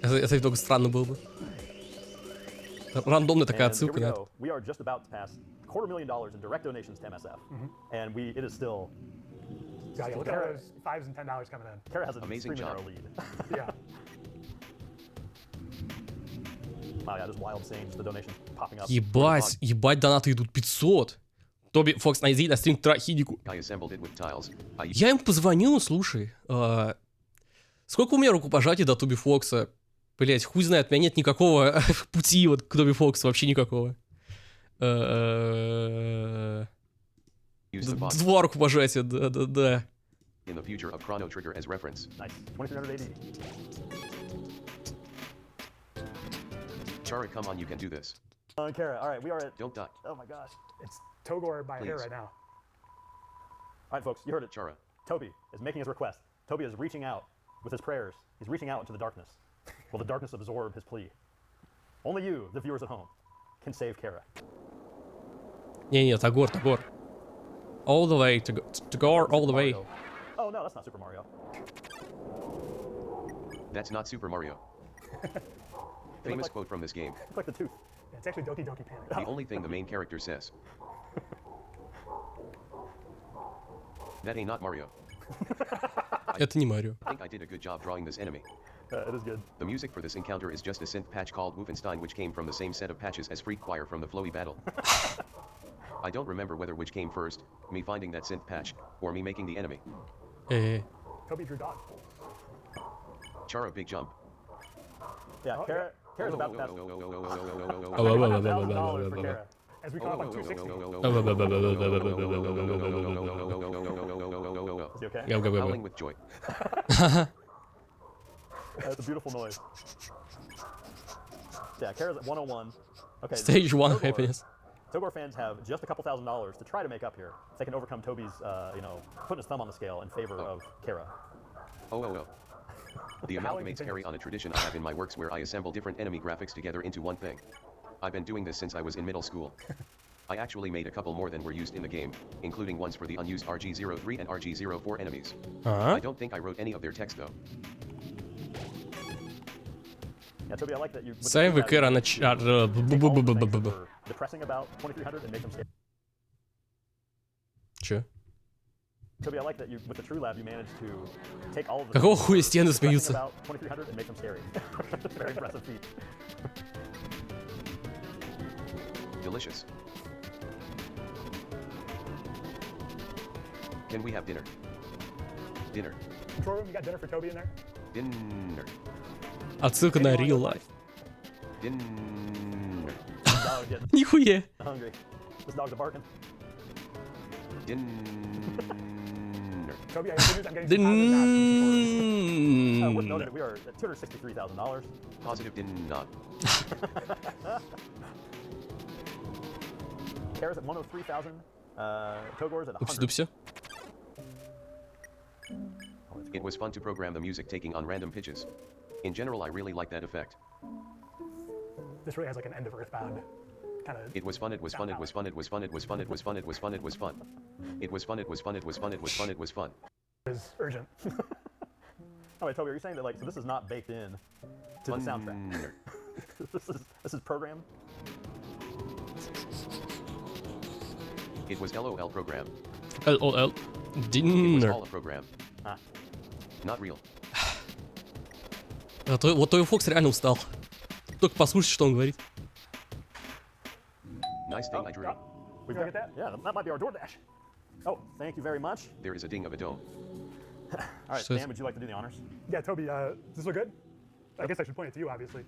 Это немного странно было бы. Рандомная такая отсылка на это. We are just about to pass $250,000 in direct donations to MSF, and it is still. Yeah, look at all those $5s and $10 coming in. Kara has an Amazing extremely job. narrow lead. Yeah. Wow, yeah, just wild seeing just the donation popping up. Ебать, донаты идут 500. Тоби Фокс, найди на стрим Трахидику. I assembled it with tiles. Я им позвонил, слушай. Сколько у меня рукопожатий до Тоби Фокса? Блять, хуй знает, у меня нет никакого пути вот к Тоби Фоксу, вообще никакого. Два рукопожатия, да. In the future of Chrono Trigger as reference. Nice. 2380. Chara, come on, you can do this. Kara, all right, we are at. Don't die. Oh my gosh, Togor by hair Please. right now. All right, folks, you heard it. Chara. Toby is making his request. Toby is reaching out with his prayers. He's reaching out into the darkness. Will the darkness absorb his plea? Only you, the viewers at home, can save Kara. Не, Тагор. All the way, Tagor, all the way. Mario. Oh no, that's not Super Mario. That's not Super Mario. Famous quote from this game. It's like the tooth. It's actually Doki Doki Panic. The only thing the main character says. That ain't not Mario. Это не Марио. I think I did a good job drawing this enemy. It is good. The music for this encounter is just a synth patch called Wolfenstein, which came from the same set of patches as Freak Choir from the Flowey battle. I don't remember whether which came first, me finding that synth patch, or me making the enemy. Toby drew dog. Chara, big jump. Yeah, Oh, Kara's about that. Oh, $1,000 for Kara. As we come up on 260. Is he okay? Go. Howling with joy. That's a beautiful noise. Yeah, Kara's at 101. Okay. Stage 1 Togor- happiness. Togor fans have just a couple $1,000s to try to make up here. If they can overcome Toby's, putting his thumb on the scale in favor of Kara. Oh. The amalgamates carry on a tradition I have in my works where I assemble different enemy graphics together into one thing. I've been doing this since I was in middle school. I actually made a couple more than were used in the game, including ones for the unused RG03 and RG04 enemies. I don't think I wrote any of their text though. Yeah, Toby, I like that you. Save Kara на чар. Depressing about 2300 and make them scary. Чё? Toby, I like that you, with the True Lab, you managed to take all of the. Какого хуя стены depressing смеются? about 2300 and make them scary. Very impressive feat. Delicious. Can we have dinner? Dinner. Control room, you got dinner for Toby in there? Dinner. Отсылка на real life. Dinner. Dog getting Нихуя. hungry. This dog's a barking. Dinner. Toby, I have good news. I'm getting some positive nods. Worth noting that we are at $263,000. Positive did not. Kara's at 103,000. Togor's at 100. Упси-дупси. It was fun to program the music taking on random pitches. In general, I really like that effect. This really has like an end of Earthbound kind of. It was fun, it was fun, it was fun, it was fun, it was fun, it was fun, it was fun, it was fun. It was fun, it was fun, it was fun, it was fun, it was fun. Is urgent. Oh wait, Toby, are you saying that so this is not baked in to the soundtrack? this is programmed? It was LOL program. LOL. It was Dinner. all a program. Not real. Вот Тоби Фокс реально устал. Только послушай, что он говорит. Nice thing I drew. We got that? Yeah, that might be our DoorDash. Oh, thank you very much. There is a ding of a dome. All right, So- Dan, would you like to do the honors? Yeah, Toby, does this look good? I guess I should point it to you, obviously.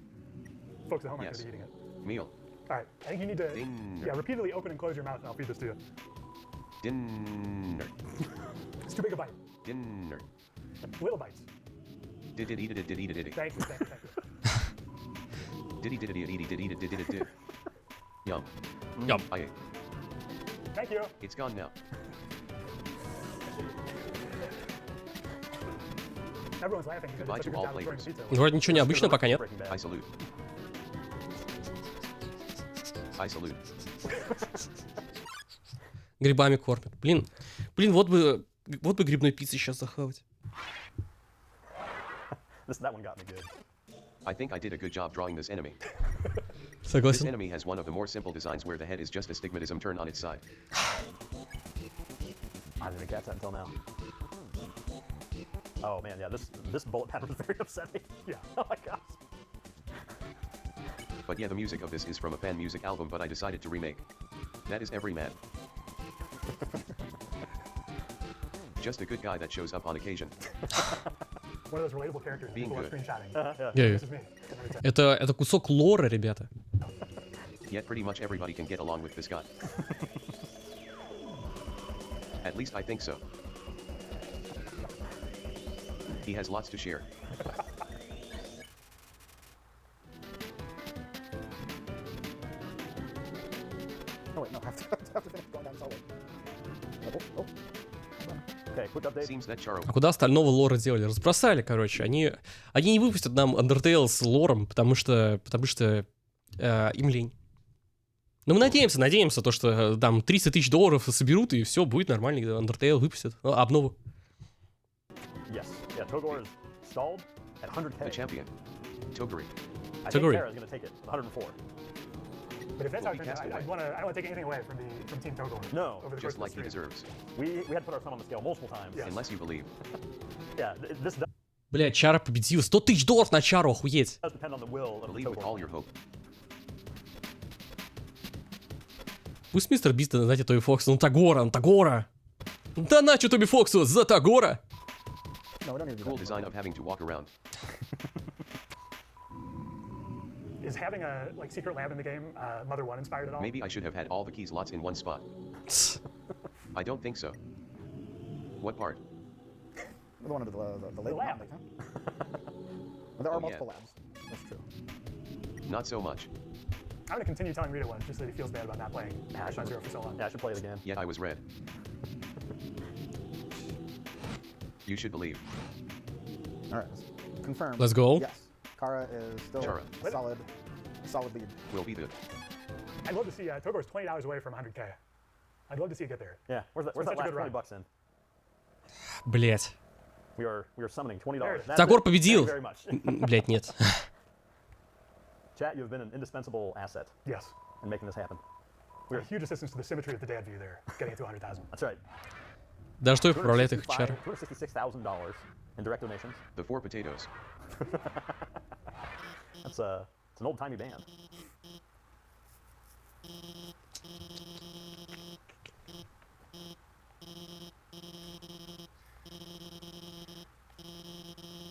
Folks at home aren't Yes. going to be eating it. Meal. All right, I think you need to Dinner. repeatedly open and close your mouth, and I'll feed this to you. Dinner. It's too big a bite. Dinner. Little bites. Did it, eat it, did eat it, Thank you. did it, did it, eat it, did eat it, did it, did. Yum. Yum. I ate. Thank you. It's gone now. Everyone's laughing because Goodbye it's such a to good all job of throwing flavors. pizza. Вроде ничего необычного пока нет. Breaking Bad. I salute. I salute. Грибами кормят. Блин, вот бы грибной пиццы сейчас захавать. That one got me good. I think I did a good job drawing this enemy. This Согласен. enemy has one of the more simple designs where the head is just astigmatism turned on its side. I didn't catch that until now. Oh man, yeah, this bullet pattern is very upsetting. Yeah. Oh my gosh. But yeah, the music of this is from a fan music album, but I decided to remake. That is every man. Just a good guy that shows up on occasion. One of those relatable characters Being people are good. screenshotting. Yeah. Yeah. This is me. Это кусок лора, ребята. Yet pretty much everybody can get along with this guy. At least I think so. He has lots to share. Oh wait, no, I have to finish going down Okay, quick update. Seems that Charo А куда остального лора делали? Разбросали, короче. Они не выпустят нам Undertale с лором, потому что им лень. Но мы надеемся, то, что там 30 тысяч долларов соберут, и все, будет нормально, Undertale выпустят. Обнову. Yes. Yeah, Togor is stalled at 100K. the champion. Toguri. I think Toguri. Kara is going to take it, 104. But if that's how it Well, turns out, he I cast don't want to take anything away from Team Togor. No, over the Just course like he of the stream. deserves. We had to put our thumb on the scale multiple times. Yeah. Unless you believe. Yeah, this does Бля, Чара победил. 100 тысяч долларов на Чару, охуеть. depend on the will of Believe with all Togor. your hope. Пусть мистер Бист, знаете, Тоби Фокса. Ну, Тагора. Да начо Тоби Фоксу за Тагора. No, we don't need to do Cool that. design of having to walk around. Is having a secret lab in the game Mother 1 inspired at all? Maybe I should have had all the key slots in one spot. I don't think so. What part? The one of the lab. lab. Huh? Well, there are Oh, yeah. multiple labs. That's true. Not so much. I'm going to continue telling Rita one, just that he feels bad about not playing Asriel Dreemurr for so long. Yeah, I should play it again. Yet I was red. You should believe. All right. Confirmed. Let's go. Yes. Kara is still Chara. a solid lead. Will be good. I'd love to see Togor's $20 away from 100K. I'd love to see it get there. Yeah, where's that such a last good 20 run. bucks in? Блять. We are summoning $20. There it is. That's Тагор it. победил. Thank you very much. Блять, нет. Chat, you have been an indispensable asset Yes. in making this happen. We're a huge assistance to the symmetry of the dad view there, getting it to 100,000. That's right. Даже что поправляет их Чара. $266,000 in direct donations. The four potatoes. It's an old-timey band.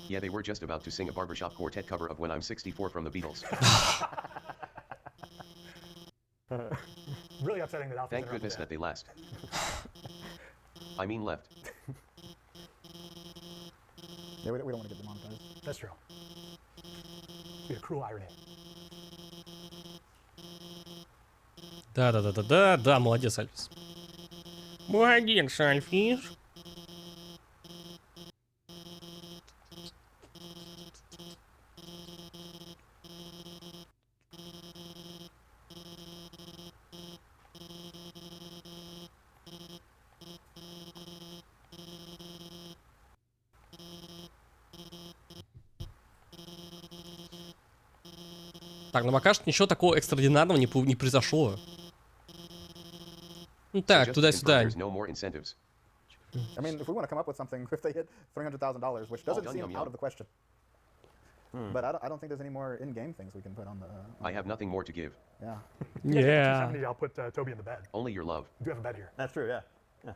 Yeah, they were just about to sing a barbershop quartet cover of When I'm 64 from the Beatles. Really upsetting that Alpha's Thank interrupted goodness that. that they last. I mean left. Yeah, we don't want to get demonetized. That's true. Be a cruel irony. Да, молодец, Альфис. Молодец, Альфис. Так, ну пока что ничего такого экстраординарного не произошло. Ну So так, just to confirm, туда-сюда. there's no more incentives. I mean, if we want to come up with something, if they hit $300,000, which doesn't yum, seem yum, out yum. of the question. But I don't think there's any more in-game things we can put on the. I have nothing more to give. Yeah. If you guys get Yeah. 270, I'll put Toby in the bed. Only your love. I do have a bed here. That's true, yeah.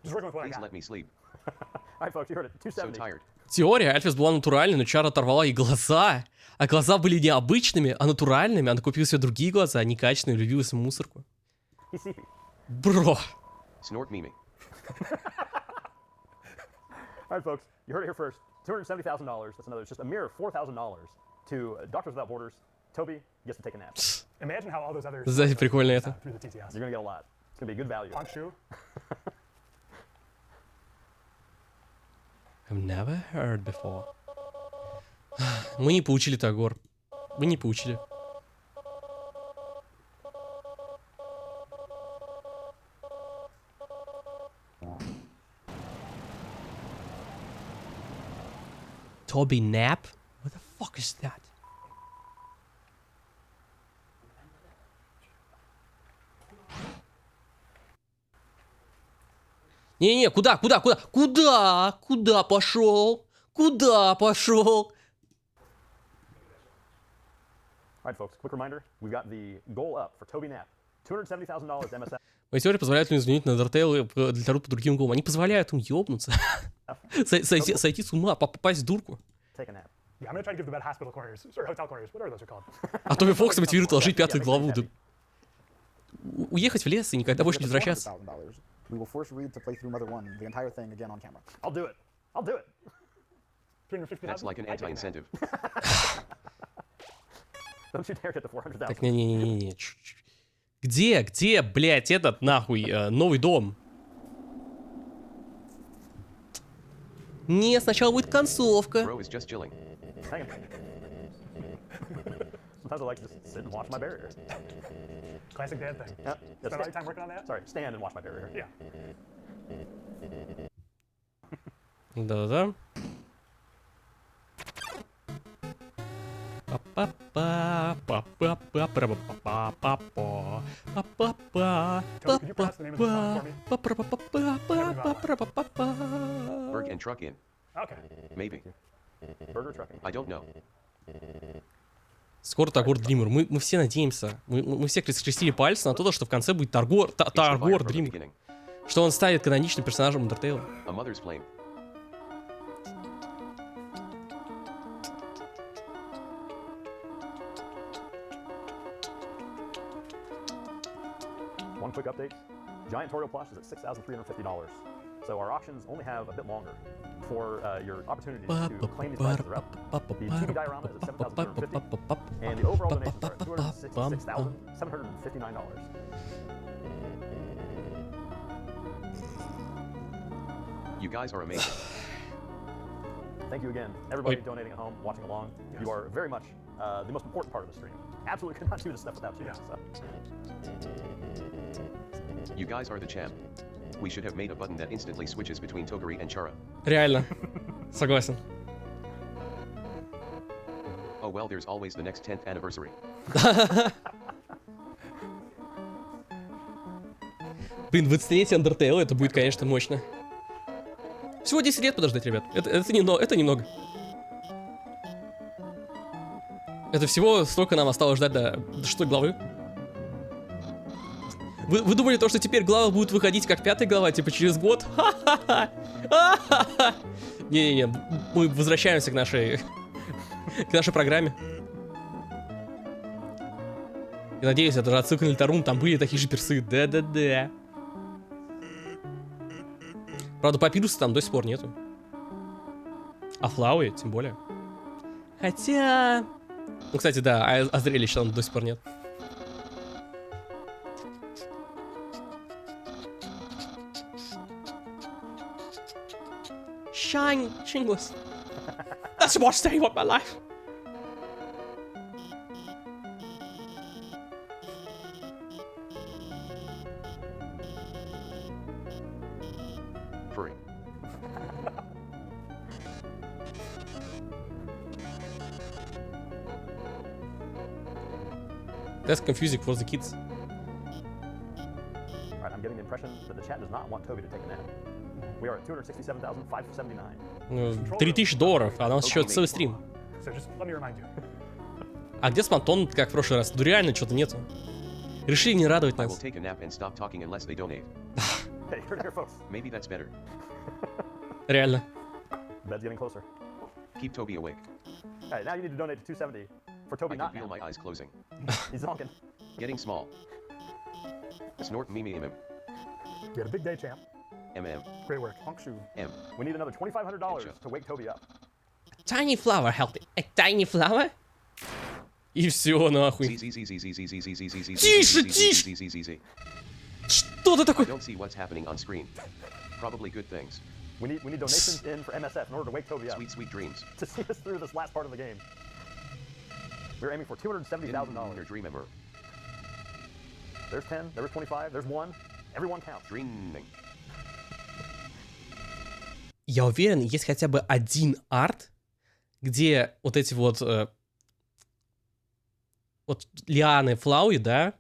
Just working with what I Please got. let me sleep. All right, folks, you heard it. So 270. tired. Теория Альфис была натуральной, но Чара оторвала ей глаза. А глаза были не обычными, а натуральными. Она купила себе другие глаза, некачественные, влюбилась в мусорку. He's sleepy. Бро. Snort mimi. All right, folks, you heard it here first. $270,000. That's another, it's just a mere $4,000 to Doctors Without Borders. Toby gets to take a nap. Imagine how all those others Знаете, прикольно это. through the TTS. You're gonna get a lot. It's gonna be a good value. Punk shoe. I've never heard before. Мы не получили Тагор. Мы не получили. Toby Nap? What the fuck is that? Не-не, куда пошел? Куда пошел? All right, folks, quick reminder. We've got the goal up for Toby Knapp. $270,000 MSF. Мои теории позволяют мне изменить на Undertale для Тару по другим голам. Они позволяют им ёбнуться. Сойти с ума, попасть в дурку. Take a nap. Yeah, I'm gonna try to give the bed hospital corners or hotel corners. What are those called? А Тоби Фокса мотивирует ложить пятую главу. Да. Уехать в лес и никогда больше не возвращаться. $400,000. We will force Reed to play through Mother 1, the entire thing again on camera. I'll do it. I'll do it. That's like an anti-incentive. Don't you dare hit the 400,000. Так, не-не-не-не. Где, блядь, этот, нахуй, новый дом? Не, сначала будет концовка. Bro is just chilling. Hang on. Sometimes I like to just sit and watch my barrier. Classic dad thing. Yeah. Spend all your time working on that? Sorry, stand and watch my barrier. Yeah. Да-да-да. Berg and truck in. Okay. Maybe. Burger trucking. I don't know. Скоро Asriel Dreemurr. Мы все надеемся. Мы все скрестили пальцы на то, что в конце будет Asriel It's the fire from the Dreemurr. beginning. Что он станет каноничным персонажем Undertale. A mother's flame. One quick update. Giant Toriel plush is at $6,350. So our auctions only have a bit longer for your opportunities to claim these prizes are up. The TV diorama is at $7,250, and the overall donations are at $266,759. You guys are amazing. Thank you again, everybody donating at home, watching along. You are very much the most important part of the stream. Absolutely could not do this stuff without you. So. You guys are the champ. We should have made a button that instantly switches between Toguri and Chara. Реально. Согласен. Oh well, there's always the next 10th anniversary. Блин, 20-летие Undertale, это будет, конечно, мощно. Всего 10 лет подождать, ребят. Это немного. Это всего столько нам осталось ждать до 6 главы. Вы думали то, что теперь глава будет выходить как 5-я глава, типа через год? Не-не-не, мы возвращаемся к нашей программе. Я надеюсь, это же отсылка на Тарун, там были такие же персы. Да-да-да. Правда, папируса там до сих пор нету. А Flowey тем более. Хотя... Ну, кстати, да, Asriel там до сих пор нет. Shine, Shingless. That's the worst day of my life. Furry. That's confusing for the kids. Alright, I'm getting the impression that the chat does not want Toby to take a nap. We are at $267,579. $3000, а у нас еще целый стрим. So just let me remind you. А где Смантон, как в прошлый раз? Ну реально, что-то нету. Решили не радовать I will нас. take a nap and stop talking unless they donate. Hey, heard it here, folks. Maybe that's better. Реально. Bed's getting closer. Keep Toby awake. Alright, now you need to donate to $270 for Toby I not can feel napping. my eyes closing. He's zonking. Getting small. Snort meme mm. You had a big day, champ. Mm. Great work. Honkshu. M. We need another $2,500 to wake Toby up. Tiny flower, help me. A tiny flower? И все, нахуй. Тише, тише! Что ты I такой? don't see what's happening on screen. Probably good things. We need donations in for MSF in order to wake Toby up. Sweet, sweet dreams. To see us through this last part of the game. We're aiming for $270,000. Dreemurr. There's 10, there was 25, there's 1. Everyone counts. Dreaming. Я уверен, есть хотя бы один арт, где вот эти вот лианы Flowey, да?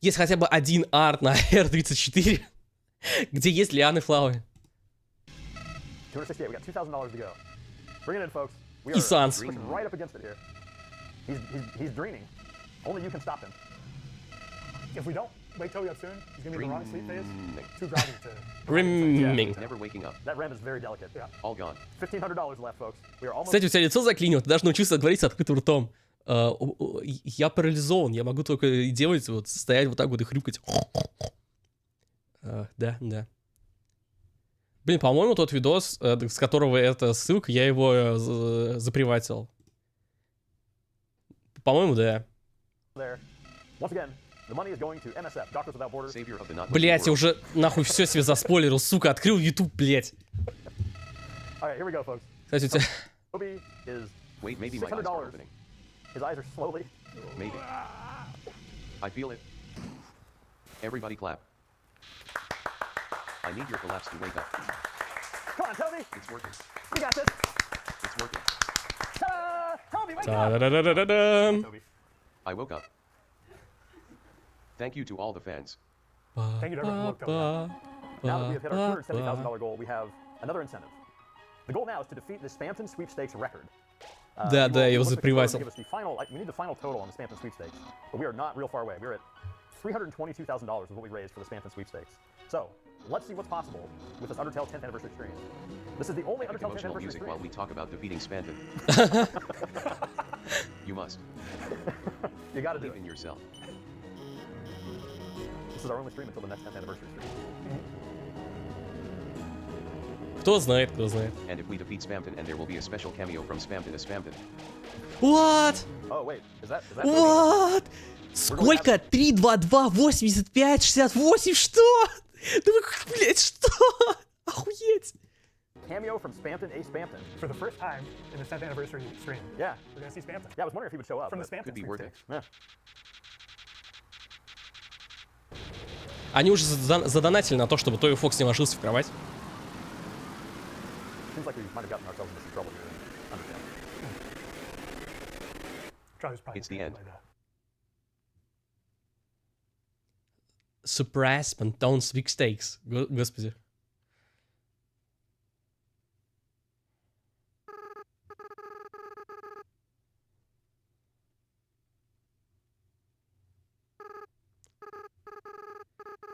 Есть хотя бы один арт на R34, где есть лианы Flowey. 268, we got $2,000 to go. Bring it in, folks. We И are Санс. pushing right up against it here. He's dreaming. Only you can stop him. If we don't wake Toby up soon, he's gonna be in the wrong sleep phase. Too groggy to. Rimming. Never waking up. That ramp is very delicate. Yeah. All gone. $1,500 left, folks. We are almost. Кстати, у тебя лицо заклинило, ты даже научился говорить с открытым ртом. Я парализован, я могу только и делать, вот, стоять вот так вот и хрюкать. Да. Блин, по-моему, тот видос, с которого эта ссылка, я его заприватил. По-моему, да. There. Once again, The money is going to MSF, Doctors Without Borders. Savior of the not Блять, я уже нахуй все себе заспойлерил, сука, открыл YouTube, блять. All right, here we go, folks. Кстати, у тебя... Toby is Wait, maybe my eyes are $600. opening. His eyes are slowly. Maybe. I feel it. Everybody clap. I need your collapse to wake up. Come on, Toby. It's working. You got this. It's working. Ta-da! Toby, wake up. Та-да-да-да-да-дам. Toby. I woke up. Thank you to all the fans. Thank you to everyone who looked over. Now that we have hit our $270,000 goal, we have another incentive. The goal now is to defeat the Spampton sweepstakes record. Да, да, я его запривайсил. We need the final total on the Spampton sweepstakes, but we are not real far away. We're at $322,000 is what we raised for the Spampton sweepstakes. So let's see what's possible with this Undertale 10th anniversary stream. This is the only Undertale 10th Emotional anniversary music stream. while we talk about defeating Spanton. You must. You gotta do Believe it. in yourself. This is our only stream until the next 10th anniversary stream. Кто знает, кто знает. And if we defeat Spampton, and there will be a special cameo from Spampton as Spampton. What? Oh wait, is that What? Сколько? 3, 2, 2, 85, 68, что? Да вы, блядь, что? Охуеть. cameo from Spampton A Spampton? For the first time in the 10th anniversary stream, Yeah. we're gonna see Spampton. Yeah, I was wondering if he would show up. From the but- Spampton Could be worth it. Yeah. Они уже задонатили на то, чтобы Тоби Фокс не ложился в кровать. Seems like we might have gotten ourselves into some trouble here in Undertale. Charlie's probably It's the end. like that. Surprise, Pantone Sweepstakes. Господи.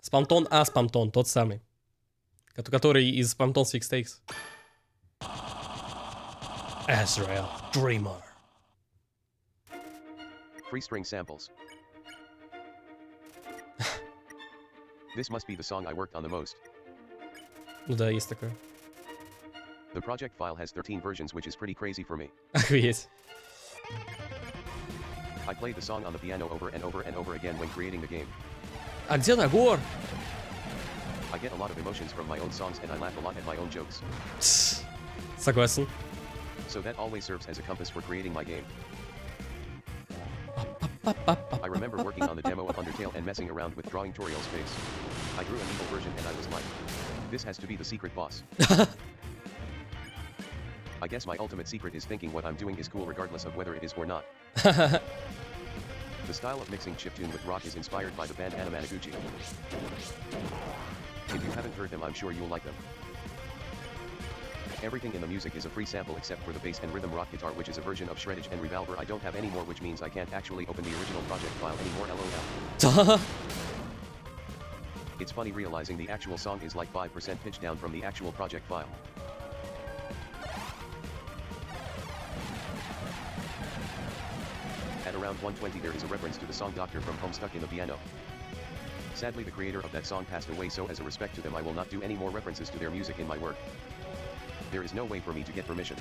Спамтон, Спамтон, тот самый. Который из Спамтон Sweepstakes. Asriel Dreemurr. Free string samples. This must be the song I worked on the most. Ну да, есть такое. The project file has 13 versions, which is pretty crazy for me. Охуеть. I played the song on the piano over and over and over again when creating the game. А где Нагор? I get a lot of emotions from my own songs and I laugh a lot at my own jokes. Согласен. So that always serves as a compass for creating my game. I remember working on the demo of Undertale and messing around with drawing Toriel's face. I drew an evil version and I was like, this has to be the secret boss. I guess my ultimate secret is thinking what I'm doing is cool regardless of whether it is or not. The style of mixing chiptune with rock is inspired by the band Anamanaguchi. If you haven't heard them, I'm sure you'll like them. Everything in the music is a free sample except for the bass and rhythm rock guitar, which is a version of Shreddage and Revolver I don't have anymore, which means I can't actually open the original project file anymore. LOL. It's funny realizing the actual song is like 5% pitch down from the actual project file. At around 120 there is a reference to the song Doctor from Home Stuck in the Piano. Sadly, the creator of that song passed away, so as a respect to them I will not do any more references to their music in my work. There is no way for me to get permission.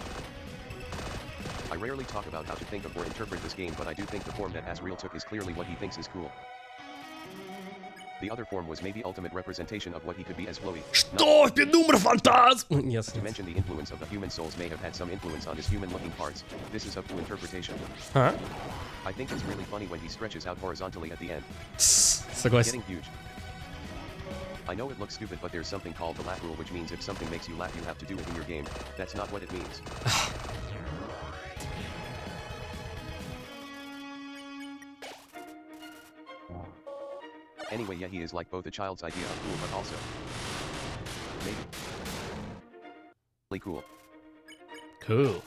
I rarely talk about how to think of or interpret this game, but I do think the form that Asriel took is clearly what he thinks is cool. The other form was maybe ultimate representation of what he could be as Flowey. Что? Пидумр фантазм! Нет. To mention the influence of the human souls may have had some influence on his human-looking parts. This is up to interpretation. А? I think it's really funny when he stretches out horizontally at the end. Согласен. Getting huge. I know it looks stupid, but there's something called the laugh rule, which means if something makes you laugh, you have to do it in your game. That's not what it means. Anyway, yeah, he is like both a child's idea of cool, but also maybe really cool. Cool.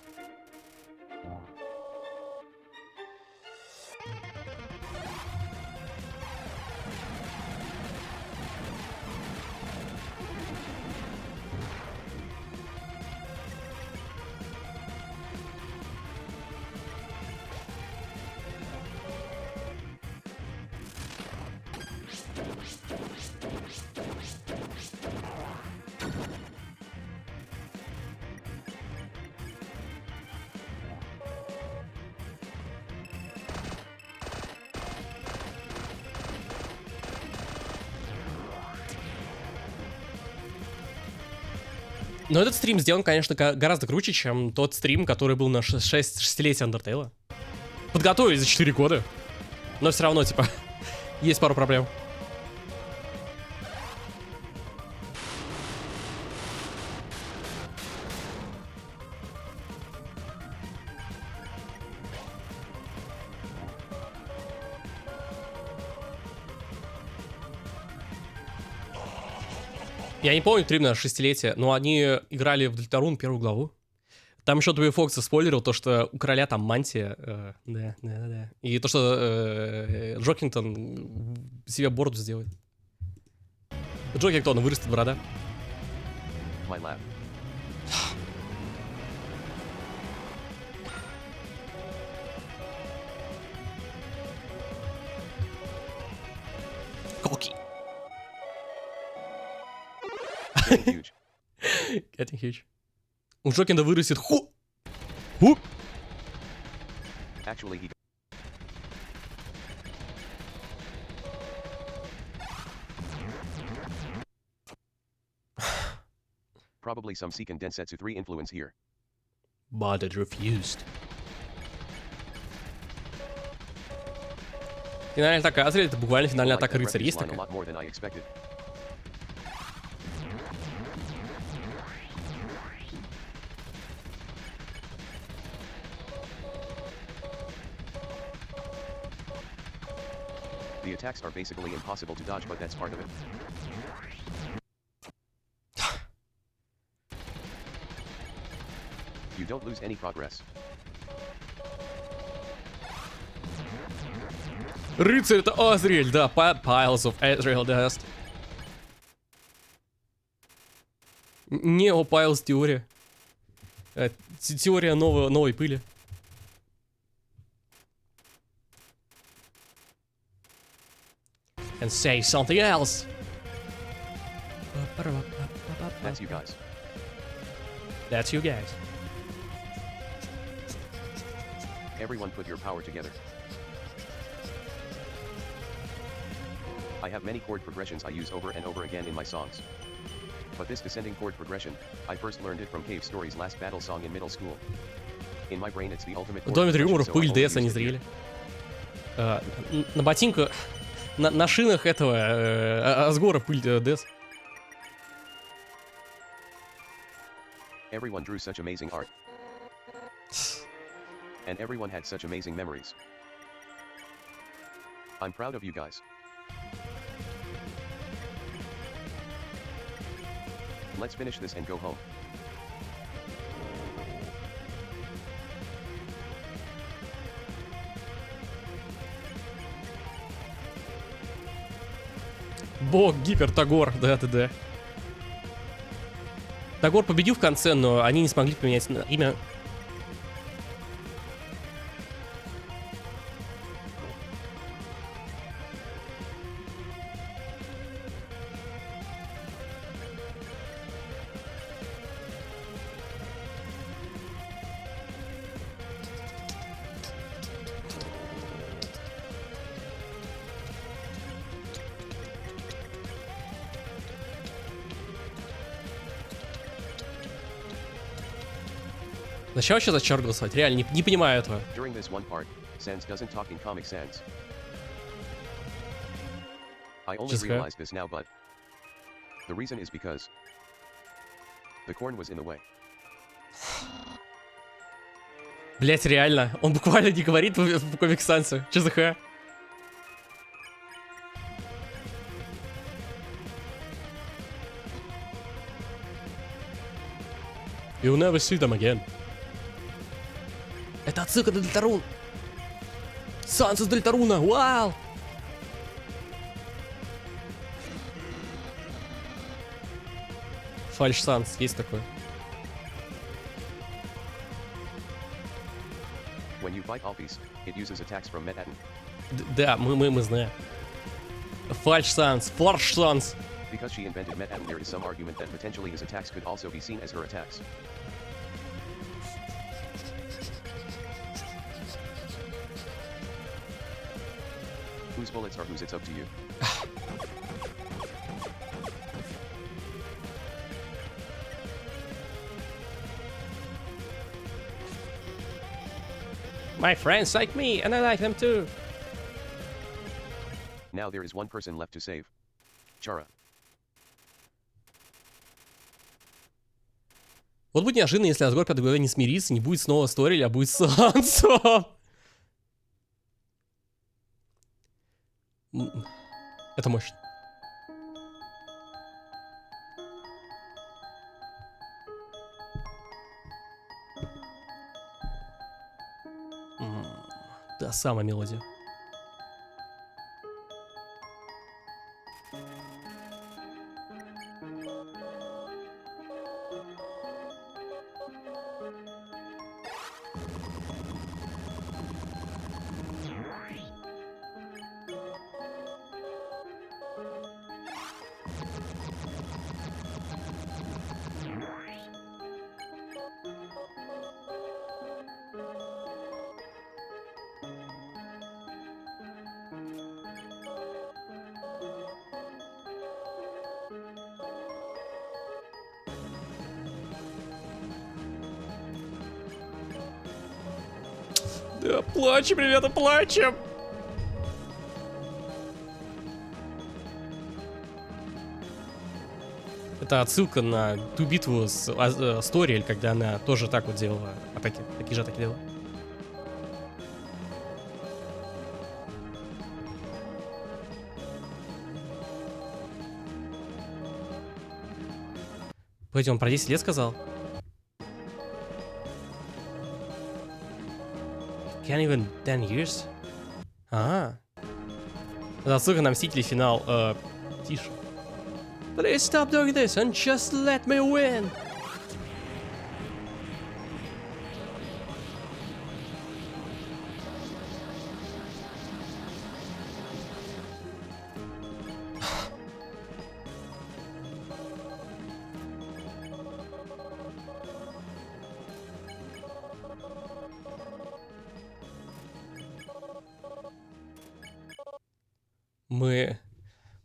Но этот стрим сделан, конечно, гораздо круче, чем тот стрим, который был на 6-летие Undertale. Подготовили за 4 года. Но все равно, типа, есть пару проблем. Я не помню стрим на 6-летие, но они играли в Дельтарун первую главу. Там еще Тоби Фокса спойлерил то, что у короля там мантия. Да. И то, что Джокингтон себе бороду сделает. Джокингтон вырастет борода. My lab. Коки. Getting huge. Getting huge. У Джокинда вырастет ху. Actually, he. Probably some Seiken Densetsu 3 influence here. But it refused. Финальная атака Asriel — это буквально финальная атака рыцаря. Есть такая? The attacks are basically impossible to dodge, but that's part of it. You don't lose any progress. Рыцарь — это Asriel, да, piles of Asriel dust. Нео-piles теория. Теория новой пыли. And say something else. That's you guys. That's you guys. Everyone put your power together. I have many chord progressions I use over and over again in my songs. But this descending chord progression, I first learned it from Cave Story's last battle song in middle school. In my brain it's the ultimate chord Тоби progression, Dreemurr, so пыль I only ДС они use it here. зрели. На ботинку, на шинах этого Asgore пыль ДС. Everyone drew such amazing art. And everyone had such amazing memories. I'm proud of you guys. Let's finish this and go home. Бог, Гипер, Тагор, да. Тагор победил в конце, но они не смогли поменять имя. Зачем вообще за чёрт голосовать? Реально, не понимаю этого. During this one part, Sans doesn't talk in Comic Sans. I only realized this now, but the reason is because the corn was in the way. Блять, реально. Он буквально не говорит в комик-сансе. Чё за ха? You'll never see them again. Это отсылка на Дельтарун. Санс из Дельтаруна, вау! Фальш Санс, есть такой. When you fight Alphys, it uses attacks from Mettaton. Да, мы знаем. Фальш Санс, Фларш Санс. Because she invented Mettaton, there is some argument that potentially his attacks could also be seen as her attacks. Whose bullets are whose, it's up to you. My friends like me, and I like them too. Now there is one person left to save. Chara. Вот будет неожиданно, если Asgore в пятой главе не смирится, не будет снова Сторили, а будет Сансом. Это мощно. Та самая мелодия. Да, плачем, ребята, плачем! Это отсылка на ту битву с Asriel, когда она тоже так вот делала атаки, такие же атаки делала. Пойдем, он про 10 лет сказал? Can't even 10 years? А. Это отсылка на Мстители финал. Тише. Please stop doing this and just let me win.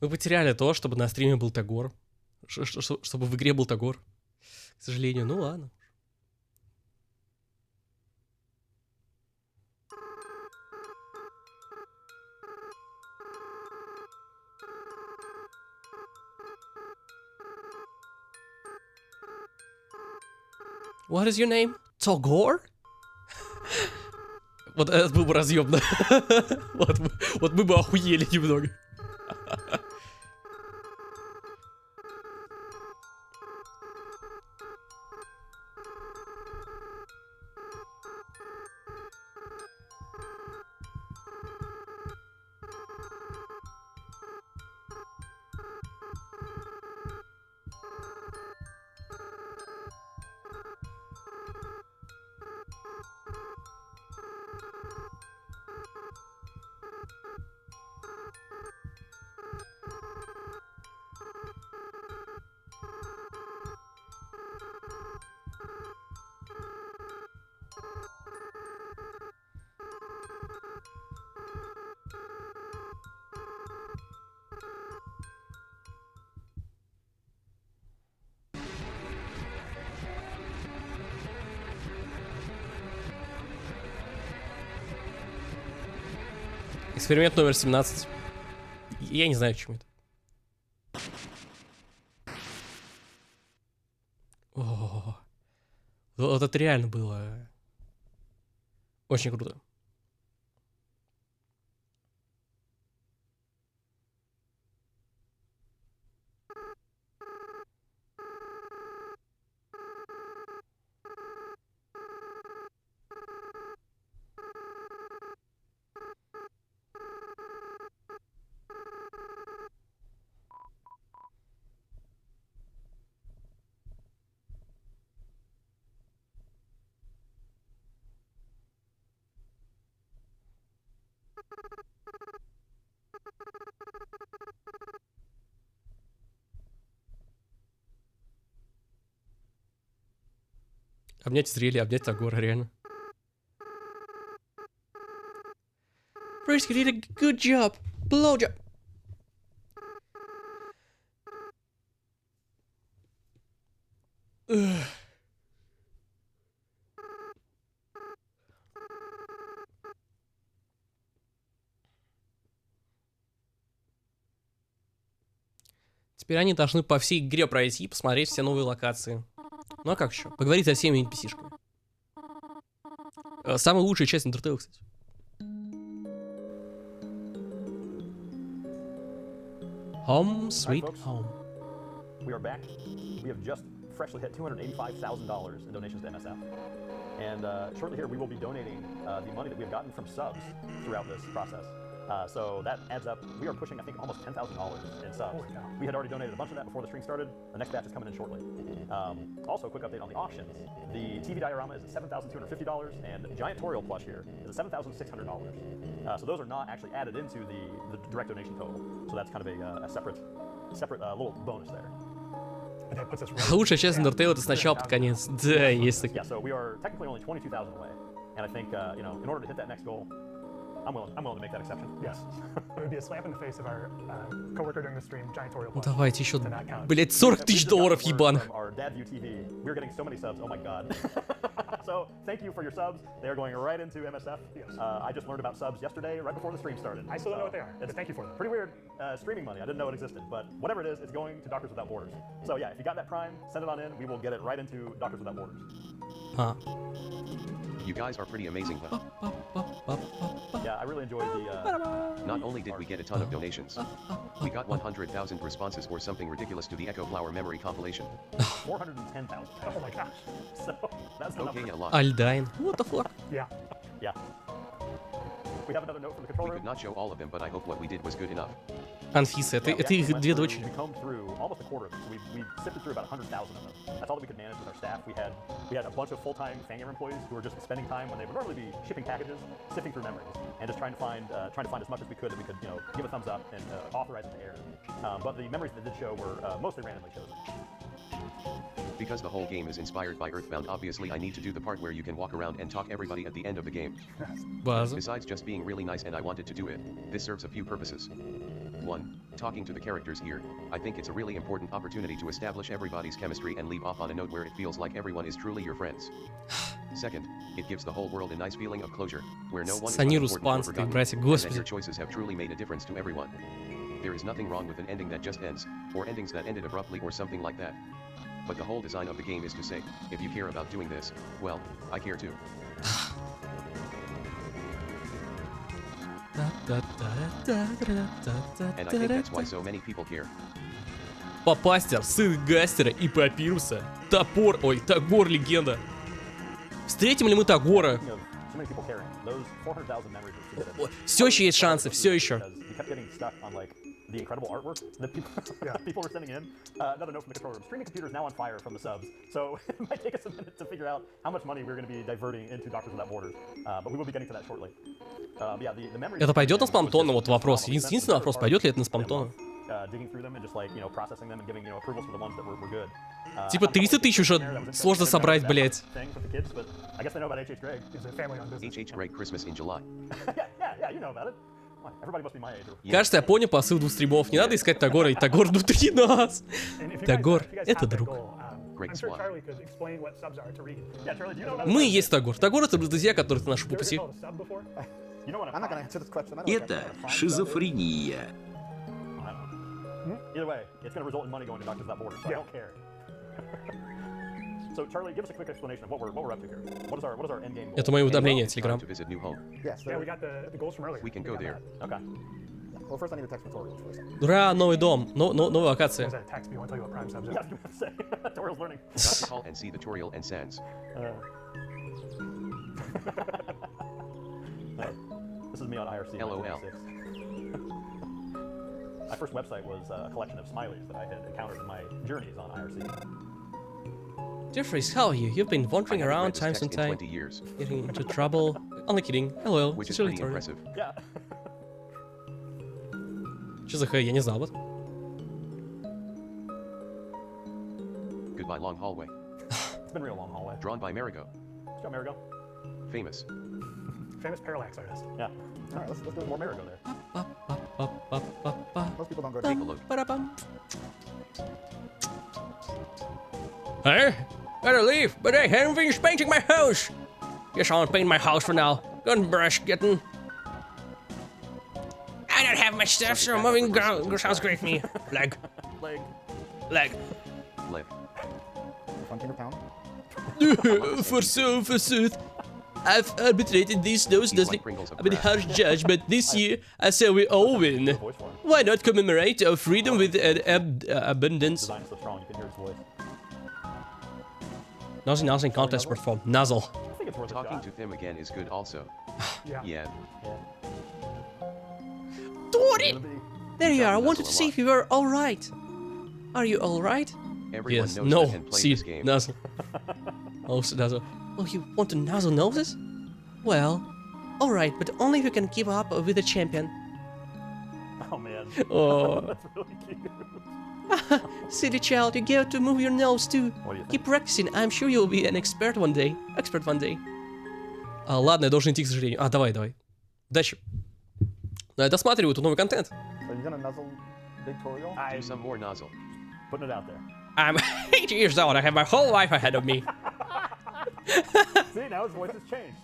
Мы потеряли то, чтобы на стриме был Тагор. Чтобы в игре был Тагор. К сожалению, ну ладно. What is your name? Tagor? Вот это было бы разъемно. Вот мы бы охуели немного. Эксперимент номер 17. Я не знаю, к чему это. О, вот это реально было очень круто. Обнять Asriel, обнять Asgore, реально. First, you did a good job. Blowjob. Теперь они должны по всей игре пройти и посмотреть все новые локации. Ну а как еще? Поговорить со всеми NPC-шками. Самая лучшая часть Undertale, кстати. Home, sweet home. We are back. We have just freshly hit $285,000 in donations to MSF. And shortly here, we will be donating the money that we have gotten from subs throughout this process. So that adds up. We are pushing, I think, almost $10,000 in subs. We had already donated a bunch of that before the stream started. The next batch is coming in shortly. Also, a quick update on the auctions. The TV diorama is at $7,250, and the Giant Toriel plush here is at $7,600. So those are not actually added into the direct donation total. So that's kind of a separate little bonus there. Лучшая часть Undertale это сначала под конец. Да, есть такие. Yeah, so we are technically only 22,000 away, and I think you know, in order to hit that next goal, I'm willing to make that exception. Yes. It would be a slap in the face of our coworker during the stream, Giant Toriel. Ну давайте еще, блять, $40 тысяч ебаных. Our dad view TV. We're getting so many subs. Oh my god. So thank you for your subs. They are going right into MSF. Yes. I just learned about subs yesterday, right before the stream started. I still don't know what they are, but thank you for them. Pretty weird streaming money. I didn't know it existed, but whatever it is, it's going to Doctors Without Borders. So yeah, if you got that Prime, send it on in. We will get it right into Doctors Without Borders. А. You guys are pretty amazing, huh? Yeah, I really enjoyed the... Not only did we get a ton of donations, we got 100,000 responses or something ridiculous to the Echo Flower memory compilation. 410,000. Oh my gosh. So that's the Okay, number. a lot. Альдайн. What the fuck? Yeah. Yeah. We have another note from the control We room. could not show all of them, but I hope what we did was good enough. Анфиса, это их две дочери. We combed through almost a quarter of them. So we sifted through about 100,000 of them. That's all that we could manage with our staff. We had a bunch of full-time Fangame employees who were just spending time when they would normally be shipping packages, sifting through memories, and just trying to find as much as we could that we could, you know, give a thumbs up and authorize it to air. But the memories that did show were mostly randomly chosen. Because the whole game is inspired by Earthbound, obviously I need to do the part where you can walk around and talk everybody at the end of the game. База. Besides just being really nice, and I wanted to do it, this serves a few purposes. 1. Talking to the characters here. I think it's a really important opportunity to establish everybody's chemistry and leave off on a note where it feels like everyone is truly your friends. Second, it gives the whole world a nice feeling of closure, where no one is Саниру unimportant or спанцы, forgotten, братья, and that your господи. choices have truly made a difference to everyone. There is nothing wrong with an ending that just ends, or endings that ended abruptly or something like that. But the whole design of the game is to say, if you care about doing this, well, I care too. And I think that's why so many people care. Папастер, сын Гастера и Папируса. Топор, ой, Тагор легенда. Встретим ли мы Тагора? You know, so many people caring. Those 400,000 memories were submitted. Все еще есть шансы, все еще. Because we kept getting stuck on like the incredible artwork that people were sending in. Another note from the control room. Streaming computer is now on fire from the subs, so it might take us a minute to figure out how much money we're going to be diverting into Doctors Without Borders. But we will be getting to that shortly. Yeah, the memories. Это пойдет на спамтона? Вот вопрос. Единственный вопрос, пойдет ли это на спамтона? Digging through them and just like, you know, processing them and giving, you know, approvals for the ones that were good. Типа 300 тысяч уже сложно собрать, блять. I guess they know about H.H. Gregg. It's a family-owned business. H.H. Gregg Christmas in July. Yeah, you know about it. Everybody must be my age. Кажется, я понял посыл двух стримов. Не надо искать Тагора, и Тагор внутри нас. And if you Тагор guys — это have that друг. goal, Great I'm sure swap. Charlie could explain what subs are to read. Yeah, Charlie, do you know about Мы и есть Тагор. Тагор — это друзья, которые ты нашел по You ever пути. been called a sub before? You know what I'm not gonna answer this question. I know what Это that is. шизофрения. Either way, it's going to result in money going to Doctors Without Borders, so I don't care. So, Charlie, give us a quick explanation of what we're up to here. What is our end game goal? Это мои уведомления, Time Телеграм. to visit new home. Yes. Yeah, we got the goals from earlier. We can go got there. that. Okay. Well, first I need a text from Toriel first. Ура, новый дом, новая локация. There's a text me. I want to tell you what prime subs Yeah, I is. was going to say, Toriel's learning. Got to call and see the tutorial and sans. This is me on IRC. in LOL. 1996. My first website was a collection of smileys that I had encountered in my journeys on IRC. Jeffries, how are you? You've been I wandering haven't read around this times text and in time, 20 years, getting into trouble. Only kidding. LOL. which is Sincerely, pretty Tori. impressive. Yeah. Что за хай? Я не знал об этом. Goodbye long hallway. It's been a real long hallway. Drawn by Marigo. Let's go, Marigo. Famous. Famous parallax artist. Yeah. All right, let's do More more. Marigo there. Most people don't go Take to. a look. Ba-da-bum. Hey, better leave, but I haven't finished painting my house. Guess I'll paint my house for now. Good brush getting. I don't have much stuff, so moving sounds great to me. Like, Leg. Like, Lick. Frontier pound. forsooth, I've arbitrated these nose He's doesn't like Pringles of a bit grass. harsh judge, but this year I say we all win. Voice for him. Why not commemorate our freedom with abundance? Design is so strong, you can hear his voice. Nothing contest perform. Nuzzle. I think it's worth a Talking shot. to them again is good also. Yeah. Yeah. Tori! Gonna be- There you are. I Nuzzle wanted to a see lot. if you were alright. Are you alright? Everyone Yes. knows No. that and play See, this game. Nuzzle. Oh, so Nuzzle. Oh, you want to nuzzle noses? Well, alright, but only if you can keep up with the champion. Oh man. Oh. That's really cute. Silly child, you get to move your nose too. What do you think? Keep practicing, I'm sure you'll be an expert one day. Ладно, я должен идти, к сожалению. Давай. Удачи. Ну, я досматриваю тут новый контент. So you're gonna nuzzle Victorial? Do some more nozzle. Putting it out there. I'm 8 years old, I have my whole life ahead of me. See, now his voice has changed.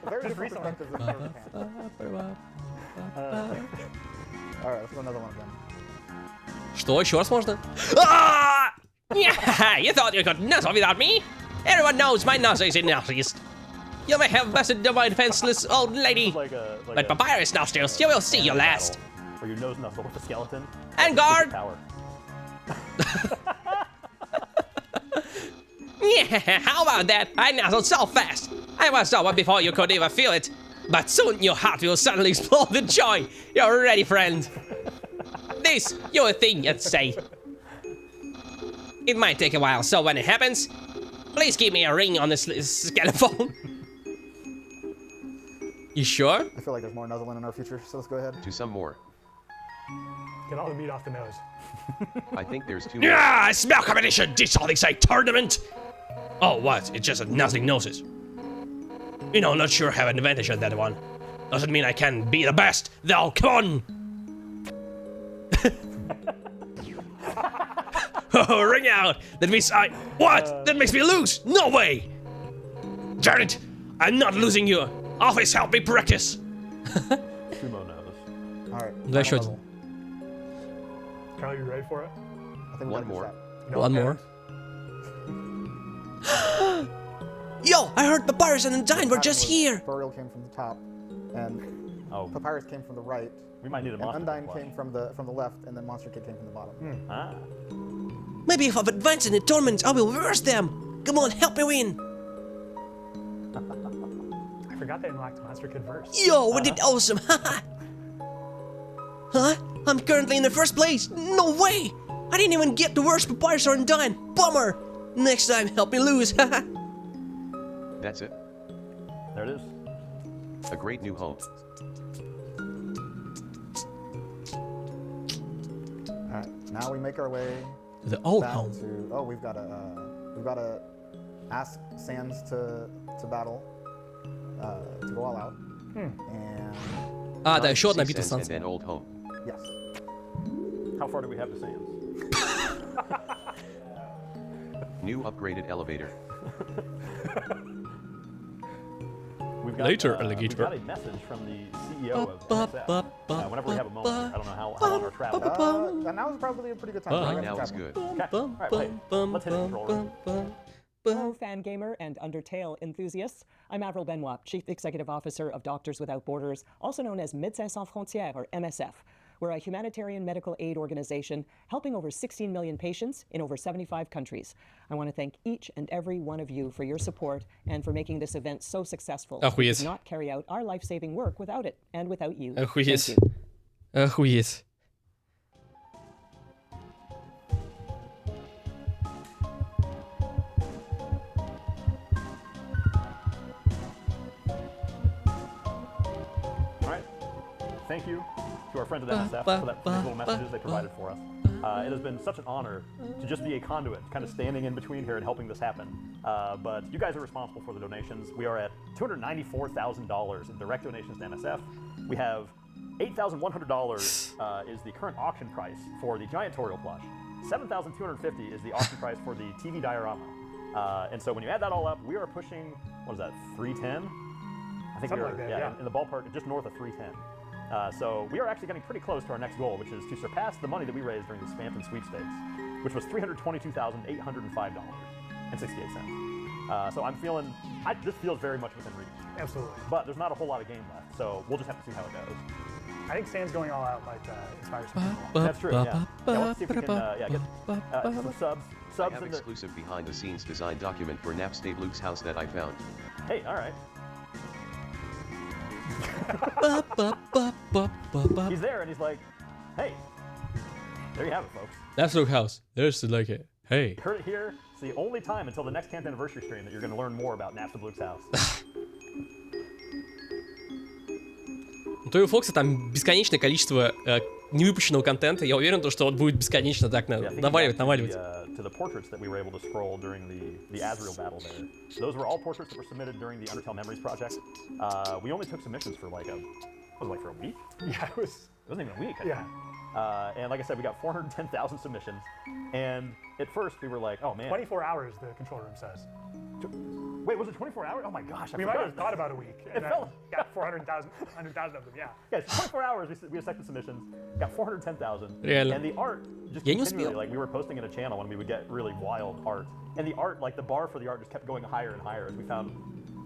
Very Just different recently. perspectives of Never Can. Alright, let's go another one again. Что, еще раз можно? You thought you could nuzzle without me? Everyone knows my nuzzle is the nastiest. You may have bested my defenseless old lady, Like a but Papyrus nostrils, you will see your last. Or your nose nuzzle with the skeleton. And guard! Power. Yeah, how about that? I nuzzled so fast. I was over before you could even feel it. But soon your heart will suddenly explode with joy. You're ready, friend. This, your thing, you'd say. It might take a while, so when it happens, please give me a ring on this skeleton. You sure? I feel like there's more nuzzling in our future, so let's go ahead. Do some more. Get all the meat off the nose. I think there's too much. Yeah, smell competition, this say tournament. Oh, what? It's just a nothing noses. You know, not sure I have an advantage on that one. Doesn't mean I can be the best, though. Come on. Oh, ring out. That means What? That makes me lose. No way. Darn it. I'm not losing you. Always help me practice. Sumo nose. Alright. Да, еще final один. nuzzle. Carl, you ready for it? I think One we're more. No One parent. more. Yo, I heard Papyrus and Undyne were just here. Burial came from the top, and Oh, Papyrus came from the right, we might need a and monster. Undyne flush. came from the left, and then Monster Kid came from the bottom. Ah. Maybe if I've advanced in the tournament, I will reverse them. Come on, help me win. I forgot they unlocked Monster Kid verse. Yo, we did awesome. Huh? I'm currently in the first place. No way. I didn't even get the worst Papyrus or Undyne. Bummer. Next time, help me lose. That's it. There it is. A great new home. Alright, now we make our way The old back home. to. Oh, we've got to ask Sans to battle, to go all out, and Да, еще одна Six битва с cents and Сансом. then old home. yes. How far do we have to Sans? New upgraded elevator. We've Later, we've alligator. got a message from the CEO of NSF. Whenever we have a moment, I don't know how long our travel. And that was probably a pretty good time. Right now is good. Okay. All right, wait. Let's hit it, controller. Hello, fan gamer and Undertale enthusiasts. I'm Avril Benoit, Chief Executive Officer of Doctors Without Borders, also known as Médecins Sans Frontières, or MSF. We're a humanitarian medical aid organization helping over 16 million patients in over 75 countries. I want to thank each and every one of you for your support and for making this event so successful. We Охуеть. could not carry out our life-saving work without it and without you. Охуеть. Thank you. Охуеть. All right. Thank you to our friends at NSF for these little messages they provided for us. It has been such an honor to just be a conduit, kind of standing in between here and helping this happen. But you guys are responsible for the donations. We are at $294,000 in direct donations to NSF. We have $8,100 is the current auction price for the giant Toriel plush. $7,250 is the auction price for the TV diorama. And so when you add that all up, we are pushing, what is that, 310? I think Something we're like that, yeah. in the ballpark, just north of 310. So we are actually getting pretty close to our next goal, which is to surpass the money that we raised during the Spamton sweepstakes. which was $322,805.68. So I'm feeling, this feels very much within reach. Absolutely. But there's not a whole lot of game left, so we'll just have to see how it goes. I think Sans going all out might inspire some people. That's true, yeah. Let's see if we can get some subs. I have exclusive behind-the-scenes design document for Napstable Luke's house that I found. Hey, all right. He's there and he's like, hey, there you have it, folks. That's Luke's house. There's like it. Hey. You heard it here. It's the only time until the next 10th anniversary stream that you're going to learn more about Napstable Luke's house. У Тоби Фокса там бесконечное количество невыпущенного контента. Я уверен, что вот будет бесконечно так наваливать. To the portraits that we were able to scroll during the Asriel battle there. Those were all portraits that were submitted during the Undertale Memories project. We only took submissions for like for a week? Yeah, it wasn't even a week. Yeah. And like I said, we got 410,000 submissions. And at first we were like, oh man. 24 hours, the control room says. Wait, was it 24 hours? Oh my gosh, I We might have thought about a week. And It felt... got 400,000 of them, yeah. Yeah, it's 24 hours we accepted submissions, got 410,000. Реально. And the art just continually, like we were posting in a channel when we would get really wild art. And the art, like the bar for the art just kept going higher and higher as we found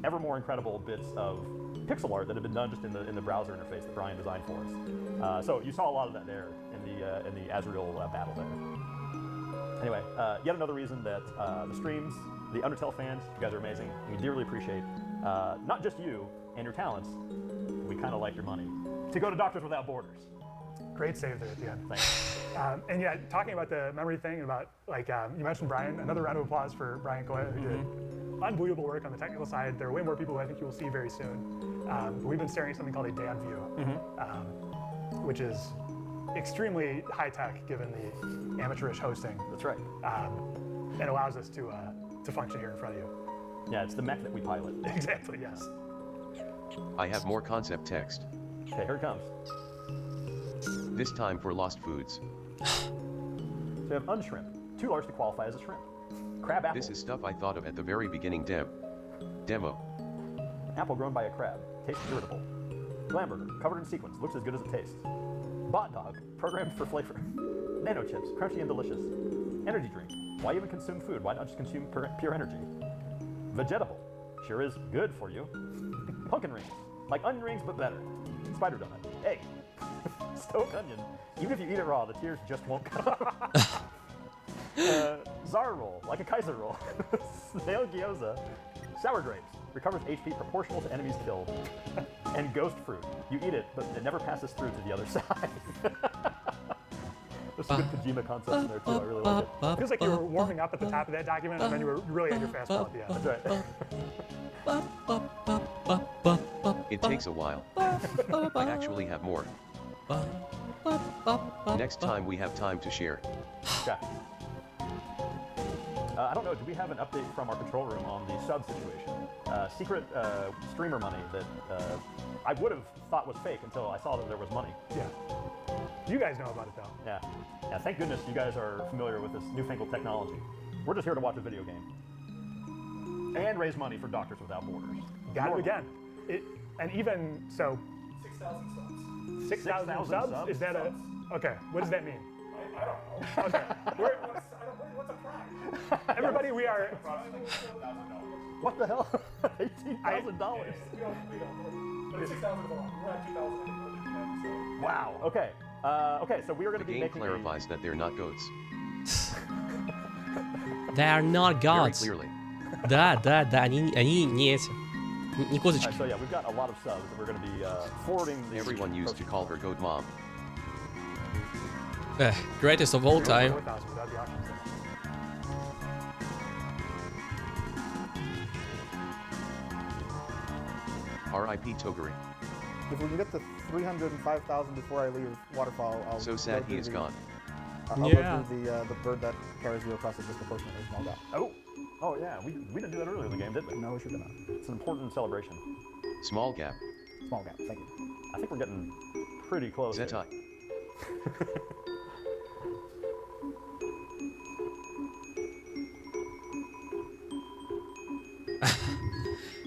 ever more incredible bits of pixel art that had been done just in the browser interface that Brian designed for us. So you saw a lot of that there in the Asriel battle there. Anyway, yet another reason that the streams, the Undertale fans, you guys are amazing. We dearly appreciate not just you and your talents, we kind of like your money to go to Doctors Without Borders. Great save there at the end. Thanks. And yeah, talking about the memory thing and about like you mentioned Brian, another round of applause for Brian Coy, who did unbelievable work on the technical side. There are way more people who I think you will see very soon. But we've been staring at something called a Dan view, which is extremely high tech given the amateurish hosting. That's right. And allows us to function here in front of you. Yeah, it's the mech that we pilot. Exactly, yes. I have more concept text. Okay, here it comes. This time for Lost Foods. So we have unshrimp, too large to qualify as a shrimp. Crab apple. This is stuff I thought of at the very beginning demo. Apple grown by a crab, tastes irritable. Glamburger, covered in sequins, looks as good as it tastes. Bot dog, programmed for flavor. Nano chips, crunchy and delicious. Energy drink, why even consume food? Why not just consume pure energy? Vegetable, sure is good for you. Pumpkin rings, like onion rings but better. Spider donut, egg. Stoked onion, even if you eat it raw, the tears just won't come. Czar roll, like a Kaiser roll. Snail gyoza. Sour grapes, recovers HP proportional to enemies killed. And ghost fruit, you eat it, but it never passes through to the other side. There's some good Kojima concepts in there too, I really like it. Feels like you were warming up at the top of that document and then you were really at your fastball at the end. That's right. It takes a while. I actually have more. Next time we have time to share. Okay. I don't know, do we have an update from our control room on the sub situation? Secret streamer money that I would have thought was fake until I saw that there was money. Yeah. You guys know about it though. Yeah. Yeah, thank goodness you guys are familiar with this newfangled technology. We're just here to watch a video game. And raise money for Doctors Without Borders. Got it again. And even so... 6,000 subs. 6,000 subs? Is that a... Okay, what does that mean? I don't know. Okay. What's a prize? Everybody, we are... What the hell? $18,000. We don't. But it's 6,000 is a lot. We're at 2,000. Wow. Okay. Okay, so we are going The to be game making clarifies that they're not goats. They are not Very gods. clearly. Да, они не эти. Не козочки. So yeah, we've got a lot of subs that we're going to be forwarding. Everyone used to call her goat mom. Greatest of all time. 4,000 without the options there. R.I.P. Toguri. If we can get to 305,000 before I leave Waterfall, I'll So sad go he do is the- gone. I'll Yeah. go do the bird that carries you across a disproportionately small gap. Oh yeah, we didn't do that earlier in the game, did we? No, we should have not. It's an important celebration. Small gap. Small gap, thank you. I think we're getting pretty close. here. Zeta.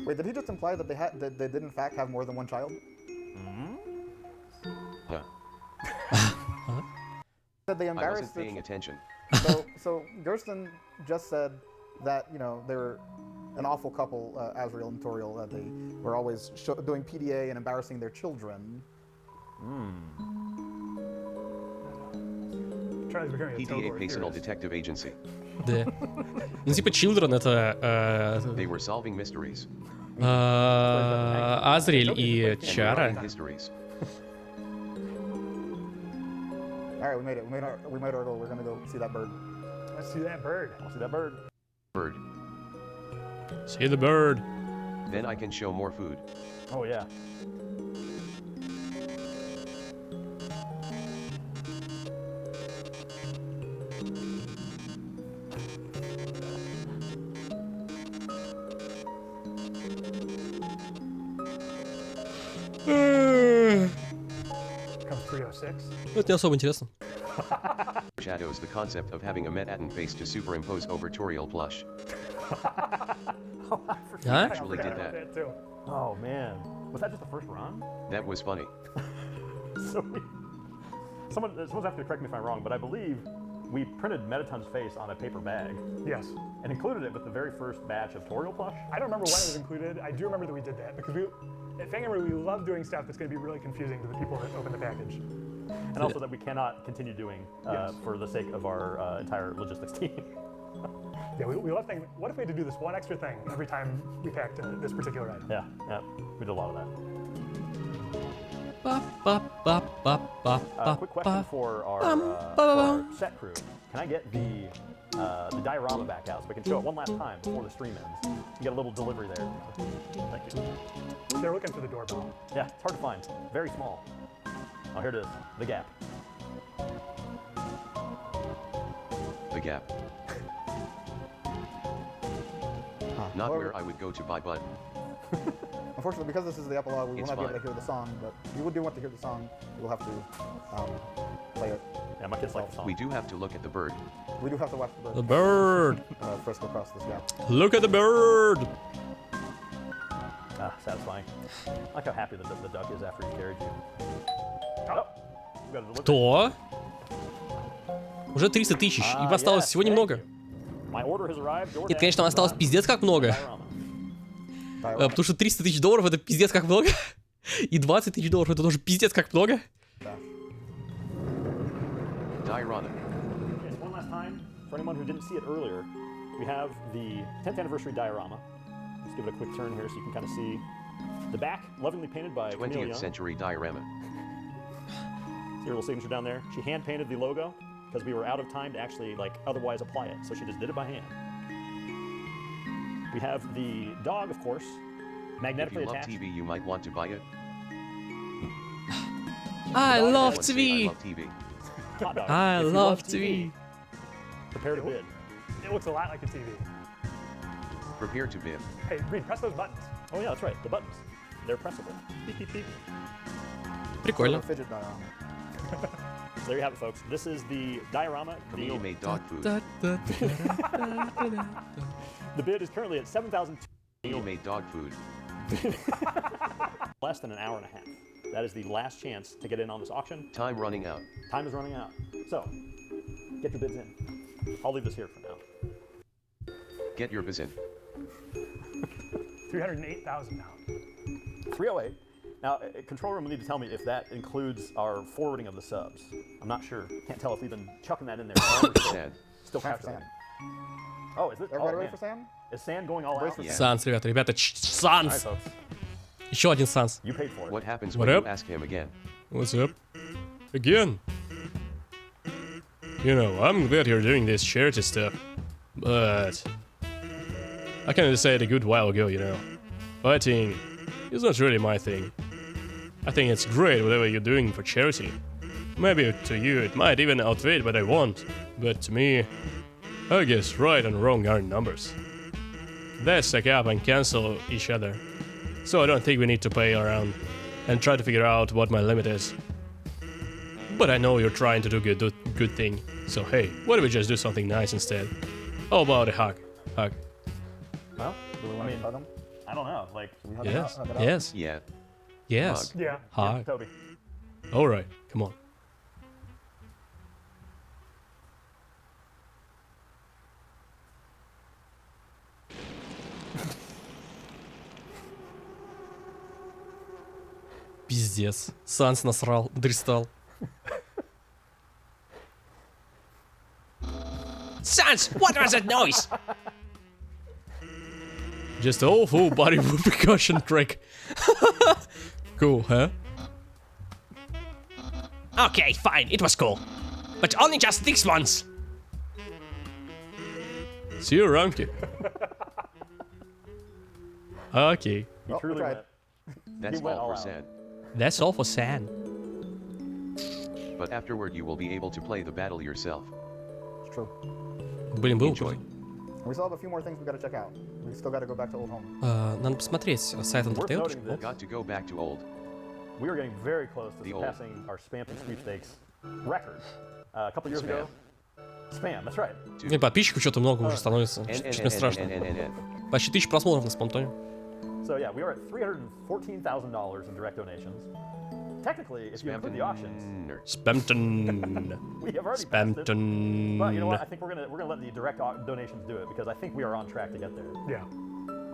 Wait, did he just imply that they did in fact have more than one child? Huh. That they I embarrassed wasn't paying attention. So Gersten just said that, you know, they were an awful couple, Asriel and Toriel, that they were always doing PDA and embarrassing their children. Charlie's becoming a PDA total Personal theorist. Detective Agency. Да. Ну, типа, Children это They were solving mysteries. Азриэль и And Чара. writing histories. All right, we made it. We made our goal. We're gonna go see that bird. Let's see that bird. I'll see that bird. Bird. See the bird. Then I can show more food. Oh yeah. Comes 306. Это не особо интересно. Shadows the concept of having a Mettaton face to superimpose over Toriel plush. А? Actually did that. That too. Oh man. Was that just the first run? That was funny. So someone's have to correct me if I'm wrong, but I believe we printed Mettaton's face on a paper bag Yes. and included it with the very first batch of Toriel plush. I don't remember when it was included. I do remember that we did that because at Fangamer, we love doing stuff that's going to be really confusing to the people that open the package. And also that we cannot continue doing Yes. for the sake of our entire logistics team. Yeah, we love thinking, what if we had to do this one extra thing every time we packed this particular item? Yeah, we did a lot of that. Quick question for our set crew. Can I get the diorama back out so we can show it one last time before the stream ends? You get a little delivery there. Thank you. They're looking for the doorbell. Yeah, it's hard to find. Very small. Oh, here it is. The gap. The gap. Not where I would go to buy bud. Unfortunately, because this is the epilogue, we will It's not be able fine. to hear the song, but you do want to hear the song. We'll have to play it. Yeah, my kids like the song. We do have to look at the bird. We do have to watch The bird. frisk across this gap. Look at the bird. Satisfying. I like how happy the duck is after he carried you. Oh, we got a delivery. Кто? Уже 300 тысяч. Им осталось Yes, всего thank немного. you. My order has arrived. Нет, конечно, там осталось пиздец как много. Потому что 300 тысяч долларов это пиздец как много. И 20 тысяч долларов это тоже пиздец как много. Diorama. Yes, one last time, for anyone who didn't see it earlier, we have the 10th anniversary diorama. Let's give it a quick turn here so you can kind of see the back, lovingly painted by Camille 20th Young. century diorama. See her little signature down there. She hand painted the logo because we were out of time to actually otherwise apply it, so she just did it by hand. We have the dog, of course, If magnetically you love attached. TV, you might want to buy it. I love Someone say, I TV. love TV. Hot dog. I If you love TV. Prepare to bid. It looks a lot like a TV. Prepare to bid. Hey, Reed, press those buttons. Oh yeah, that's right. The buttons. They're pressable. Beep, beep, beep. Прикольно. Fidget diorama. So there you have it, folks. This is the diorama. Camille made dog food. The bid is currently at 7,000. Camille made dog food. Less than an hour and a half. That is the last chance to get in on this auction. Time running out. Time is running out. So, get your bids in. I'll leave this here for now. Get your biz in. 308,000 now. 308. Now, control room will need to tell me if that includes our forwarding of the subs. I'm not sure. Can't tell if we've been chucking that in there. Sad. Still Time for calculating. Sam. Oh, is it? Everybody Oh, ready man. for Sam? Is Sam going all out? Yeah. Санс, ребята, All right, Санс. folks. Еще один Санс. You paid for it. What happens What when up? you ask him again? What's up? Again? You know, I'm glad you're doing this charity stuff, but I kind of decided a good while ago, you know. Fighting is not really my thing. I think it's great whatever you're doing for charity. Maybe to you it might even outweigh what I want, but to me, I guess right and wrong aren't numbers. They stack up and cancel each other. So I don't think we need to play around and try to figure out what my limit is. But I know you're trying to do good thing, so hey, why don't we just do something nice instead? How about a hug? Hug. Well, Do we I want mean, to hug him? I don't know. Like, Should we hug him Yes, out? Hug it out? yes, Yeah. yes. Hug. Yeah. Hug. Toby. Alright, come on. Пиздец. Санс насрал, дристал. Sans, what was that noise? Just an awful body percussion trick. Cool, huh? Okay, fine, it was cool. But only just this once. See you around, kid. Okay. He truly tried. went. That's He went all all for out. San. That's all for San. But afterward you will be able to play the battle yourself. It's true. Блин, был Enjoy. We still have a few more things we gotta check out. We still gotta go back to Old Home. Надо посмотреть сайт Worth Undertale. noting that Got to go back to old. we are getting very close to The old. surpassing our Spamping sweepstakes record. A couple years ago. Spam, that's right. Блин, подписчиков что-то много уже становится. Что-то мне страшно. Почти 1000 просмотров на спонтоне. So yeah, we are at $314,000 in direct donations. Technically, if you include the auctions, Спамтон. we have already passed it. But you know what? I Спамтон. think we're gonna let the direct donations do it because I think we are on track to get there. Yeah.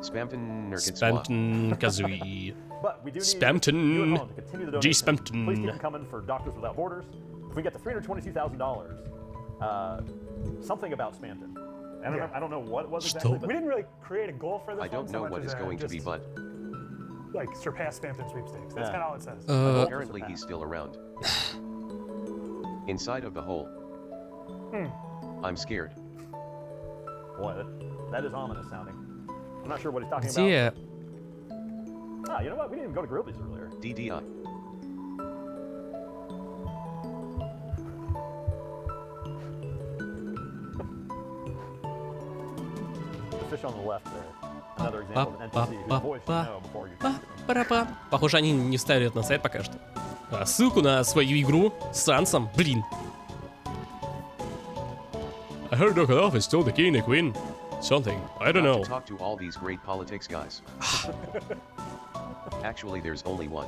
Spamton Спамтон Казуи. But we do need Spamton. you at home to continue the donations. G-Spamton. Please keep them coming for Doctors Without Borders. If we get to $322,000, something about Spamton. And I don't know what it was exactly, We but didn't really create a goal for this I don't one so know much what as is going to be, just, but like surpass Spampton sweepstakes. That's Yeah. kind of all it says. apparently he's still around. Inside of the hole. I'm scared. boy, that is ominous sounding. I'm not sure what he's talking Где? about. Ah, you know what? We didn't even go to Grilby's earlier. DDI. The fish on the left there. Another example of an NPC whose voice you know before you talk to them. Па-па-па. Похоже, они не ставили это на сайт пока что. Ссылку на свою игру с Сансом. Блин. I heard Dr. Office told the king and queen something. I don't Got know. to talk to all these great politics guys. Actually, there's only one.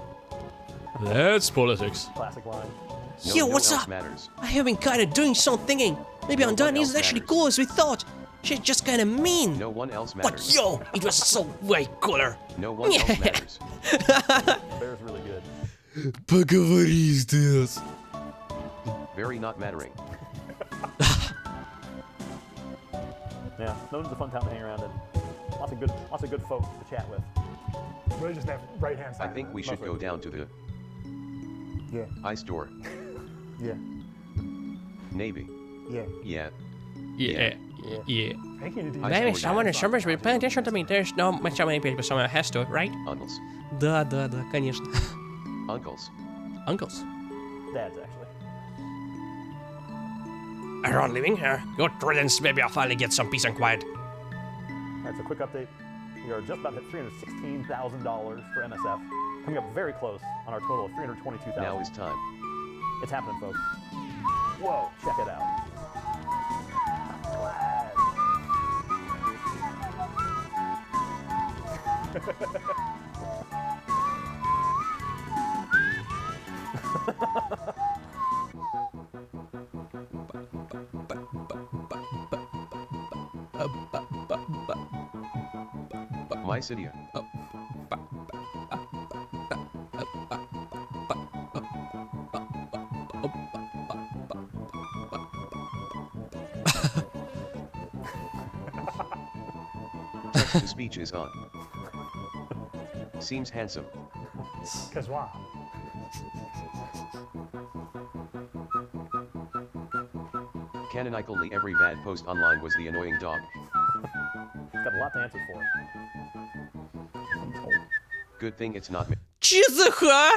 That's politics. Classic line. No, Yo, no what's else up? matters. I have been kinda doing some thinking. Maybe No Undone one else isn't actually matters. cool as we thought. She's just kinda mean. No one else But matters. yo, it was so way cooler. No one else matters. Bear's really good. Поговори с Дэс. Very not mattering. Yeah, Snowden's a fun town to hang around in. Lots of good folk to chat with. Really just that right hand I side. think we should go down to the Yeah. iStore. Yeah. Navy. Yeah. Yeah. Yeah. Yeah. Thank you, I Maybe scored someone that. is somewhere will pay attention to me. There's no so many people, someone has to, right? Uncles. Да, да, да, конечно. Uncles. Uncles. Dads, actually. Around living here. Good riddance, maybe I'll finally get some peace and quiet. All right, so quick update. We are just about to hit $316,000 for MSF. Coming up very close on our total of $322,000. Now is time. It's happening, folks. Whoa, check it out. My city. The speech is on. Seems handsome. Cause why? Canonically, every bad post online was the annoying dog. Got a lot to answer for. Good thing it's not me. ЧЗХ!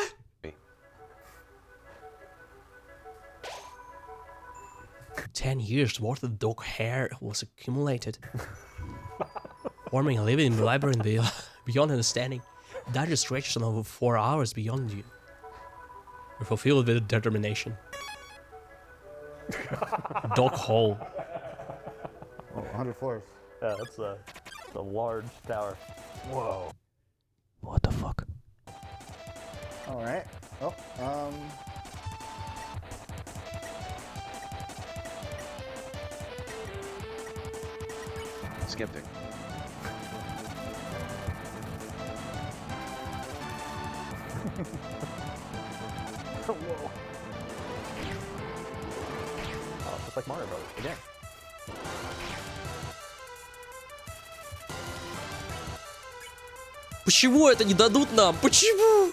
10 years worth of dog hair was accumulated, forming a living labyrinth beyond understanding. That just stretches on over 4 hours beyond you. You're fulfilled with determination. Dog hole. Oh, 100 floors. Yeah, that's a large tower. Whoa. What the fuck? All right. Oh, Skeptic. Whoa. Oh, just like Mario Brothers again. Почему это не дадут нам? Почему?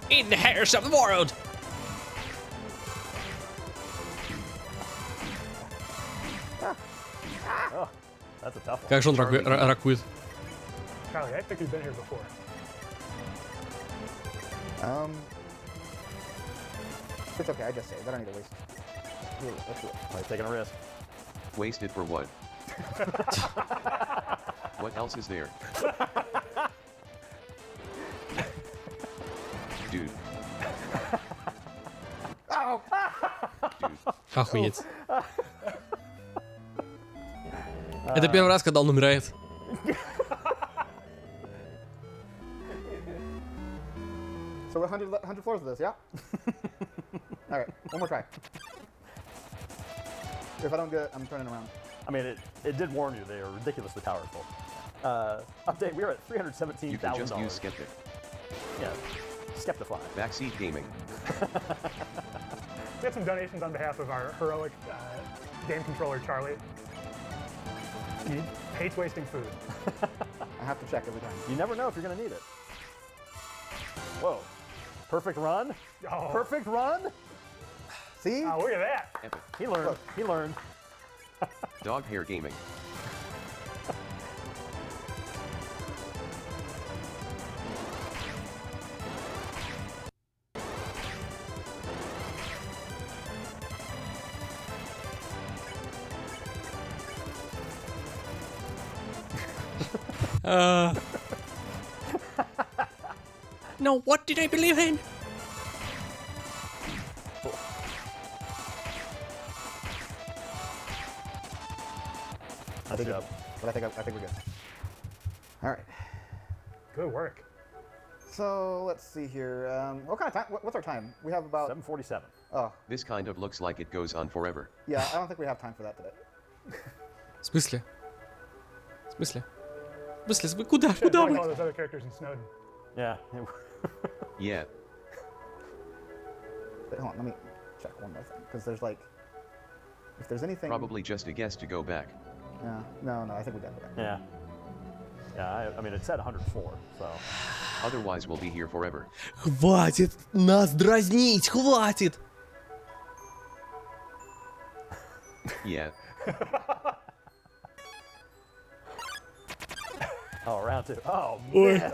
In the hairs of the world. Oh, that's a tough one. Как же он ракует? Charlie, I think you've been here before. It's okay, I just say it. I don't need to waste. Let's do it. Like taking a risk. Wasted for what? What else is there? Dude. Oh! Dude. Охуеть. Это первый раз, когда он умирает. So 100 floors of this, yeah? Alright, one more try. If I don't get it, I'm turning around. I mean, it did warn you they are ridiculously powerful. Update, we are at $317,000. You can just use Skeptic. Yeah, Skeptify. Backseat gaming. We have some donations on behalf of our heroic game controller, Charlie. He hates wasting food. I have to check every time. You never know if you're going to need it. Whoa. Perfect run. Oh. Perfect run. See? Oh, look at that. Epic. He learned. Look. He learned. Dog hair gaming. No, what did I believe in? I think, but I think we're good. All right. Good work. So let's see here. What kind of time? What's our time? We have about 7:47. Oh, This kind of looks like it goes on forever. yeah. I don't think we have time for that today. В смысле? В смысле? В смысле? Вы куда? Should've Куда joined вы? all those other characters in Snowden. Yeah. Yeah. Wait, hold on, let me check one more thing, because there's like, if there's anything. Probably just a guess to go back. Yeah. No, I think we're done with that. Yeah. Yeah. I mean, it said 104. So. Otherwise we'll be here forever. Хватит нас дразнить, хватит! Yeah. Oh, round 2. Oh man.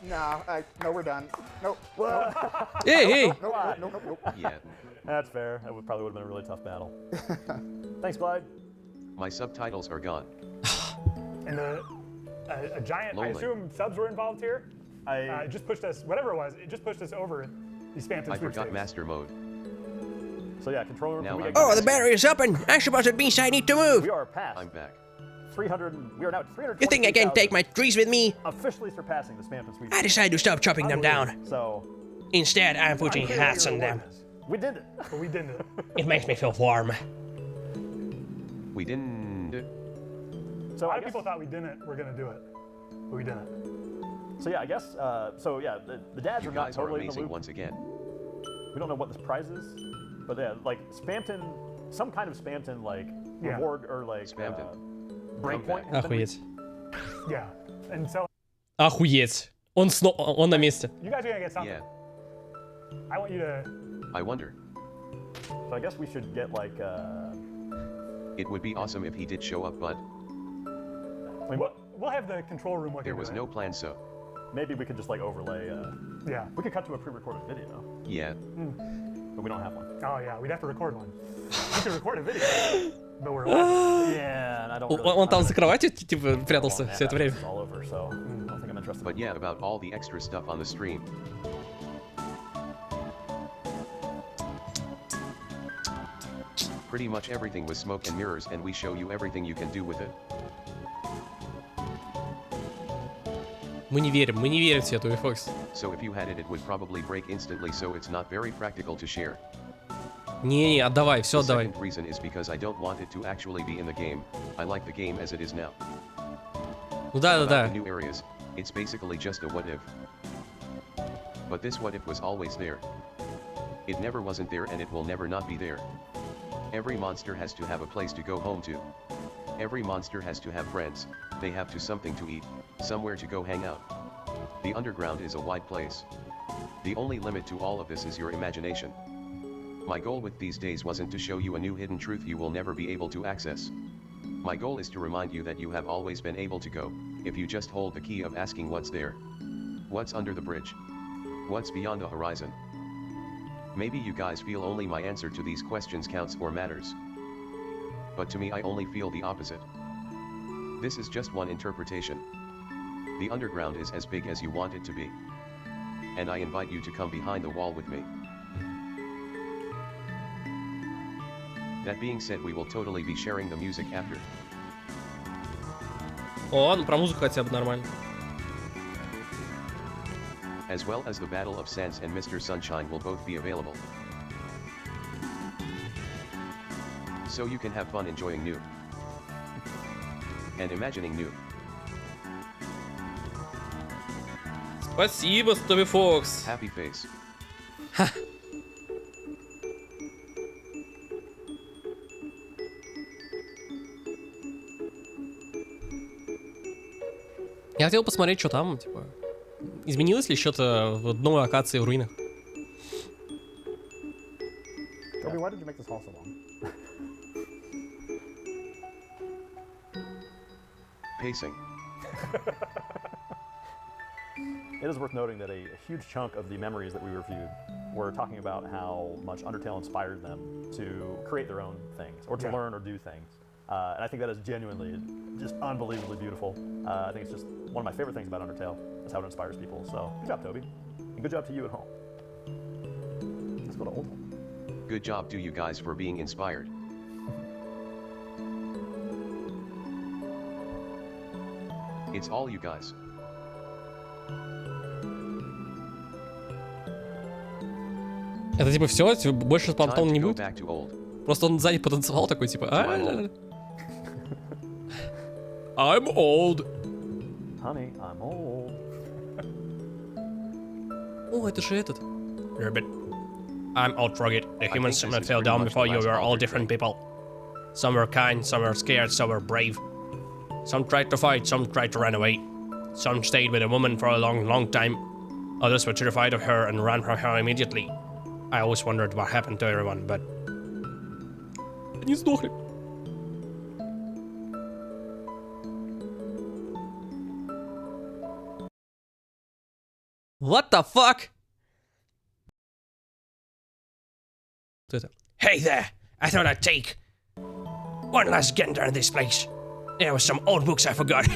No, we're done. Nope. Эй, эй! Nope. Yeah. That's fair. That probably would have been a really tough battle. Thanks, Clyde. My subtitles are gone. And a giant, Lonely. I assume subs were involved here. It just pushed us, whatever it was, it just pushed us over the Spamton I forgot sweepstakes. master mode. So yeah, controller room. Now we I'm get- Oh, the battery is up and I suppose it means I need to move. We are past I'm back. 300. We are now at 300. You think I can take my trees with me? Officially surpassing the Spamton sweep. I decided to stop chopping them down. So Instead, I'm putting unclear what hats your on them. reward is. We did it. But we didn't. It makes me feel warm. We didn't. A So lot I of guess, people thought we didn't, we're gonna do it. But we didn't. So yeah, I guess. So yeah, the dads You are not guys are totally in the amazing loop. once again. We don't know what this prize is, but yeah, like Spamton, some kind of Spamton like Yeah. reward or like Spamton. breakpoint. Comeback. has been Охуеть. Yeah. And so Охуеть. Он на месте. you guys are gonna get something. Yeah. I want you to. I wonder. So I guess we should get like. It would be awesome if he did show up, but I mean, We'll have the control room look there into was it. no plan, so. maybe we could just like overlay. Yeah. We could cut to a pre-recorded video, Yeah. but we don't have one. Oh yeah, we'd have to record one. We could record a video, but we're. Yeah, and I don't. Really, Он там I за don't кроватью, типа, really прятался want все это that. время. It's all over, so I don't think I'm interested. But yeah, about all the extra stuff on the stream. Pretty much everything was smoke and mirrors, and we show you everything you can do with it. Мы не верим тебе, Тоби Фокс. So if you had it, it would probably break instantly, so it's not very practical to share. Не, отдавай, все The отдавай. second reason is because I don't want it to actually be in the game. I like the game as it is now. Ну да, About да. the new areas, it's basically just a what if. But this what if was always there. It never wasn't there and it will never not be there. Every monster has to have a place to go home to. Every monster has to have friends, they have to something to eat, somewhere to go hang out. The underground is a wide place. The only limit to all of this is your imagination. My goal with these days wasn't to show you a new hidden truth you will never be able to access. My goal is to remind you that you have always been able to go, if you just hold the key of asking what's there. What's under the bridge? What's beyond the horizon? Maybe you guys feel only my answer to these questions counts or matters. But to me I only feel the opposite. This is just one interpretation. The underground is as big as you want it to be. And I invite you to come behind the wall with me. That being said, we will totally be sharing the music after. О, ну про музыку хотя бы нормально. As well as the Battle of Sans and Mr. Sunshine will both be available. So you can have fun enjoying new. And imagining new. Спасибо, Тоби Фокс. Happy face. Я хотел посмотреть, что там, типа, изменилось ли что-то в новой локации в руинах. Toby, why did you make this hall so long? Pacing. It is worth noting that a huge chunk of the memories that we reviewed were talking about how much Undertale inspired them to create their own things, or to learn or do things. And I think that is genuinely just unbelievably beautiful. I think it's just one of my favorite things about Undertale, is how it inspires people. So good job, Toby. And good job to you at home. Let's go to Old Home. Good job to you guys for being inspired. It's all you guys. Это типа все, больше Time потом to не go будет. back to old. Просто он сзади потанцевал такой, типа. I'm I'm old. Honey, I'm old. О, это же этот. But I'm out rugged. The think humans this that is fell pretty down much before the you last were all altered different thing. people. Some were kind, some were scared, some were brave. Some tried to fight, some tried to run away. Some stayed with a woman for a long, long time. Others were terrified of her and ran from her immediately. I always wondered what happened to everyone, but Они сдохли. What the fuck? Кто это? hey there! I thought I'd take one last gander in this place. There were some old books I forgot.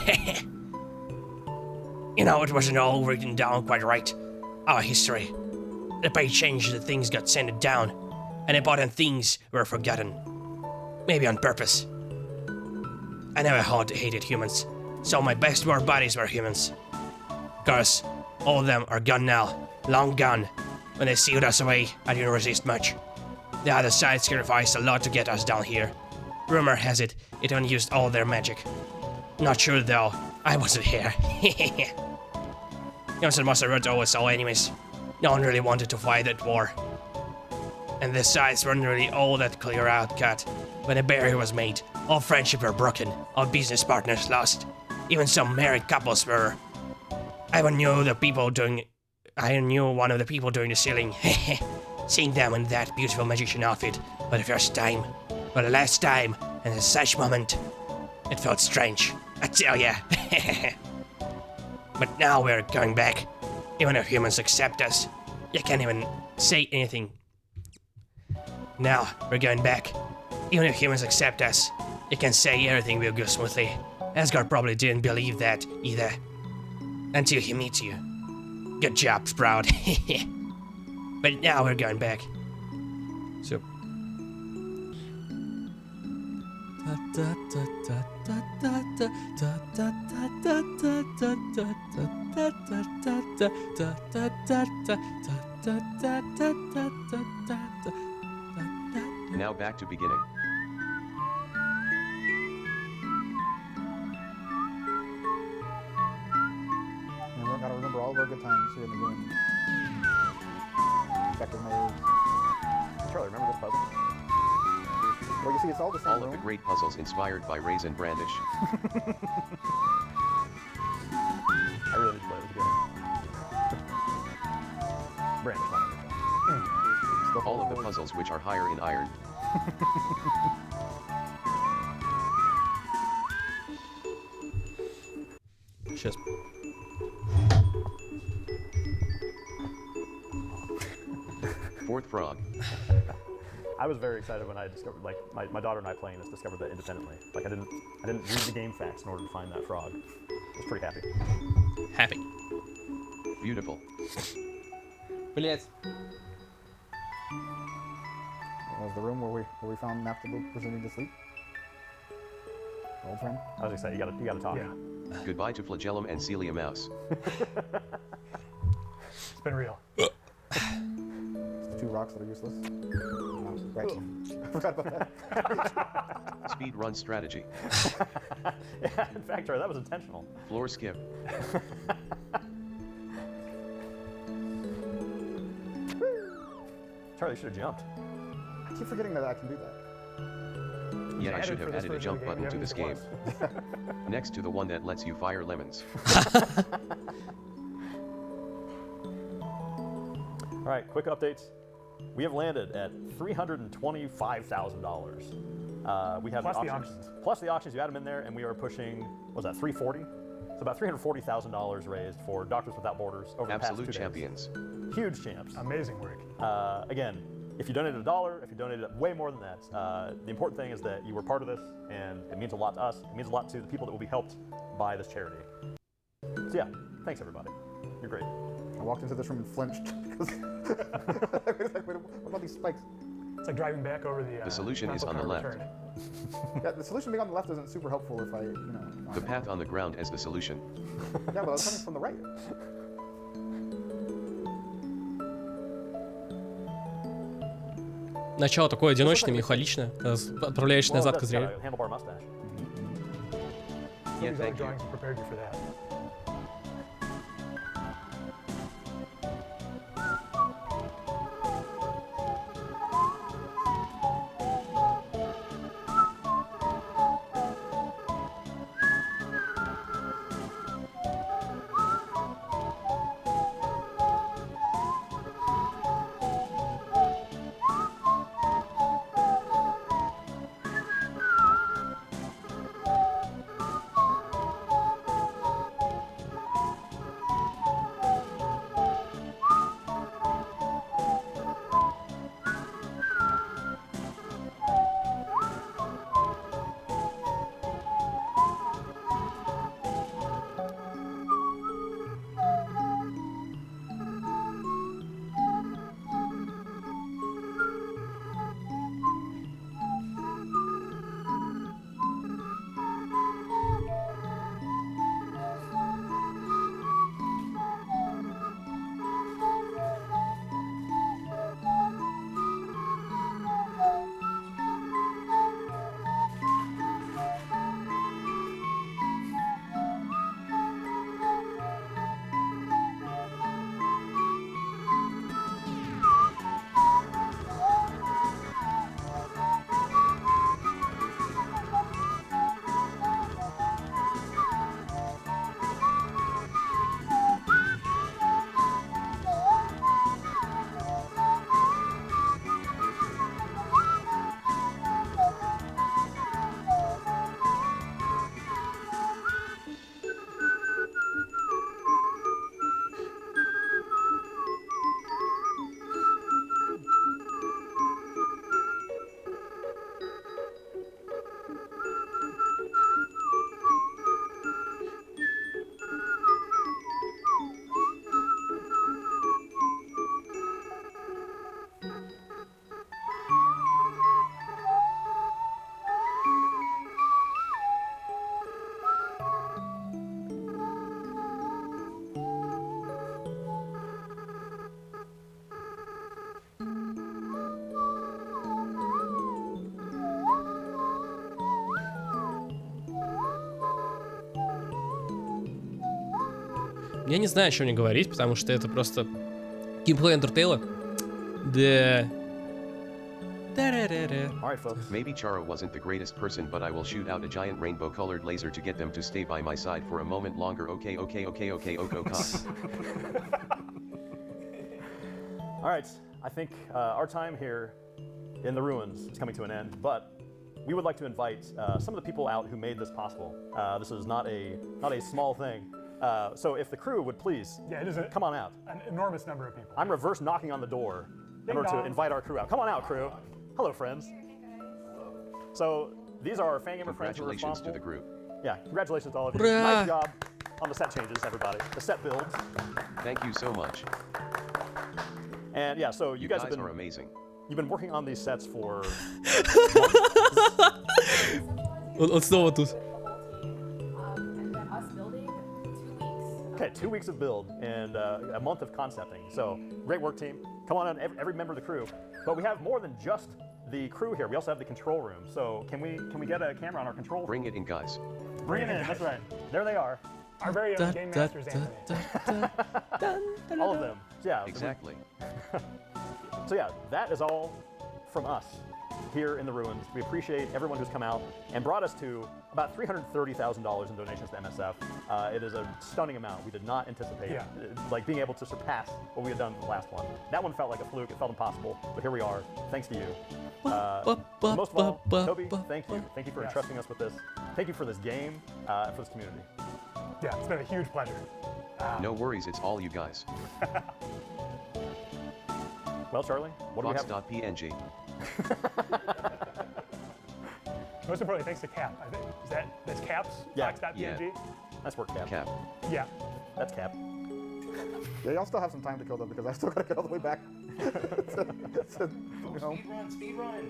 You know, it wasn't all written down quite right. Our history. The page changed, the things got sanded down, and important things were forgotten. Maybe on purpose. I never hated humans, so my best war buddies were humans. Cause all of them are gone now, long gone. When they sealed us away, I didn't resist much. The other side sacrificed a lot to get us down here. Rumor has it, it unused all their magic. Not sure though, I wasn't here. Johnson must have run always all enemies. No one really wanted to fight that war. And the sides weren't really all that clear out cut. When a barrier was made, all friendship were broken, all business partners lost. Even some married couples were. I knew one of the people doing the sealing. Seeing them in that beautiful magician outfit for the first time, for the last time, and at such moment, it felt strange, I tell ya. But now we're going back. Even if humans accept us, you can't even say anything. Now we're going back. Even if humans accept us, you can say everything will go smoothly. Asgore probably didn't believe that either. Until he meets you. Good job, Sprout. But now we're going back. Все. Now back to beginning. good times here in the game. Effective modes. Charlie, remember this puzzle? Well, you see, it's all the same All room. of the great puzzles inspired by Raise and Brandish. I really need to play this again. Brandish, not Undertale. All of the puzzles which are higher in iron. Сейчас. Fourth frog. I was very excited when I discovered, like, my daughter and I playing this discovered that independently. Like, I didn't read the game facts in order to find that frog. I was pretty happy. Happy. Beautiful. Блять. That was the room where we found Naphtali pretending to sleep. Old friend. I was gonna say, you gotta talk. Yeah, Goodbye to Flagellum and Celia Mouse. it's been real. It's the two rocks that are useless. Oh, right. I forgot about that. Speed run strategy. Yeah, in fact, Charlie, that was intentional. Floor skip. Charlie should have jumped. I keep forgetting that I can do that. Yeah, I added should for have this added a version of jump the button game, to yeah, this because game. it was. Next to the one that lets you fire lemons. All right, quick updates. We have landed at $325,000. We have Plus the auctions. Plus the auctions, you add them in there, and we are pushing, what was that, 340? So about $340,000 raised for Doctors Without Borders over the past 2 Absolute days. champions. Huge champs. Amazing work. Again, if you donated $1, if you donated way more than that, the important thing is that you were part of this, and it means a lot to us. It means a lot to the people that will be helped by this charity. So yeah, thanks everybody. You're great. I walked into this room and flinched because what about these spikes? It's like driving back over the. The solution is rental on the car left. return. Yeah, the solution being on the left isn't super helpful if I, you know. The path on the ground is the solution. Yeah, but I was coming from the right. Начало такое одиночное, меланхоличное. Отправляешься назад к зрелищу. Handlebar mustache. Yeah, These other thank you. drawings have prepared you for that. Я не знаю, что мне говорить, потому что это просто геймплей Undertale. Да. Alright, folks. Maybe Chara wasn't the greatest person, but I will shoot out a giant rainbow-colored laser to get them to stay by my side for a moment longer. Okay. Alright, I think our time here in the ruins is coming to an end, but we would like to invite some of the people out who made this possible. This is not a small thing. So if the crew would please come on out. An enormous number of people. I'm reverse knocking on the door in order to invite our crew out. Come on out, crew. Hello, friends. So these are our Fangamer friends who are Congratulations to responsible. the group. Yeah, congratulations to all of you. Hurrah! Nice job on the set changes, everybody. The set builds. Thank you so much. And yeah, so you guys have been are amazing. You've been working on these sets for Он снова тут. okay, 2 weeks of build and a month of concepting. So great work, team. Come on in, every member of the crew. But we have more than just the crew here. We also have the control room. So can we get a camera on our control room? Bring it in, guys. Bring it in. That's right. There they are. Our very own Game Masters Anthony. All of them. Yeah. Exactly. So yeah, that is all from us here in the ruins. We appreciate everyone who's come out and brought us to about $330,000 in donations to MSF. It is a stunning amount. We did not anticipate like being able to surpass what we had done in the last one. That one felt like a fluke. It felt impossible, but here we are. Thanks to you. Most of all, Toby, thank you. Thank you for entrusting us with this. Thank you for this game and for this community. Yeah, it's been a huge pleasure. No worries, it's all you guys. Well, Charlie, what do we have? Fox.png. Most importantly, thanks to Cap. I think that's Cap's Yeah. Fox.png. Yeah. Nice work, Cap. Cap. Yeah. That's Cap. Yeah, y'all still have some time to kill them because I still gotta get all the way back. Speed run.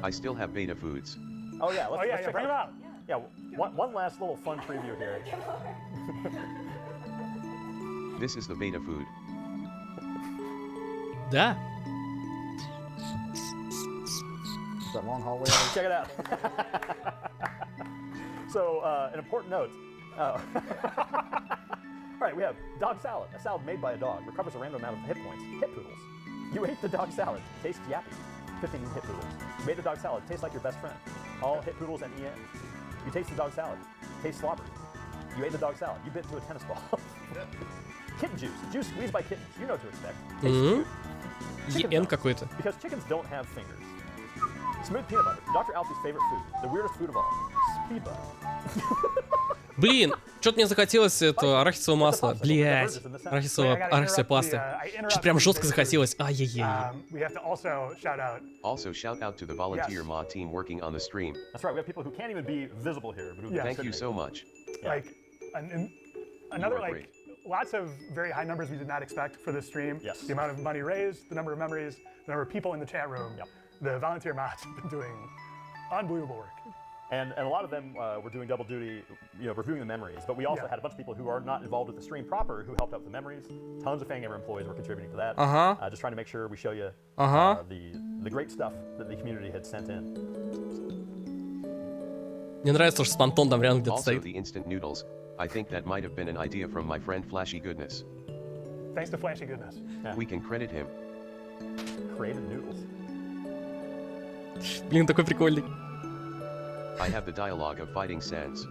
I still have beta foods. Oh yeah, let's check bring them out. Yeah, one last little fun preview here. This is the beta food. Да. That long hallway. Check it out. So, an important note. All right, we have dog salad. A salad made by a dog recovers a random amount of hit points. Hit poodles. You ate the dog salad. Tastes yappy. 15 hit poodles. You made the dog salad. Tastes like your best friend. All hit poodles and EN. You taste the dog salad. Tastes slobbery. You ate the dog salad. You bit into a tennis ball. Kitten juice. Juice squeezed by kittens. You know what to expect. Tastes good. Chicken EN nuts, какой-то. because chickens don't have fingers. Smooth peanut butter. Dr. Alfie's favorite food. The weirdest food of all. Speed butter. Блин, что-то мне захотелось это арахисовое масло. Блять, арахисовая паста. Что-то прям жестко захотелось. Ай-яй-яй. We have to also shout out. Also shout out to the volunteer mod team working on the stream. That's right. We have people who can't even be visible here. But who Thank you so much. Like another like lots of very high numbers we did not expect for this stream. Yes. The amount of money raised, the number of memories, the number of people in the chat room. Yep. The volunteer mods have been doing unbelievable work. And a lot of them were doing double duty, reviewing the memories. But we also had a bunch of people who are not involved with the stream proper who helped out with the memories. Tons of Fangamer employees were contributing to that. Just trying to make sure we show you the great stuff that the community had sent in. Мне нравится, что Спантон там рядом где-то Also стоит. the instant noodles. I think that might have been an idea from my friend Flashy Goodness. Thanks to Flashy Goodness. Yeah. We can credit him. Creative noodles. Блин, такой прикольный. I have the dialogue of Fighting Sans.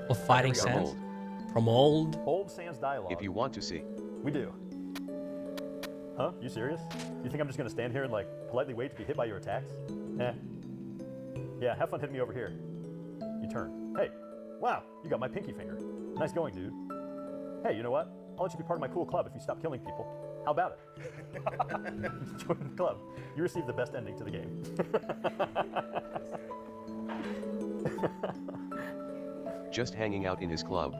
Of Fighting There we go. Sans? From old? Old Sans dialogue. If you want to see. We do. Huh? You serious? You think I'm just gonna stand here and politely wait to be hit by your attacks? Eh. Yeah, have fun hitting me over here. You turn. Hey, wow, you got my pinky finger. Nice going, dude. Hey, you know what? I'll let you be part of my cool club if you stop killing people. How about it? Join the club. You receive the best ending to the game. Just hanging out in his club.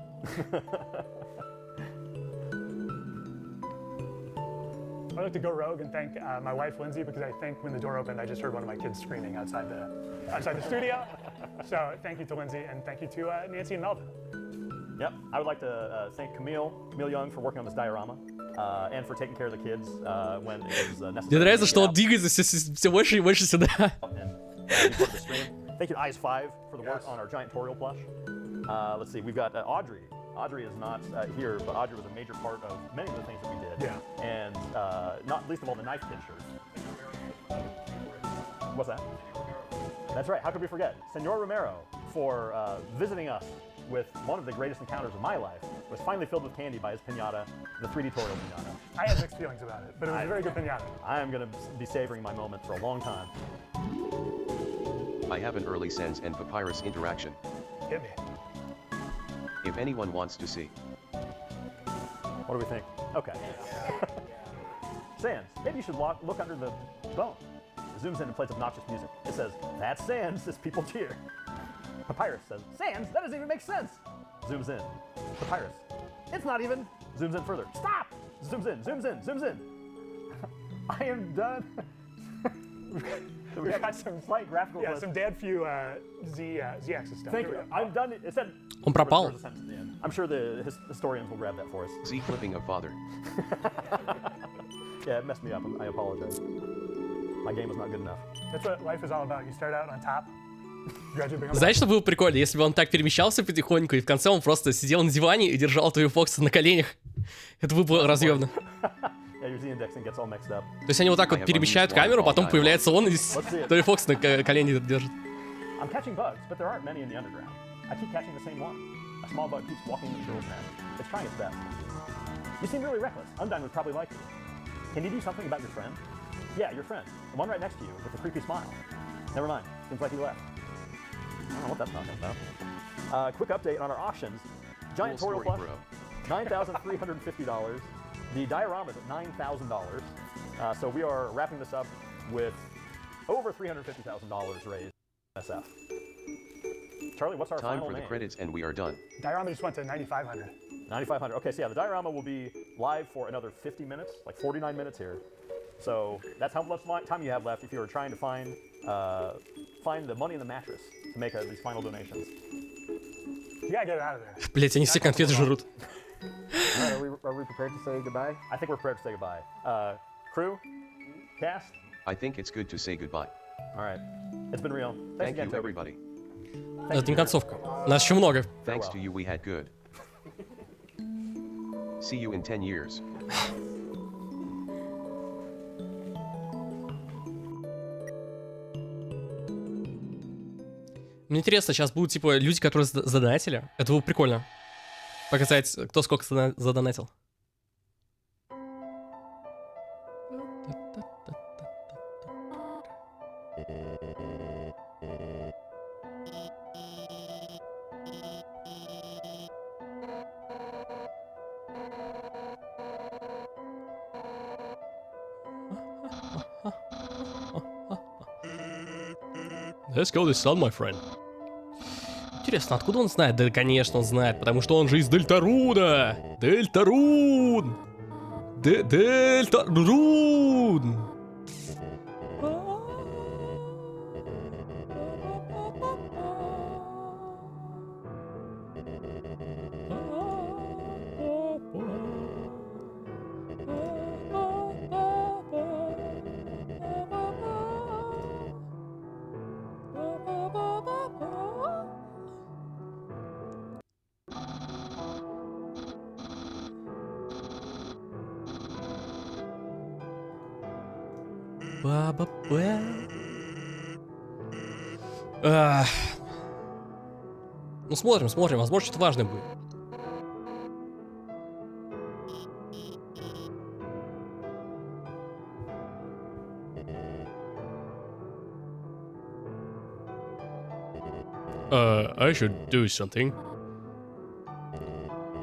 I'd like to go rogue and thank my wife Lindsay because I think when the door opened, I just heard one of my kids screaming outside the studio. So thank you to Lindsay and thank you to Nancy and Melvin. Yep, I would like to thank Camille Young for working on this diorama and for taking care of the kids when it was necessary. Мне нравится, что он двигается все больше и больше сюда. Thank you to Eyes5 for the work on our giant Toriel plush. Let's see, we've got Audrey Audrey is not here, but Audrey was a major part of many of the things that we did. Yeah. And not least of all, the knife kid shirt. What's that? That's right. How could we forget? Senor Romero for visiting us with one of the greatest encounters of my life. Was finally filled with candy by his piñata, the 3D tutorial piñata. I had mixed feelings about it, but it was a very good piñata. I am going to be savoring my moment for a long time. I have an early Sans and Papyrus interaction. Hit me. If anyone wants to see. What do we think? Okay. Sans, maybe you should look under the bone. It zooms in and plays obnoxious music. It says, "That's Sans," as people cheer. Papyrus says, "Sans, that doesn't even make sense." Zooms in. Papyrus, "It's not even." Zooms in further. "Stop!" Zooms in, zooms in, zooms in. I am done. We got some slight graphical. Yeah, some dad few Z-axis stuff. Thank you. I'm done. It said. Он пропал. There's a sentence at the end. I'm sure the historians will grab that for us. Z clipping of father. Yeah, it messed me up. I apologize. My game was not good enough. That's what life is all about. You start out on top. Знаешь, что было бы прикольно, если бы он так перемещался потихоньку, и в конце он просто сидел на диване и держал Тоби Фокса на коленях? Это было бы разъемно. То есть они вот так вот перемещают камеру, потом появляется он, и Тоби Фокс на колени держит. I'm catching bugs, but there aren't many in the underground. I keep catching the same one. A small bug keeps walking in the girl's nest. It's trying its best. You seem really reckless. Undyne would probably like you. Can you do something about your friend? Yeah, your friend. The one right next to you with the creepy smile. Never mind. Seems like he left. I don't know what that's talking about. Quick update on our auctions. Giant Cool Toriel story, plush, $9,350. The dioramas at $9,000. So we are wrapping this up with over $350,000 raised. SF. Charlie, what's our Time final for the name? credits and we are done. Diorama just went to 9,500. 9,500. Okay, so yeah, the diorama will be live for another 50 minutes, like 49 minutes here. So that's how much time you have left if you are trying to find the money in the mattress to make these final donations. You gotta get it out of there. Блять, они все конфеты жрут. All right, are we prepared to say goodbye? I think we're prepared to say goodbye. Crew, cast. I think it's good to say goodbye. All right, it's been real. Thank again, you, Toby. everybody. Это не концовка. Нас еще много. Thanks to you we had good. See you in 10 years. Мне интересно, сейчас будут, типа, люди, которые задонатили. Это было прикольно. Показать, кто сколько задонатил. Let's go this sun, my friend. Интересно, откуда он знает? Да, конечно, он знает, потому что он же из Дельтаруна! Дельтарун! Дельтарун! Ну смотрим, возможно, что-то важное будет. I should do something.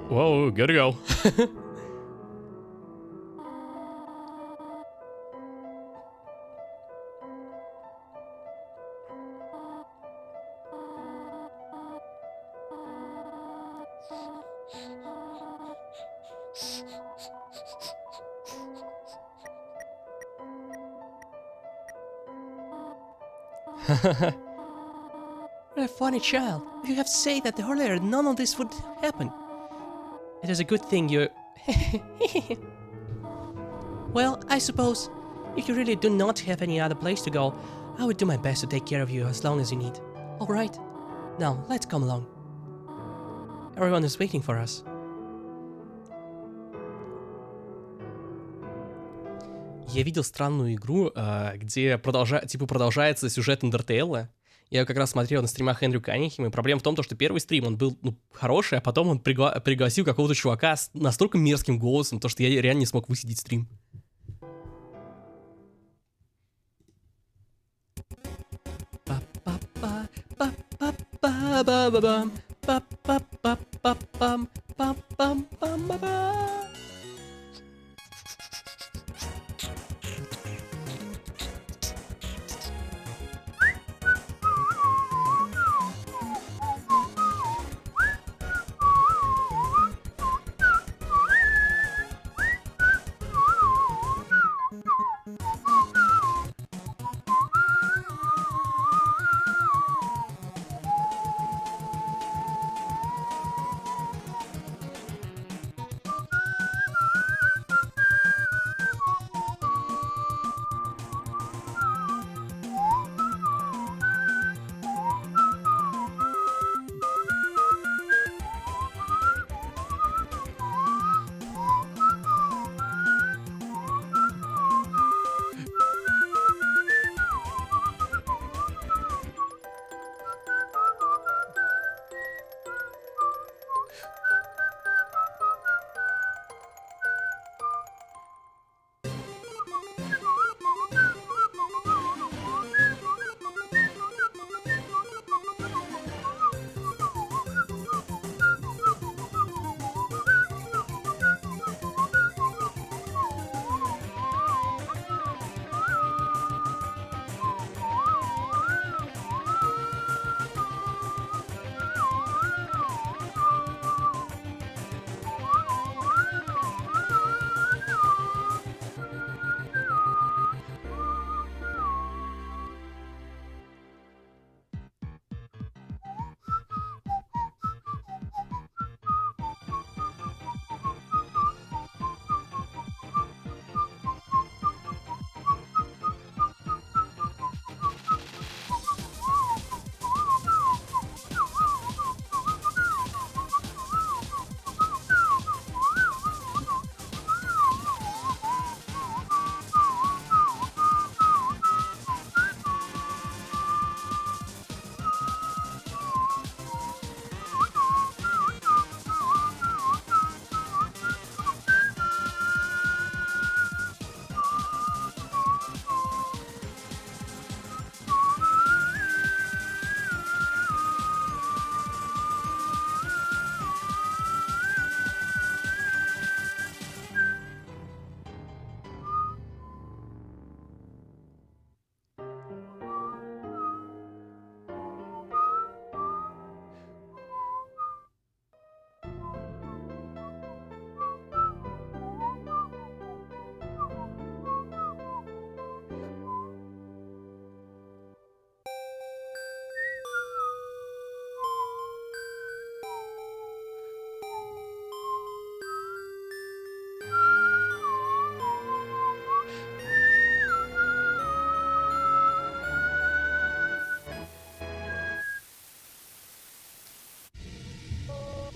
Whoa, gotta go. What a funny child. You have said that earlier none of this would happen. It is a good thing you... Well, I suppose, if you really do not have any other place to go, I will do my best to take care of you as long as you need. Alright? Now, let's come along. Everyone is waiting for us. Я видел странную игру, где продолжается сюжет Undertale. Я как раз смотрел на стримах Эндрю Каннихема, и проблема в том, что первый стрим, он был хороший, а потом он пригласил какого-то чувака с настолько мерзким голосом, то что я реально не смог высидеть стрим.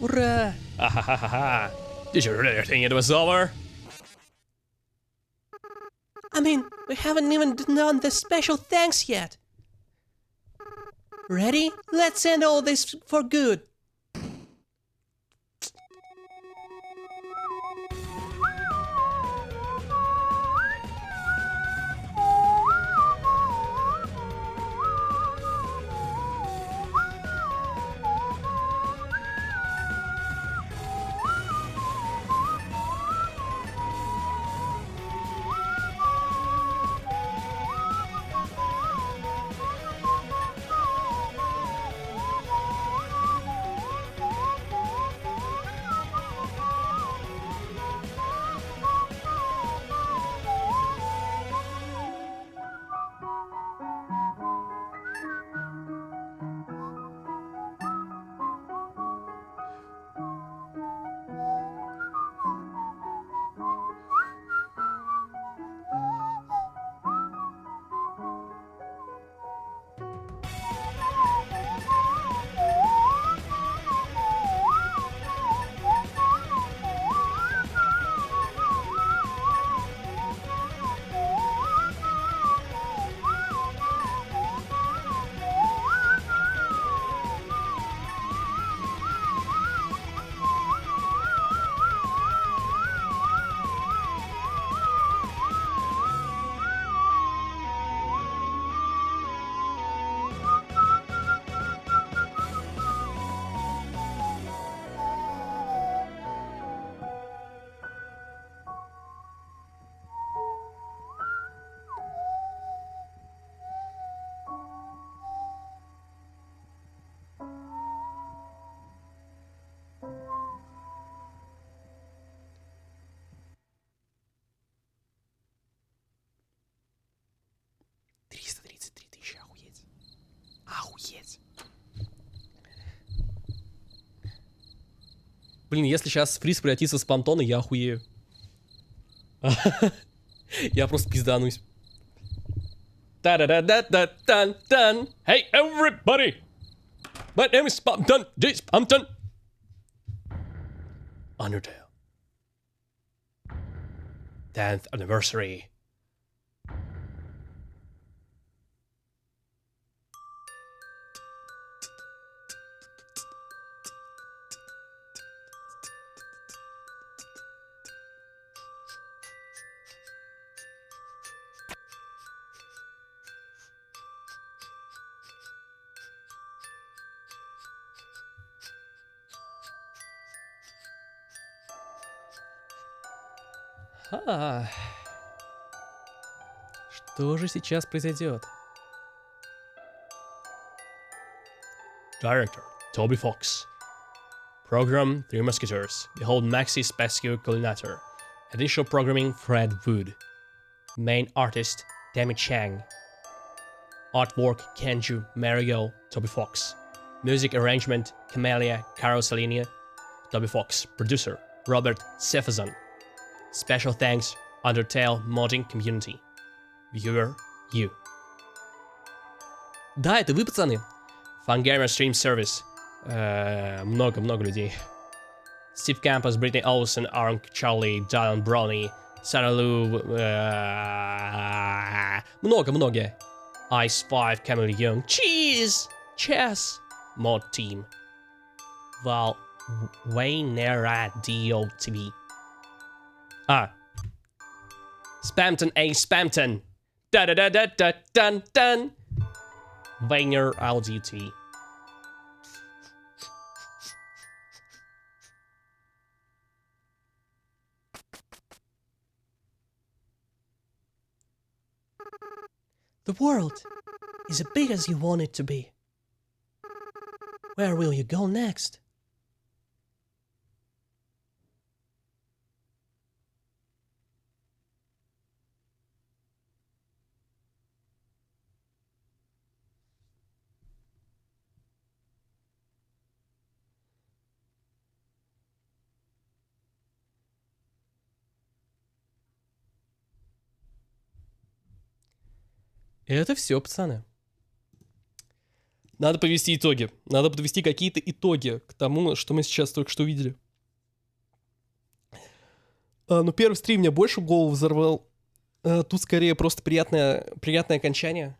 Ура! Ахахаха! Did you really think it was over? I mean, we haven't even done the special thanks yet. Ready? Let's end all this for good. Охуеть. Блин, если сейчас фриз превратится в спамтон, я охуею. Я просто пизданусь. Та-да-да-да-да-тан-тан. Hey everybody! My name is Spamton. This Spamton. Undertale. 10th anniversary. Что же сейчас произойдет? Director, Tobi Foksa. Program, Three Musketeers. Behold Maxi Spescu Culinator. Additional programming, Fred Wood. Main artist, Demi Chang. Artwork, Kenju Mario, Tobi Foksa. Music arrangement, Camellia Carosalinia, Tobi Foksa. Producer, Robert Sefazan. Special thanks, Undertale modding community. Viewer, you. Да, это вы, пацаны. Fangamer Stream Service. Много людей. Steve Campos, Brittany Olsen, Aaron Charlie, Dylan Brownie, Sarah Lou. Много. Ice 5, Camille Young. Cheese! Chess! Mod Team. Val Waynera DOTV. Spamton A. Spamton. Da-da-da-da-da-dun-dun. Vayner LGT. The world is as big as you want it to be. Where will you go next? Это все, пацаны. Надо подвести итоги. Надо подвести какие-то итоги к тому, что мы сейчас только что видели. Ну, первый стрим мне больше голову взорвал. Тут скорее просто приятное окончание.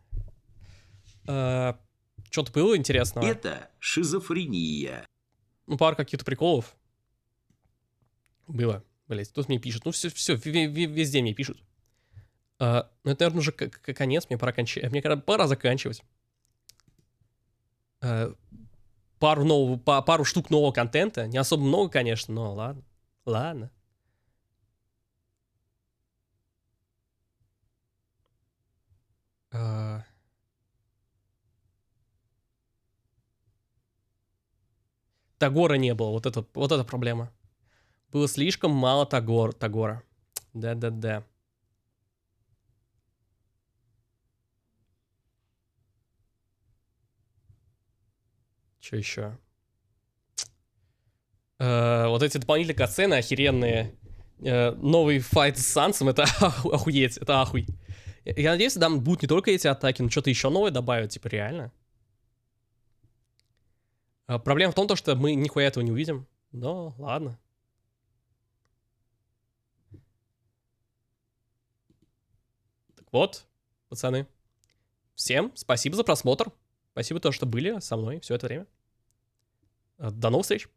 Что-то было интересного. Это шизофрения. Ну, пару каких-то приколов. Было. Блять, тут мне пишут. Ну, все, везде мне пишут. Ну, это, наверное, уже конец. Мне пора заканчивать. Пару штук нового контента. Не особо много, конечно, но ладно. Тагора не было. Вот это проблема. Было слишком мало Тагора. Да. Что еще? Вот эти дополнительные катсцены охеренные. Новый файт с Сансом, это охуеть, это ахуй. Я надеюсь, там будут не только эти атаки, но что-то еще новое добавят, типа реально. Проблема в том, что мы нихуя этого не увидим. Но ладно. Так вот, пацаны. Всем спасибо за просмотр. Спасибо, то, что были со мной все это время. До новых встреч!